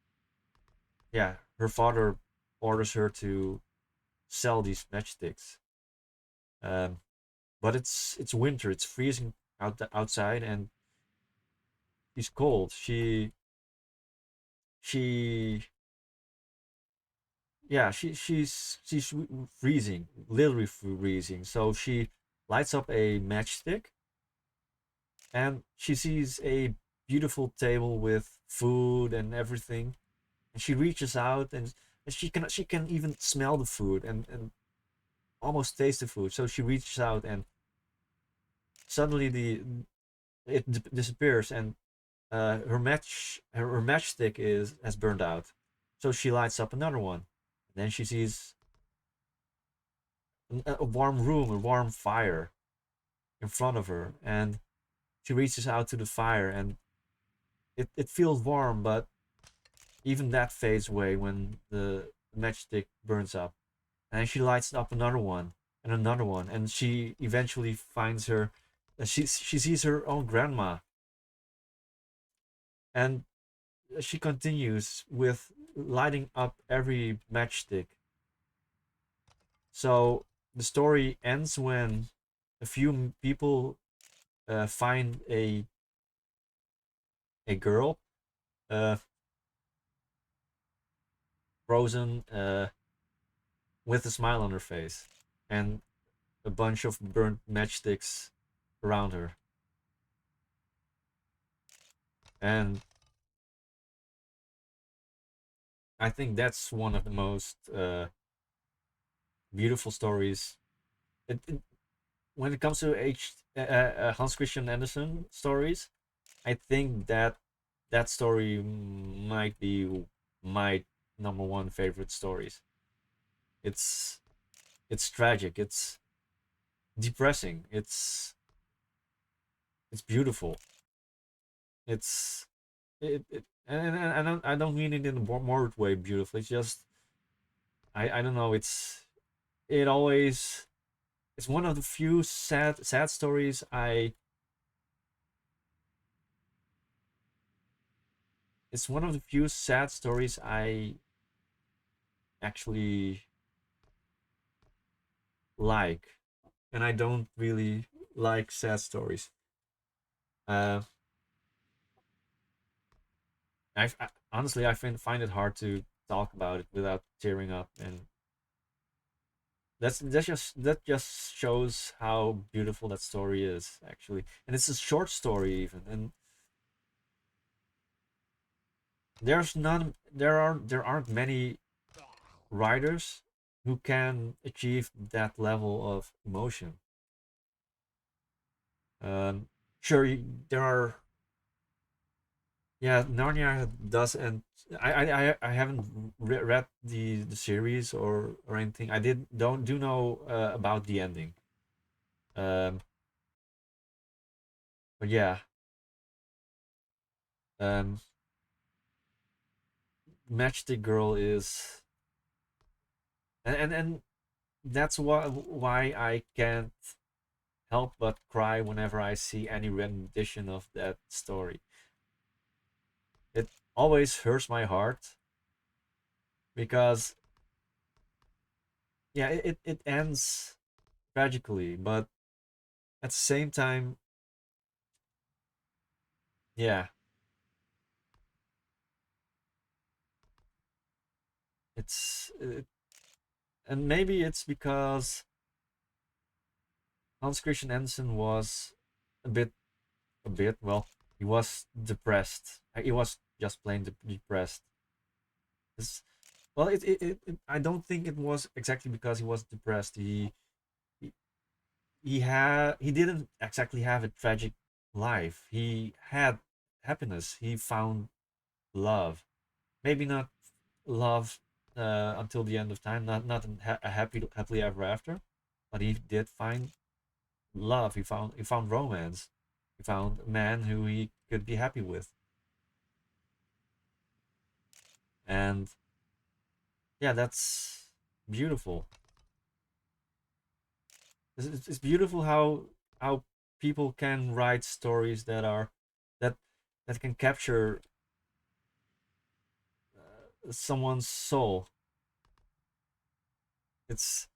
yeah, her father orders her to sell these matchsticks. Um, but it's winter. It's freezing outside, and she's cold. She yeah she's freezing, literally freezing. So she lights up a matchstick, and she sees a beautiful table with food and everything, and she reaches out, and she can even smell the food and almost taste the food. So she reaches out, and suddenly it disappears, and her matchstick is has burned out. So she lights up another one. And then she sees a warm room, a warm fire in front of her, and she reaches out to the fire, and it feels warm, but even that fades away when the matchstick burns up. And she lights up another one and another one, and she eventually finds her. She sees her own grandma, and she continues with lighting up every matchstick. So the story ends when a few people find a girl uh, frozen with a smile on her face and a bunch of burnt matchsticks around her. And I think that's one of the most beautiful stories. When it comes to Hans Christian Andersen stories, I think that story might be my number one favorite stories. It's it's tragic. It's depressing. It's beautiful. It's and I don't mean it in a morbid way. Beautiful. It's just I don't know. It always it's one of the few sad stories I. It's one of the few sad stories I actually like, and I don't really like sad stories. Uh, honestly I find it hard to talk about it without tearing up, and that just shows how beautiful that story is actually, and it's a short story even, and there aren't many writers who can achieve that level of emotion. Um, sure, there are. Yeah, Narnia does, and I haven't read the series or anything. I did don't do know about the ending. Um, but yeah, um, Matchstick Girl is, and that's why I can't help but cry whenever I see any rendition of that story. It always hurts my heart because yeah, it ends tragically, but at the same time, yeah, it's and maybe it's because Hans Christian Andersen was a bit well, he was depressed. He was just plain depressed. It's, well, I don't think it was exactly because he was depressed. He he didn't exactly have a tragic life. He had happiness. He found love. Maybe not love until the end of time. Not a happily ever after, but he did find love. He found romance. He found a man who he could be happy with, and yeah, that's beautiful. It's beautiful how people can write stories that that can capture someone's soul. It's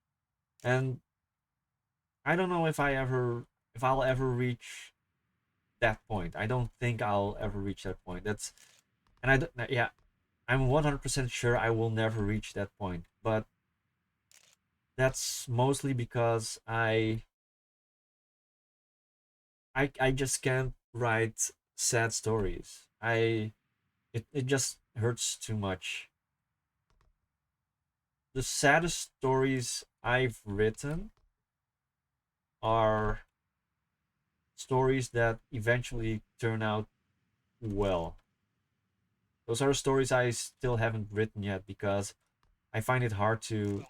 and I don't know if I'll ever reach that point. I don't think I'll ever reach that point. That's and I don't, yeah, I'm 100% sure I will never reach that point. But that's mostly because I just can't write sad stories. It just hurts too much. The saddest stories I've written are stories that eventually turn out well. Those are stories I still haven't written yet because I find it hard to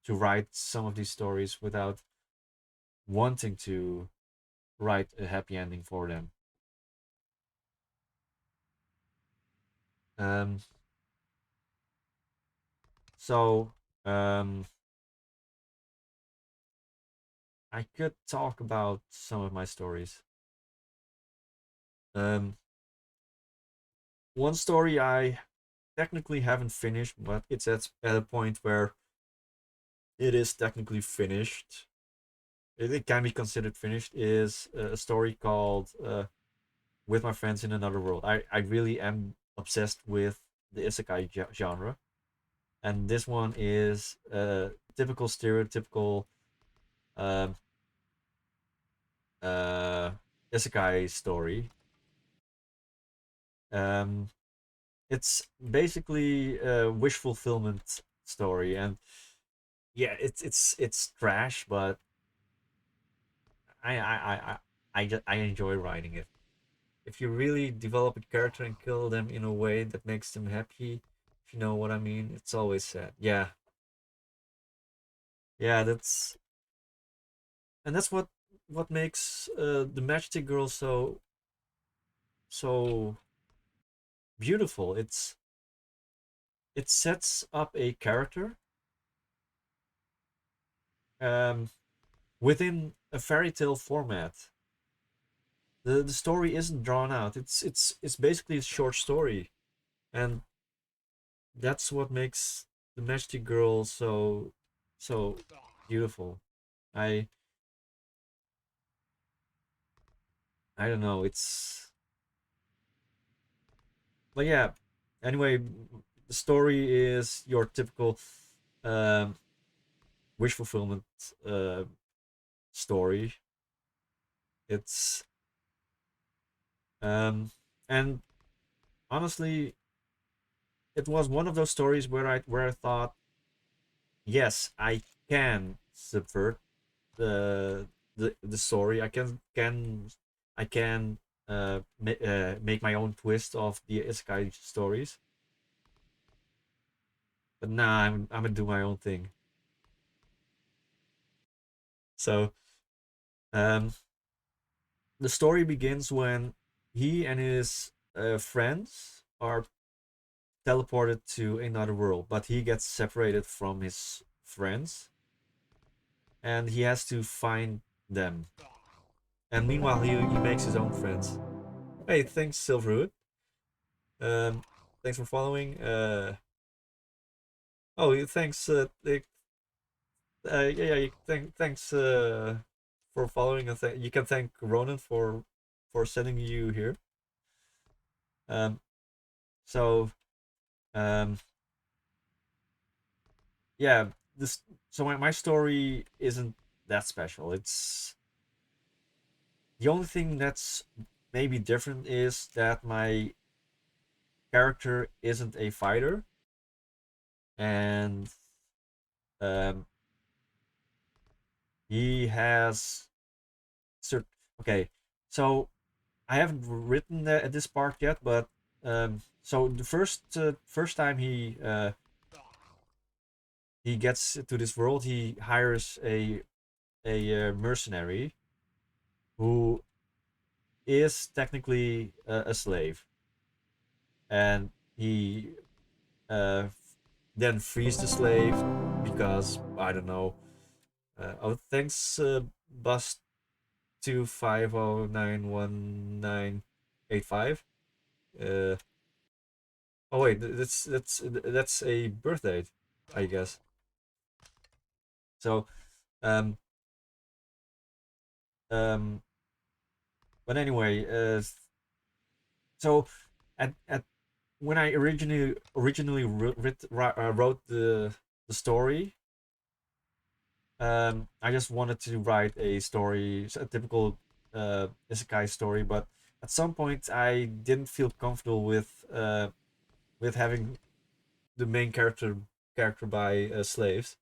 write some of these stories without wanting to write a happy ending for them. Um, so um, I could talk about some of my stories. Um, one story I technically haven't finished, but it's at a point where it is technically finished. It can be considered finished. Is a story called "With My Friends in Another World." I really am obsessed with the isekai genre, and this one is a typical stereotypical um, uh, isekai story. Um, it's basically a wish fulfillment story, and yeah, it's trash, but I enjoy writing it. If you really develop a character and kill them in a way that makes them happy, if if you know what I mean. It's always sad. Yeah, yeah. That's what makes the Matchstick Girl so beautiful. It sets up a character um, within a fairy tale format. The story isn't drawn out. It's basically a short story, and that's what makes the Matchstick Girl so beautiful. I I don't know. But yeah. Anyway, the story is your typical um, wish fulfillment uh, story. It's um, and honestly, it was one of those stories where I thought, yes, I can subvert the the story. I can make my own twist of the isekai stories. But nah, I'm gonna do my own thing. So um, the story begins when he and his friends are teleported to another world, but he gets separated from his friends, and he has to find them. And meanwhile, he makes his own friends. Hey, thanks, Silverwood. Um, thanks for following. Oh, thanks. Yeah, yeah. Thanks for following. And you can thank Ronan for sending you here. Um, so um, yeah, this. So my story isn't that special. It's the only thing that's maybe different is that my character isn't a fighter, and um, he has cert. Okay, so I haven't written this part yet, but so the first time he gets to this world, he hires a mercenary who is technically a slave, and he uh, then frees the slave because I don't know. Oh, thanks, bus 2509198 5. Uh, oh wait, that's a birth date, I guess. So um um but anyway, so at when I originally wrote the story, I just wanted to write a story, a typical isekai story, but at some point I didn't feel comfortable with having the main character by slaves.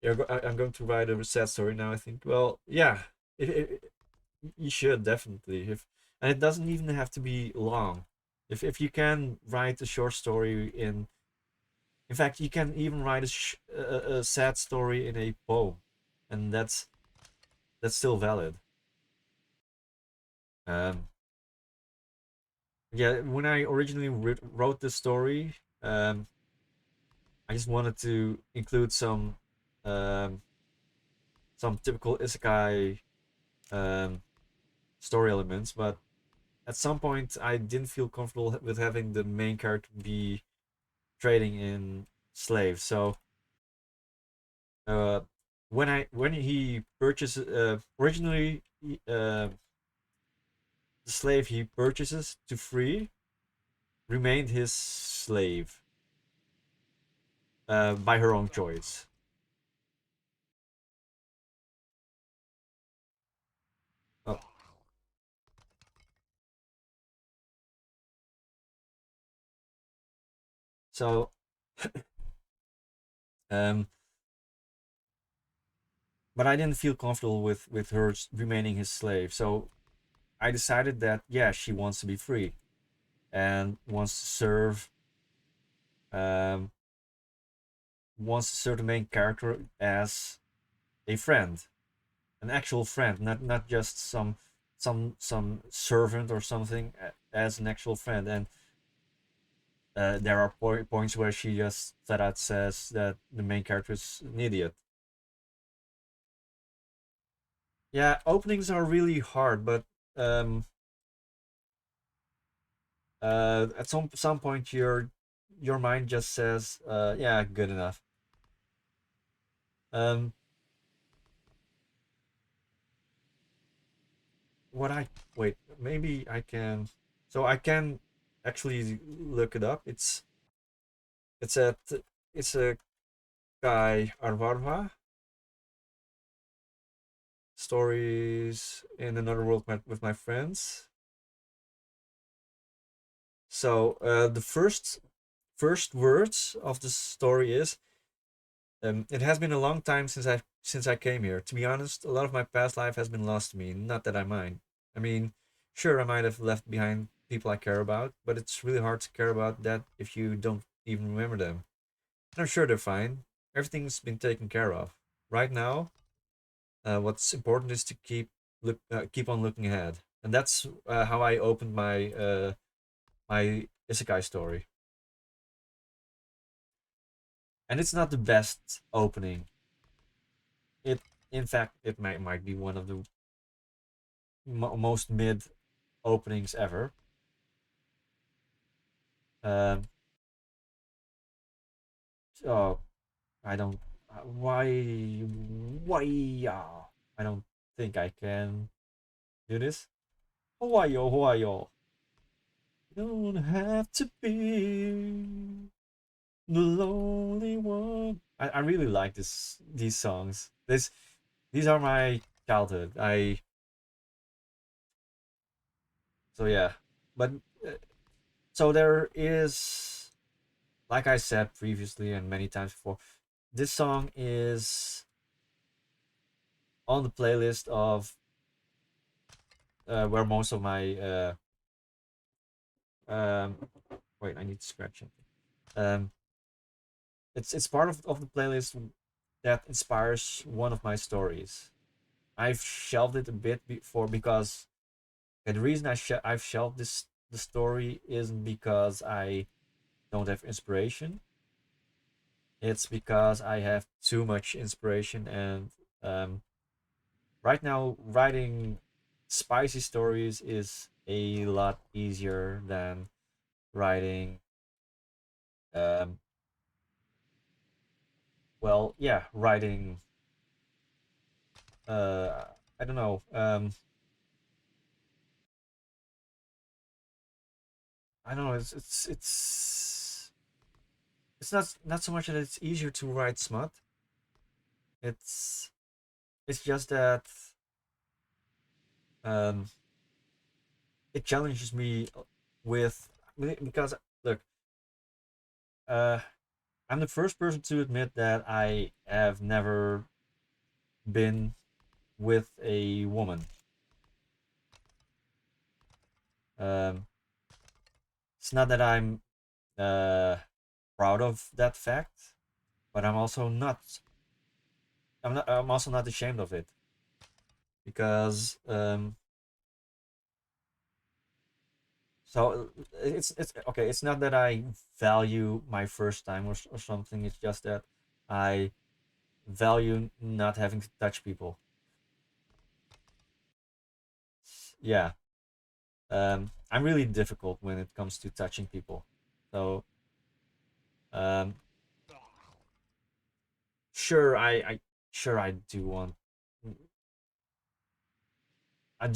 Yeah, I'm going to write a sad story now. I think. Well, yeah, you should definitely. If and it doesn't even have to be long. If you can write a short story in fact, you can even write a sad story in a poem, and that's still valid. Um, yeah, when I originally wrote this story, I just wanted to include um, some typical isekai um, story elements, but at some point I didn't feel comfortable with having the main character be trading in slaves. So uh, when he purchases originally the slave he purchases to free remained his slave by her own choice. Oh, so um, but I didn't feel comfortable with her remaining his slave. So I decided that yeah, she wants to be free and wants to serve. um, wants to serve the main character as a friend, an actual friend, not just some servant or something, as an actual friend. And there are points where she just flat out says that the main character is an idiot. Yeah, openings are really hard, but um, at some point your mind just says, yeah, good enough. Um, what I wait, maybe I can. So I can actually look it up. It's a it's a guy Arvarva stories in another world with my friends. So the first words of the story is, it has been a long time since I came here. To be honest, a lot of my past life has been lost to me. Not that I mind. I mean, sure, I might have left behind people I care about, but it's really hard to care about that if you don't even remember them. And I'm sure they're fine. Everything's been taken care of. Right now, what's important is to keep on looking ahead, and that's how I opened my isekai story. And it's not the best opening. It, in fact, it might be one of the most mid openings ever. Um, oh, I don't. Why? I don't think I can do this. Why yo? Why yo? Don't have to be the lonely one. I really like these songs. These are my childhood. I so yeah, but uh, so there is, like I said previously and many times before, this song is on the playlist of where most of my um wait, I need to scratch something. Um, it's part of the playlist that inspires one of my stories. I've shelved it a bit before because the reason I've shelved the story isn't because I don't have inspiration. It's because I have too much inspiration, and um, right now writing spicy stories is a lot easier than writing um, well, yeah, writing uh, I don't know, I don't know, it's not so much that it's easier to write smut. It's it's just that um, it challenges me with, because look, uh, I'm the first person to admit that I have never been with a woman. Um, it's not that I'm uh, proud of that fact, but I'm also not. I'm also not ashamed of it because so it's okay. It's not that I value my first time or something. It's just that I value not having to touch people. Yeah, I'm really difficult when it comes to touching people. So um, sure, sure I do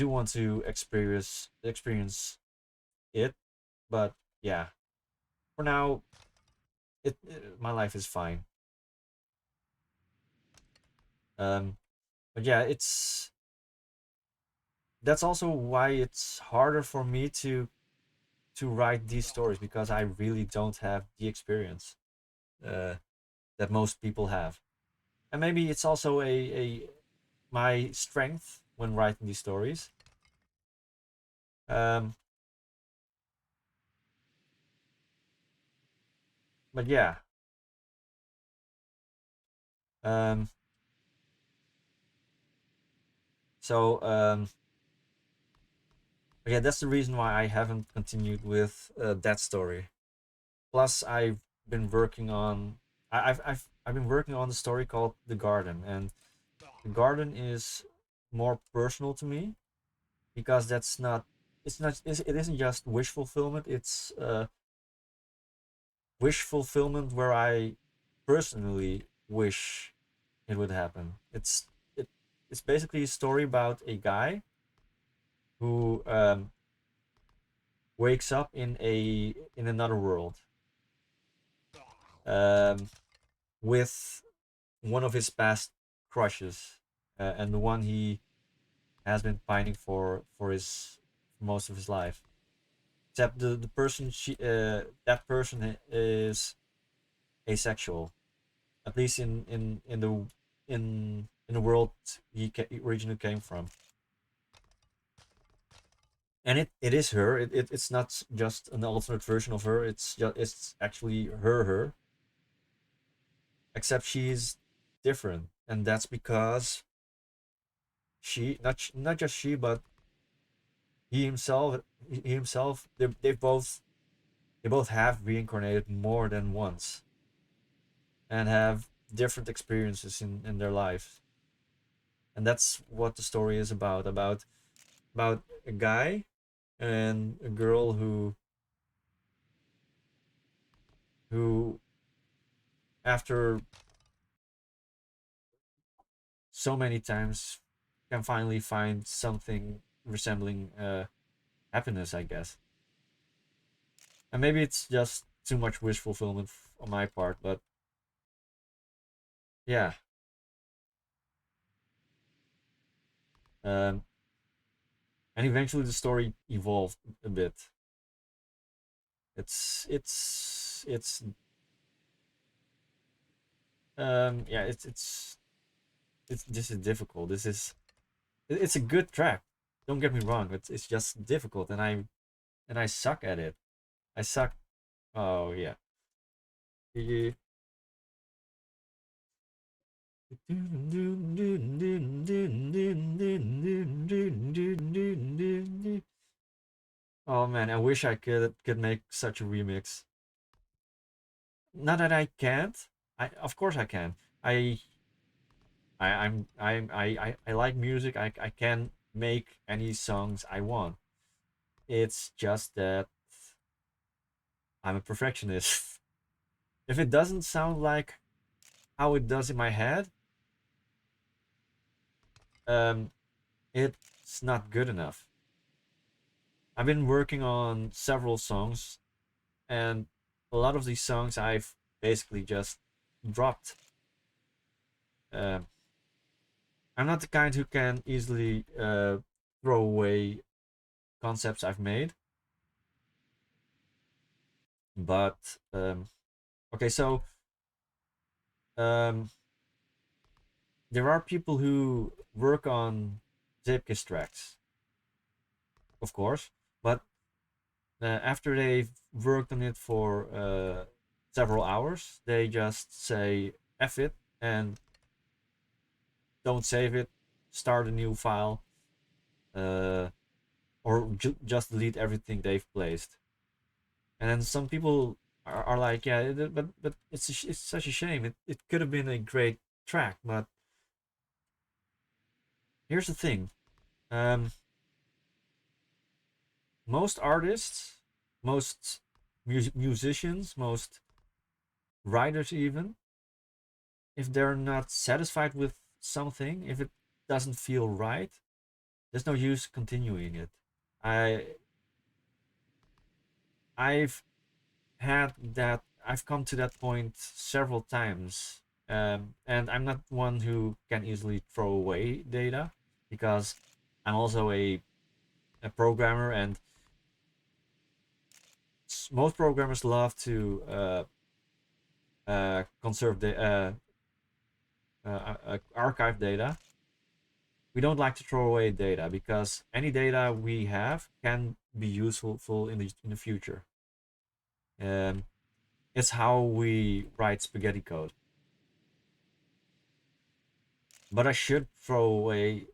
want to experience it, but yeah, for now, my life is fine. Um, but yeah, it's that's also why it's harder for me to write these stories because I really don't have the experience uh, that most people have, and maybe it's also a my strength when writing these stories. Um, but yeah, um, so yeah, that's the reason why I haven't continued with that story. Plus, I've been working on I've been working on the story called The Garden, and The Garden is more personal to me because that's not it's not it isn't just wish fulfillment. It's wish fulfillment where I personally wish it would happen. It, it's basically a story about a guy who wakes up in another world um, with one of his past crushes and the one he has been pining for his for most of his life. Except the person she that person is asexual, at least in the world he originally came from. And it is her. It's not just an alternate version of her. It's actually her, except she's different, and that's because not just she, but he himself he himself they both have reincarnated more than once and have different experiences in their life, and that's what the story is about a guy and a girl who after so many times can finally find something resembling happiness, I guess. And maybe it's just too much wish fulfillment on my part, but yeah. Um, and eventually the story evolved a bit. It's yeah, it's this is difficult. It's a good track. Don't get me wrong. It's just difficult, and I suck at it. I suck. Oh yeah. Yeah. Oh man, I wish I could make such a remix. Not that I can't. I of course I can. I I like music. I can make any songs I want. It's just that I'm a perfectionist. If it doesn't sound like how it does in my head, um, it's not good enough. I've been working on several songs, and a lot of these songs I've basically just dropped. Um, I'm not the kind who can easily throw away concepts I've made, but okay, so um, there are people who work on Zeepkist tracks, of course, but after they've worked on it for several hours, they just say F it and don't save it, start a new file, uh, or just delete everything they've placed. And then some people are like, yeah, but it's such a shame. It could have been a great track, but here's the thing. Um, most artists, most musicians, most writers, even if they're not satisfied with something, if it doesn't feel right, there's no use continuing it. I I've had that. I've come to that point several times, and I'm not one who can easily throw away data because I'm also a programmer, and most programmers love to conserve the archive data. We don't like to throw away data because any data we have can be useful in the future. Um, It's how we write spaghetti code. But I should throw away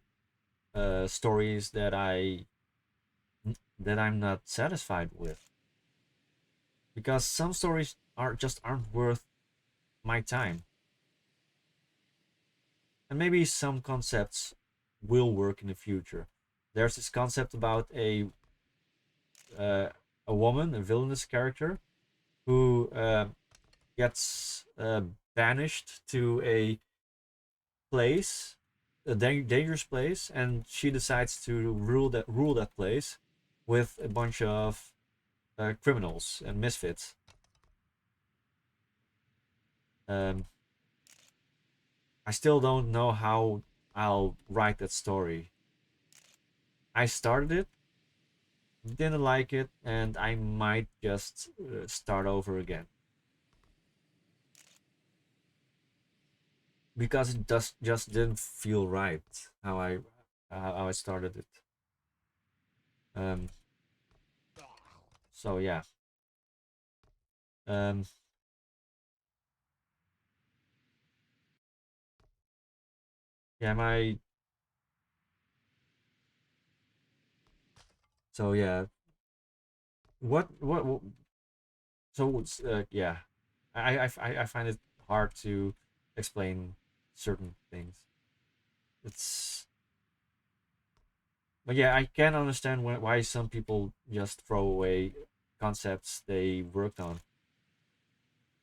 stories that I'm not satisfied with, because some stories aren't worth my time. And maybe some concepts will work in the future. There's this concept about uh, a woman, a villainous character, who gets banished to a place, a dangerous place, and she decides to rule that place with a bunch of criminals and misfits. Um, I still don't know how I'll write that story. I started it, didn't like it, and I might just start over again because it just didn't feel right how I started it. Um, so yeah, um, yeah, my so yeah, what so yeah, I find it hard to explain certain things. It's But yeah, I can understand why some people just throw away concepts they worked on.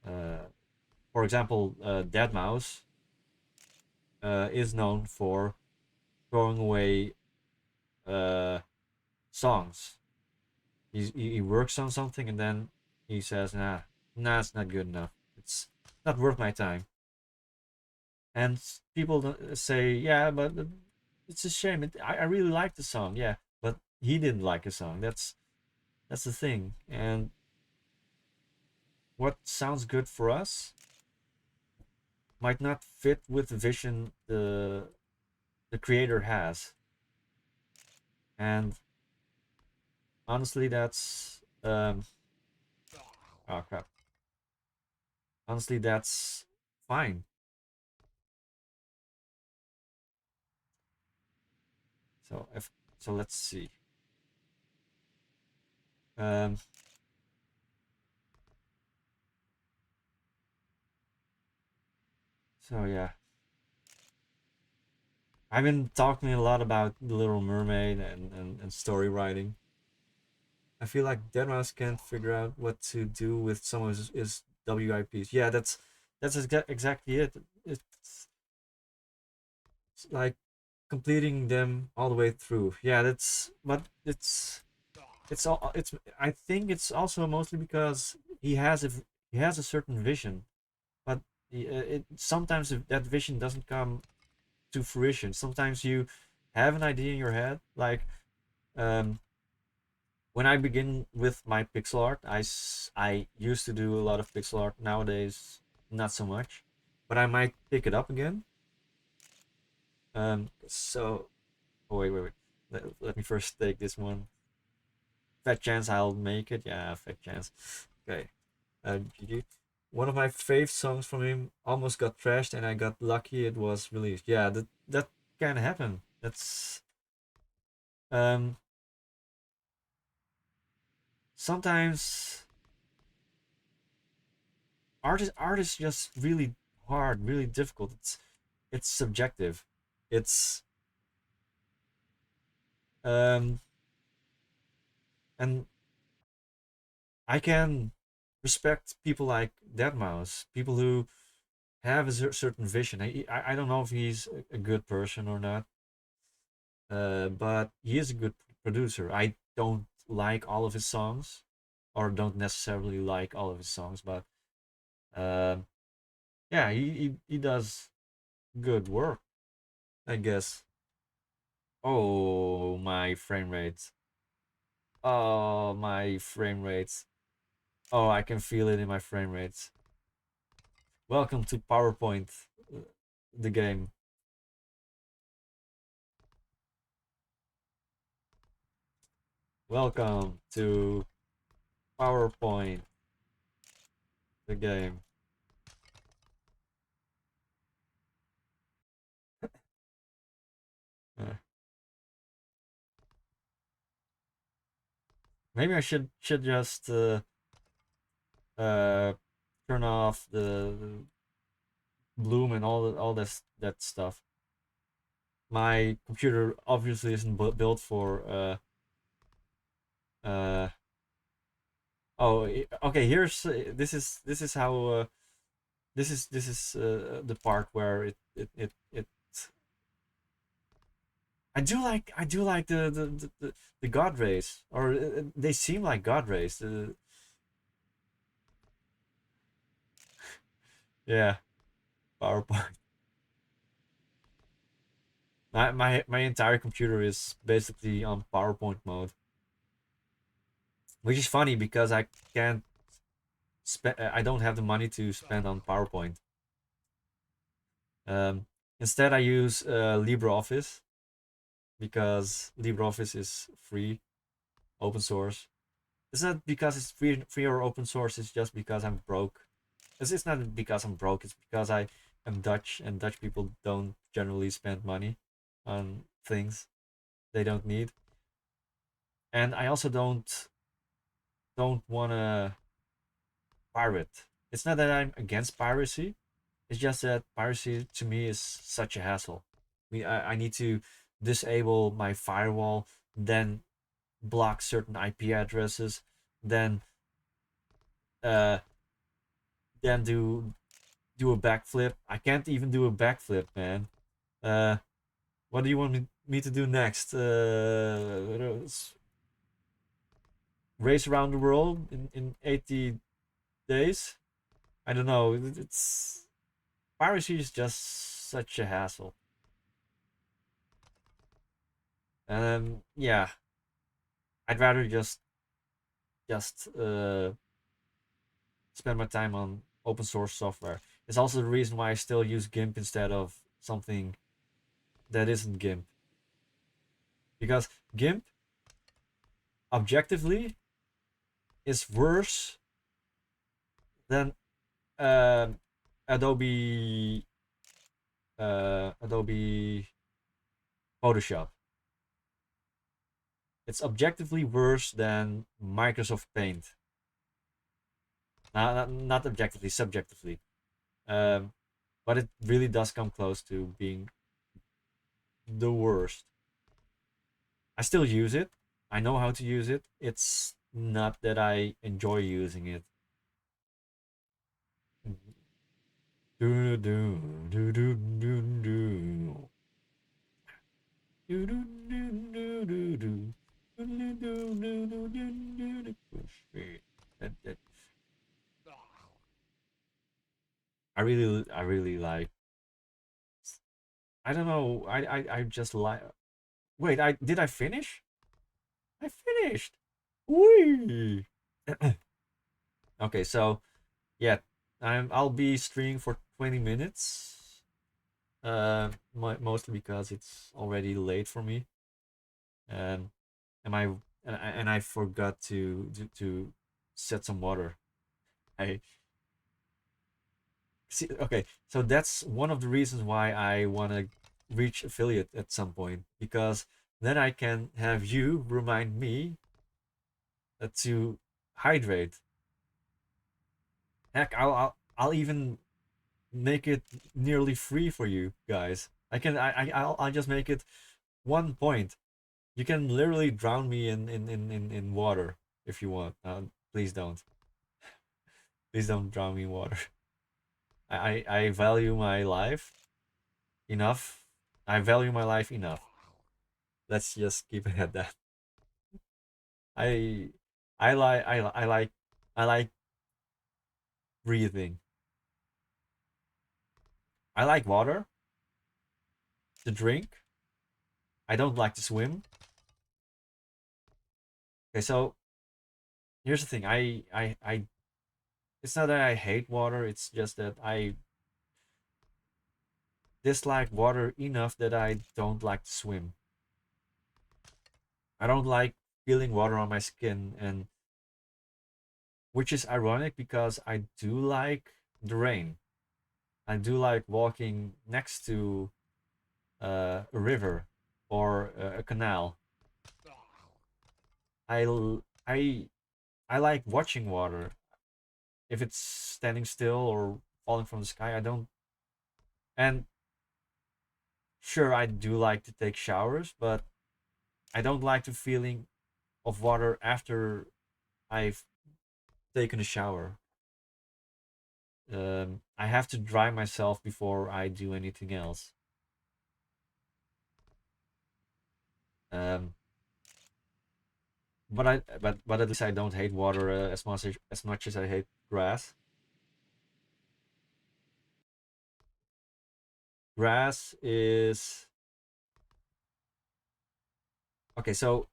Uh, for example, Dead Mouse is known for throwing away uh, songs. He works on something and then he says, nah, it's not good enough. It's not worth my time. And people say, yeah, but it's a shame. I really like the song, yeah, but he didn't like the song. That's the thing. And what sounds good for us might not fit with the vision the creator has. And honestly, that's oh crap. Honestly, that's fine. So if so, let's see. Um, so yeah, I've been talking a lot about The Little Mermaid and story writing. I feel like Deadmau5 can't figure out what to do with some of his WIPs. Yeah, that's exactly it. It's like completing them all the way through. Yeah, that's but it's all it's I think it's also mostly because he has a certain vision, but sometimes if that vision doesn't come to fruition. Sometimes you have an idea in your head, like um, when I begin with my pixel art, I used to do a lot of pixel art. Nowadays, not so much, but I might pick it up again. So oh, wait. Let me first take this one. Fat chance I'll make it. Yeah, fat chance. Okay. GG. One of my fave songs from him almost got trashed, and I got lucky it was released. Yeah, that can happen. That's um sometimes art is just really hard, really difficult. It's subjective. It's um and I can respect people like Deadmau5, people who have a certain vision. I don't know if he's a good person or not, but he is a good producer. I don't like all of his songs, or don't necessarily like all of his songs, but um yeah, he does good work, I guess. Oh, my frame rates. Oh, my frame rates. Oh, I can feel it in my frame rates. Welcome to PowerPoint, uh, the game. Welcome to PowerPoint, the game. Uh, maybe I should just uh turn off the bloom and all this that stuff. My computer obviously isn't built for uh oh okay, here's this is how this is the part where it I do like the god rays, or they seem like god rays. Yeah, PowerPoint. My entire computer is basically on PowerPoint mode, which is funny because I can't spend. I don't have the money to spend on PowerPoint. Um, Instead, I use LibreOffice because LibreOffice is free, open source. It's not because it's free or open source. It's just because I'm broke. It's not because I'm broke. It's because I am Dutch, and Dutch people don't generally spend money on things they don't need. And I also don't wanna pirate. It's not that I'm against piracy. It's just that piracy to me is such a hassle. I need to disable my firewall, then block certain IP addresses, then uh then do a backflip. I can't even do a backflip, man. Uh, what do you want me to do next? Race around the world in 80 days? I don't know. It's piracy is just such a hassle. Yeah, I'd rather just spend my time on open source software. It's also the reason why I still use GIMP instead of something that isn't GIMP. Because GIMP, objectively, is worse than Adobe Adobe Photoshop. It's objectively worse than Microsoft Paint. Not objectively, subjectively. Um, but it really does come close to being the worst. I still use it. I know how to use it. It's not that I enjoy using it. Do do do do do do. Do do do do do do. I really like. I don't know. I just like. Wait, I did I finish? I finished. Wee. Okay, so yeah, I'll be streaming for 20 minutes. Mostly because it's already late for me. Um, and I forgot to set some water. I see. Okay, so that's one of the reasons why I want to reach affiliate at some point, because then I can have you remind me to hydrate. Heck, I'll even make it nearly free for you guys. I'll just make it 1 point. You can literally drown me in water if you want. Please don't. Please don't drown me in water. I value my life enough. I value my life enough. Let's just keep it at that. I I like breathing. I like water to drink. I don't like to swim. Okay, so here's the thing. I it's not that I hate water, it's just that I dislike water enough that I don't like to swim. I don't like feeling water on my skin, and which is ironic because I do like the rain. I do like walking next to a river or a canal. I I like watching water. If it's standing still or falling from the sky, I don't. And sure, I do like to take showers, but I don't like the feeling of water after I've taken a shower. I have to dry myself before I do anything else. Um, but at least I don't hate water as much as I hate grass. Grass is okay. So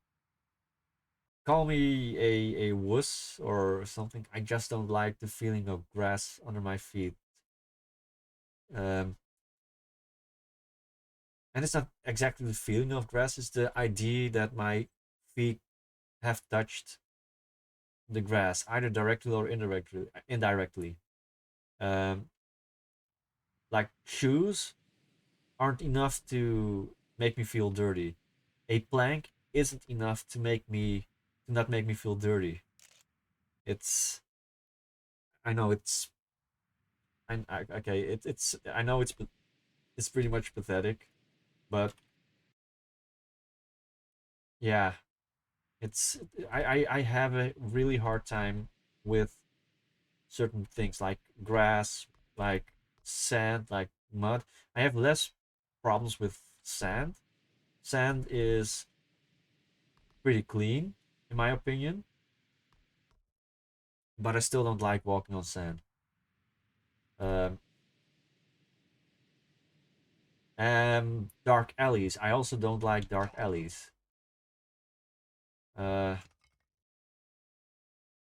call me a wuss or something. I just don't like the feeling of grass under my feet. Um, and it's not exactly the feeling of grass; it's the idea that my feet have touched the grass, either directly or indirectly. Indirectly, um, like shoes aren't enough to make me feel dirty. A plank isn't enough to not make me feel dirty. It's I know it's okay. It's I know it's pretty much pathetic, but yeah, it's I have a really hard time with certain things like grass, like sand, like mud. I have less problems with sand. Sand is pretty clean, in my opinion, but I still don't like walking on sand. Um, and dark alleys. I also don't like dark alleys. Uh,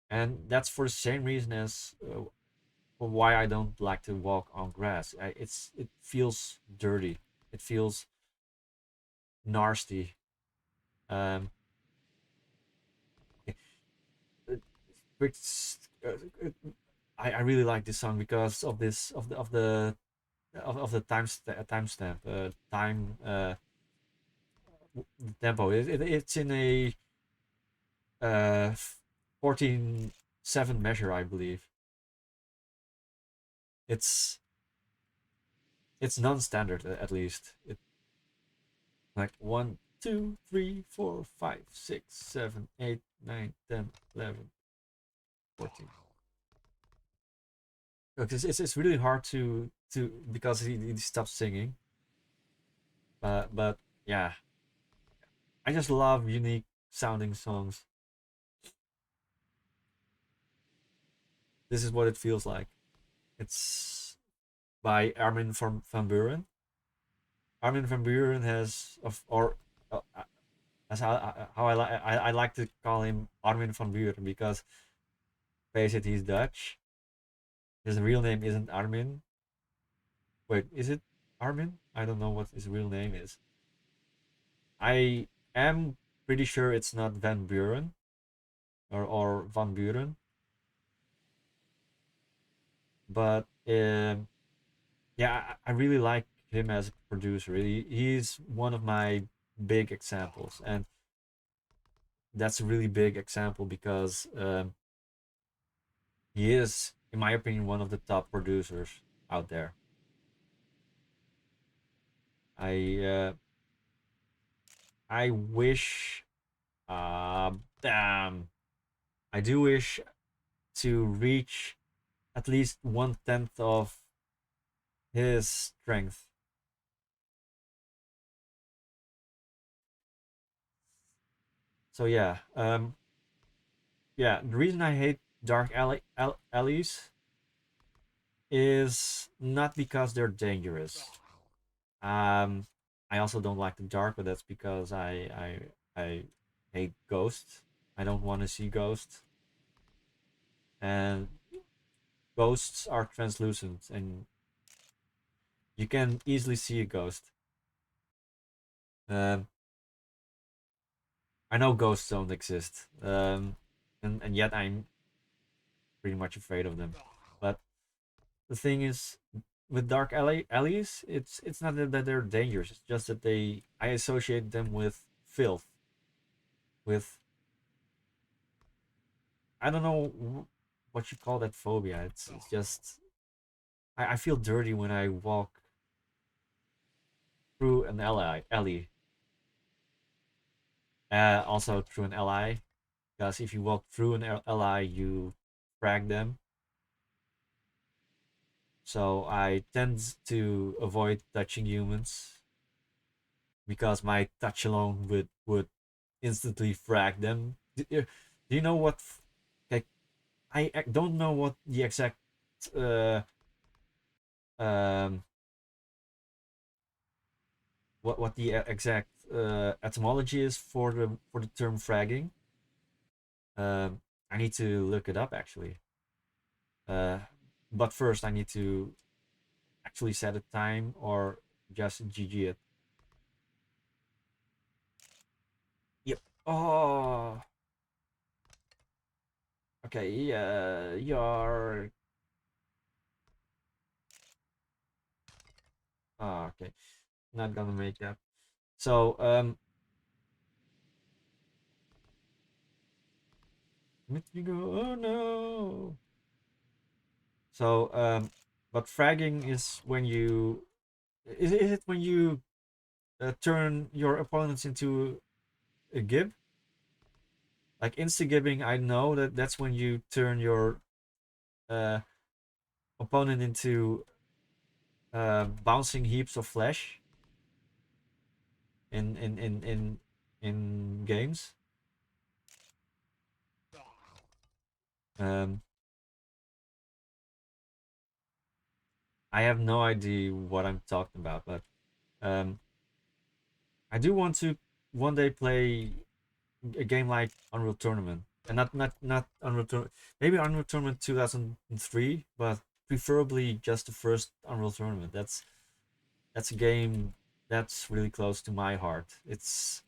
and that's for the same reason as for why I don't like to walk on grass. It feels dirty. It feels nasty. Um, it's, uh, I really like this song because of this of the timestamp time tempo. It's in a 14/7 measure, I believe. It's it's non-standard at least. It like 1, 2, 3, 4, 5, 6, 7, 8, 9, 10, 11, 14. Because it's really hard to because he stopped singing. But yeah, I just love unique sounding songs. This is what it feels like. It's by Armin van Buuren. Armin van Buuren has of or that's how I like to call him Armin van Buuren because face it, he's Dutch. His real name isn't Armin. Wait, is it Armin? I don't know what his real name is. I am pretty sure it's not Van Buren or Van Buren, but yeah, I really like him as a producer. He's one of my big examples, and that's a really big example because he is, in my opinion, one of the top producers out there. I uh, I wish, damn, I do wish to reach at least 1/10 of his strength. So yeah. The reason I hate alleys is not because they're dangerous. Um, I also don't like the dark, but that's because I hate ghosts. I don't want to see ghosts, and ghosts are translucent, and you can easily see a ghost. Um, I know ghosts don't exist, and yet pretty much afraid of them. But the thing is, with alleys, it's not that they're dangerous. It's just that I associate them with filth, with I don't know what you call that phobia. It's just I feel dirty when I walk through an alley. Also through an alley, because if you walk through an alley, you frag them. So I tend to avoid touching humans because my touch alone would instantly frag them. Do you know what? Like I don't know what the exact uh um what the exact etymology is for the term fragging. I need to look it up actually. Uh, but first I need to actually set a time or just GG it. Yep. Oh, okay. Yeah, you're. Oh, okay. Not gonna make that. So let me go. Oh no. So but fragging is when you is it when you turn your opponents into a gib? Like insta-gibbing, I know that that's when you turn your uh, opponent into bouncing heaps of flesh in games. Um, I have no idea what I'm talking about, but um, I do want to one day play a game like Unreal Tournament, and not Unreal Tournament, maybe Unreal Tournament 2003, but preferably just the first Unreal Tournament. That's a game that's really close to my heart. It's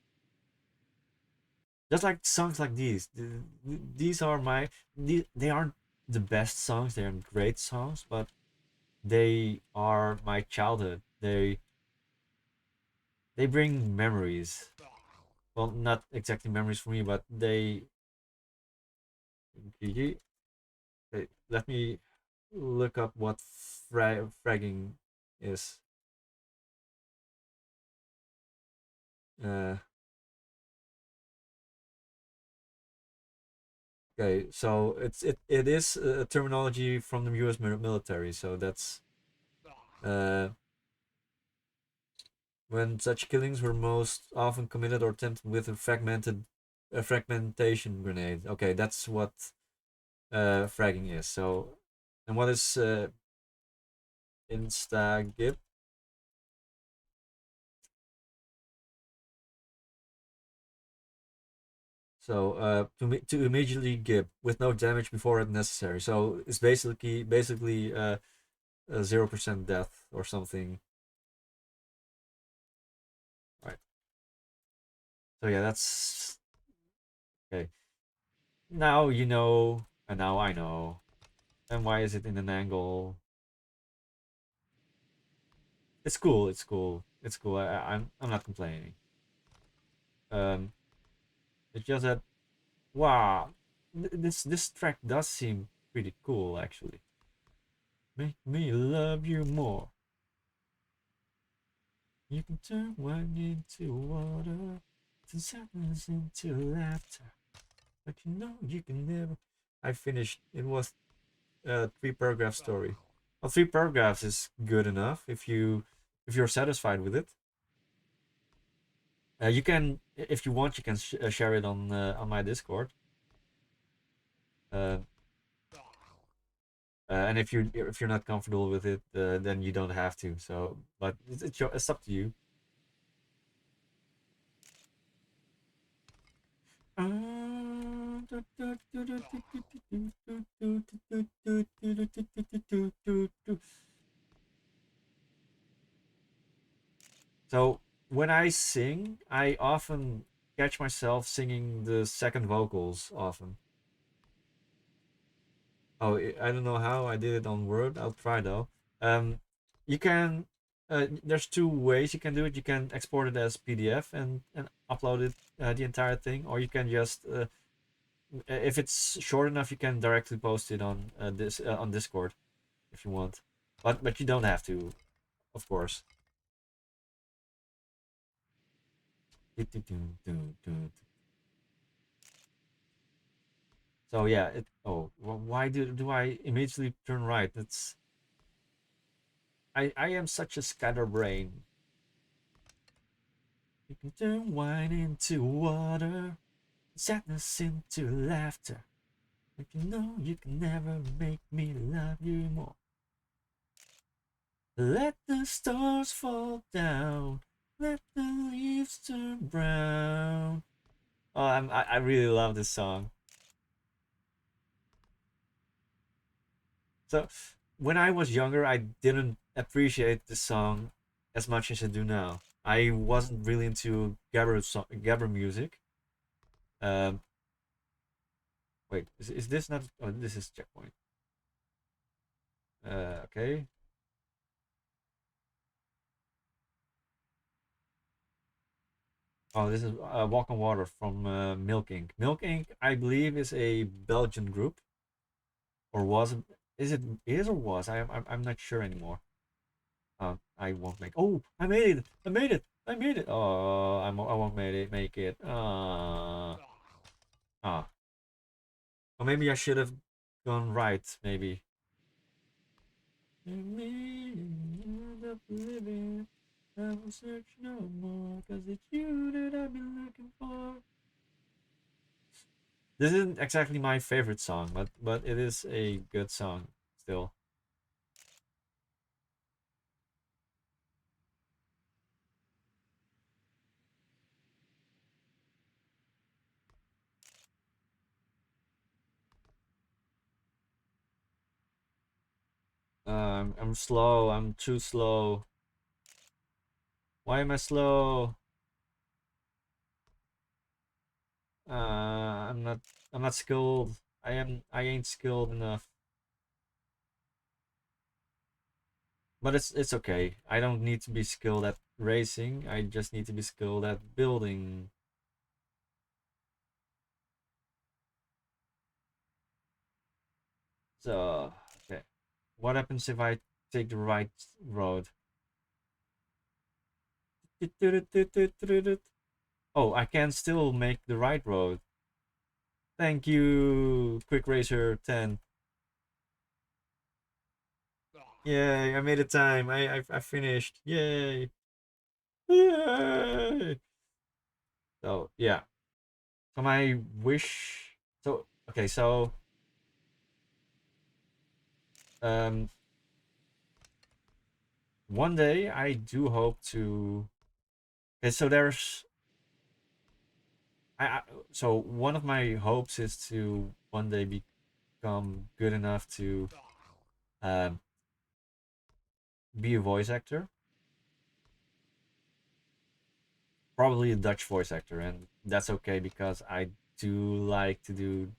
just like songs like these. These are they aren't the best songs. They aren't great songs, but they are my childhood. They bring memories. Well, not exactly memories for me, but they. Let me look up what fragging is. Uh, okay, so it is a terminology from the U.S. military. So that's uh, when such killings were most often committed or attempted with a fragmentation grenade. Okay, that's what fragging is. So, and what is instagib? So to immediately gib with no damage before it necessary. So it's basically 0% death or something. Right. So yeah, that's okay. Now you know, and now I know. And why is it in an angle? It's cool. It's cool. It's cool. I'm not complaining. Um, it's just that wow, this track does seem pretty cool actually. Make me love you more. You can turn wine into water, turn sadness into laughter. But you know you can never. I finished. It was a 3 paragraph story. Well, 3 paragraphs is good enough if you're satisfied with it. You can, if you want, you can share it on my Discord. Uh, and if you're not comfortable with it, then you don't have to. So, but it's up to you. So when I sing, I often catch myself singing the second vocals often. Oh, I don't know how I did it on Word. I'll try though. Um, you can. There's two ways you can do it. You can export it as PDF and upload it the entire thing, or you can just if it's short enough, you can directly post it on this on Discord if you want. But you don't have to, of course. So yeah, it. Oh, why do I immediately turn right? It's I am such a scatterbrain. You can turn wine into water, sadness into laughter. But you know you can never make me love you more. Let the stars fall down, let the leaves turn brown. Oh, I really love this song. So when I was younger, I didn't appreciate this song as much as I do now. I wasn't really into Gabber music. Um, wait, is this not? Oh, this is checkpoint. Okay. Oh, this is Walk on Water from Milk Inc. Milk Inc. I believe is a Belgian group, or was it? Is it is or was? I'm not sure anymore. I won't make. Oh, I made it! I made it! I made it! Oh, I won't make it. Ah. Or maybe I should have gone right. Maybe. Living. I will search no more, 'cause it's you that I've been looking for. This isn't exactly my favorite song, but it is a good song still. I'm slow. I'm too slow. Why am I slow? I'm not. I'm not skilled. I am. I ain't skilled enough. But it's okay. I don't need to be skilled at racing. I just need to be skilled at building. So okay. What happens if I take the right road? Oh, I can still make the right road. Thank you, Quick Racer 10. Yay, I made a time. I finished. Yay. Yay. So, yeah. So my wish so okay, so um one day I do hope to okay, so there's I so one of my hopes is to one day become good enough to um be a voice actor, probably a Dutch voice actor, and that's okay because I do like to do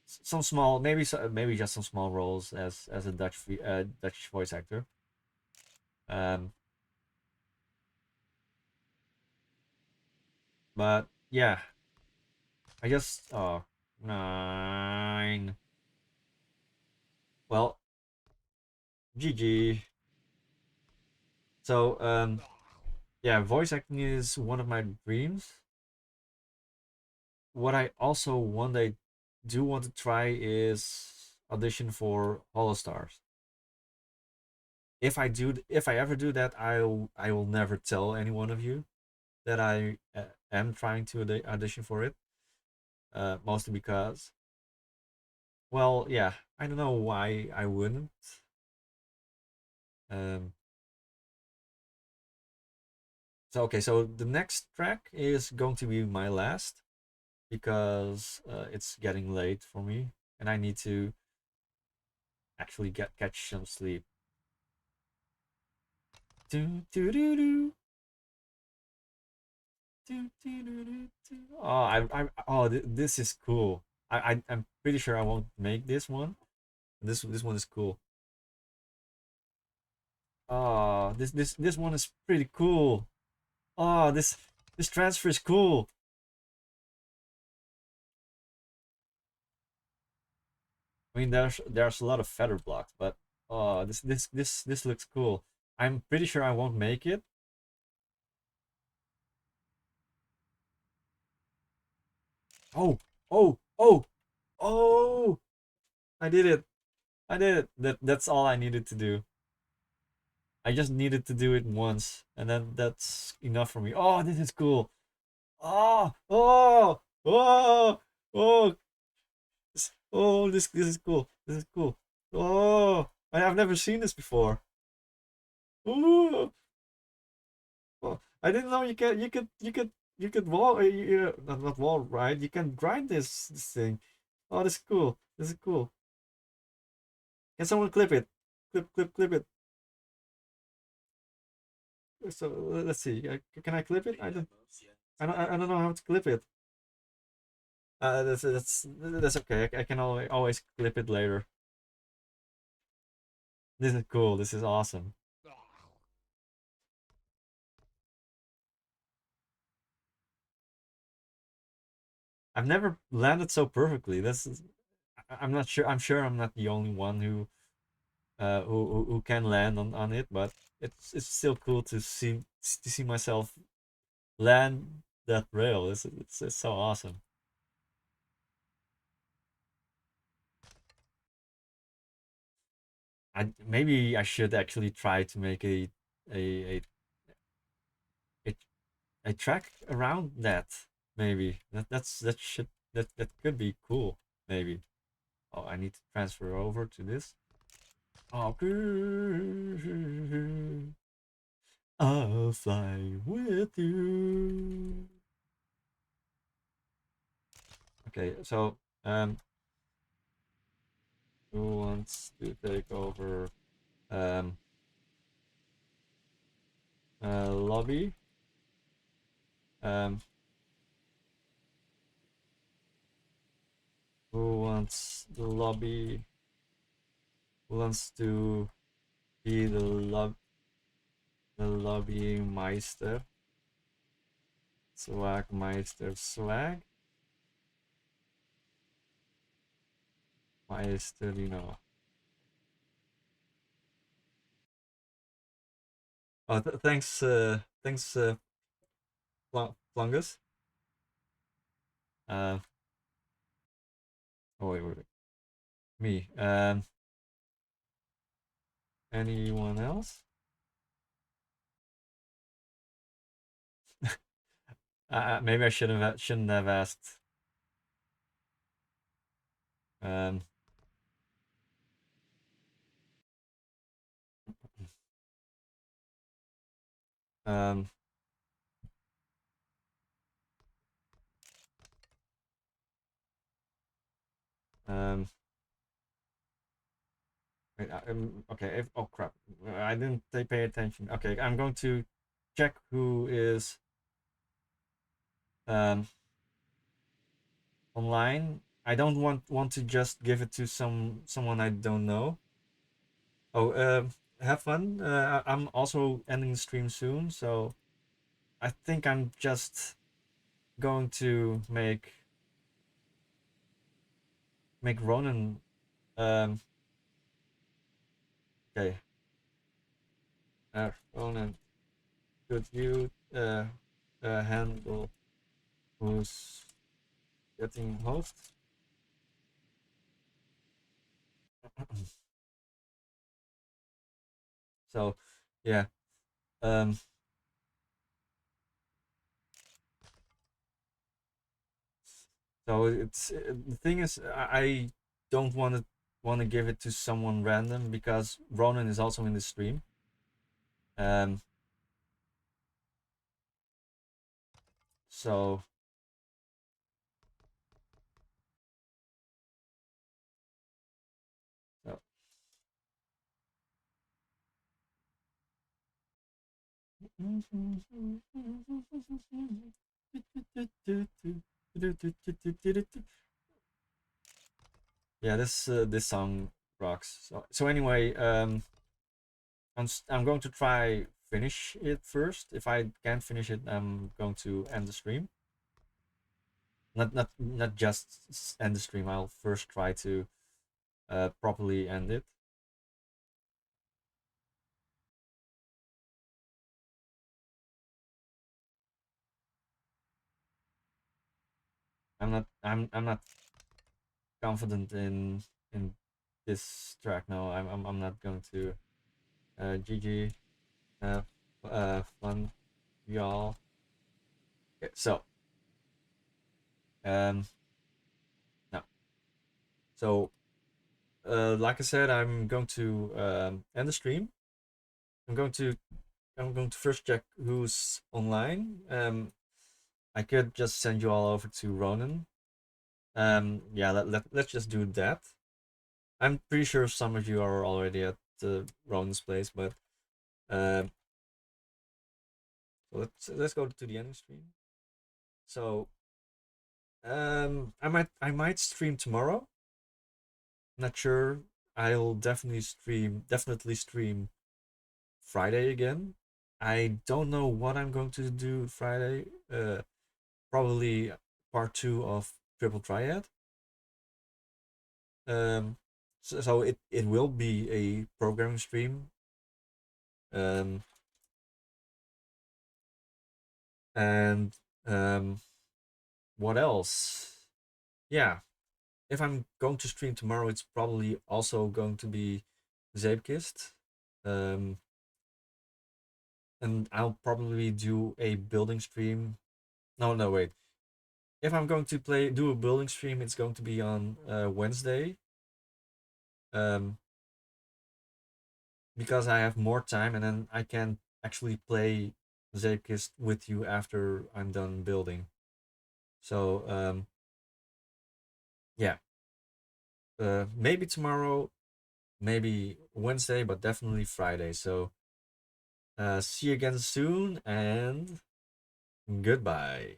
some small, maybe just some small roles as a Dutch voice actor. Um, but yeah, I just 9. Well, GG. So yeah, voice acting is one of my dreams. What I also one day do want to try is audition for Hollow Stars. If I ever do that, I will never tell any one of you that I am trying to audition for it. Mostly because, well, yeah, I don't know why I wouldn't. Um, so okay, so the next track is going to be my last because it's getting late for me and I need to actually catch some sleep. Do, do, do, do. Do, do, do, do, do. Oh, this is cool. I'm pretty sure I won't make this one. This one is cool. Oh, this one is pretty cool. Oh, this transfer is cool. I mean, there's a lot of feather blocks, but oh, this looks cool. I'm pretty sure I won't make it. Oh, oh, oh, oh! I did it. I did it. That's all I needed to do. I just needed to do it once, and then that's enough for me. Oh, this is cool. Oh, oh, oh, oh, oh, this is cool. This is cool. Oh, I've never seen this before. Ooh, oh, I didn't know you could wall not wall right. You can grind this thing. Oh, this is cool. This is cool. Can someone clip it? Clip it. So let's see. Can I clip it? I don't know how to clip it. That's okay. I can always clip it later. This is cool. This is awesome. I've never landed so perfectly. I'm not sure. I'm sure I'm not the only one who can land on it, but it's still cool to see myself land that rail. It's so awesome. Maybe I should actually try to make a a, a track around that. Maybe that should that could be cool. Maybe. Oh, I need to transfer over to this. Okay. I'll fly with you. Okay, so who wants to take over um lobby? Um, who wants the lobby? Who wants to be the lobbying meister? Swag meister swag meister, you know. Oh, thanks, Flungus. Uh, oh wait. Me. Anyone else? Maybe I shouldn't have asked. Um, um, um, wait, okay. Oh crap! I didn't pay attention. Okay, I'm going to check who is um online. I don't want to just give it to someone I don't know. Oh, have fun. I'm also ending the stream soon, so I think I'm just going to make Ronan. Okay, Ronan, could you handle who's getting host? So, yeah. Um. So the thing is, I don't want to give it to someone random because Ronan is also in the stream. Um. So. So Yeah, this song rocks. So anyway, I'm going to try finish it first. If I can't finish it, I'm going to end the stream. Not just end the stream. I'll first try to properly end it. I'm not confident in this track. No, I'm not going to. GG. Have fun, y'all. Okay, so um no. So like I said, I'm going to end the stream. I'm going to I'm going to first check who's online. I could just send you all over to Ronan. Yeah, let's just do that. I'm pretty sure some of you are already at Ronan's place, but um, so let's go to the ending stream. So I might stream tomorrow. Not sure. I'll definitely stream Friday again. I don't know what I'm going to do Friday. Probably part two of Triple Triad. Um, so it will be a programming stream. Um, and what else? Yeah, if I'm going to stream tomorrow, it's probably also going to be Zeepkist. Um, and I'll probably do a building stream. No, no, wait. If I'm going to do a building stream, it's going to be on Wednesday. Um, because I have more time, and then I can actually play Zeepkist with you after I'm done building. So yeah, maybe tomorrow, maybe Wednesday, but definitely Friday. So see you again soon, and goodbye.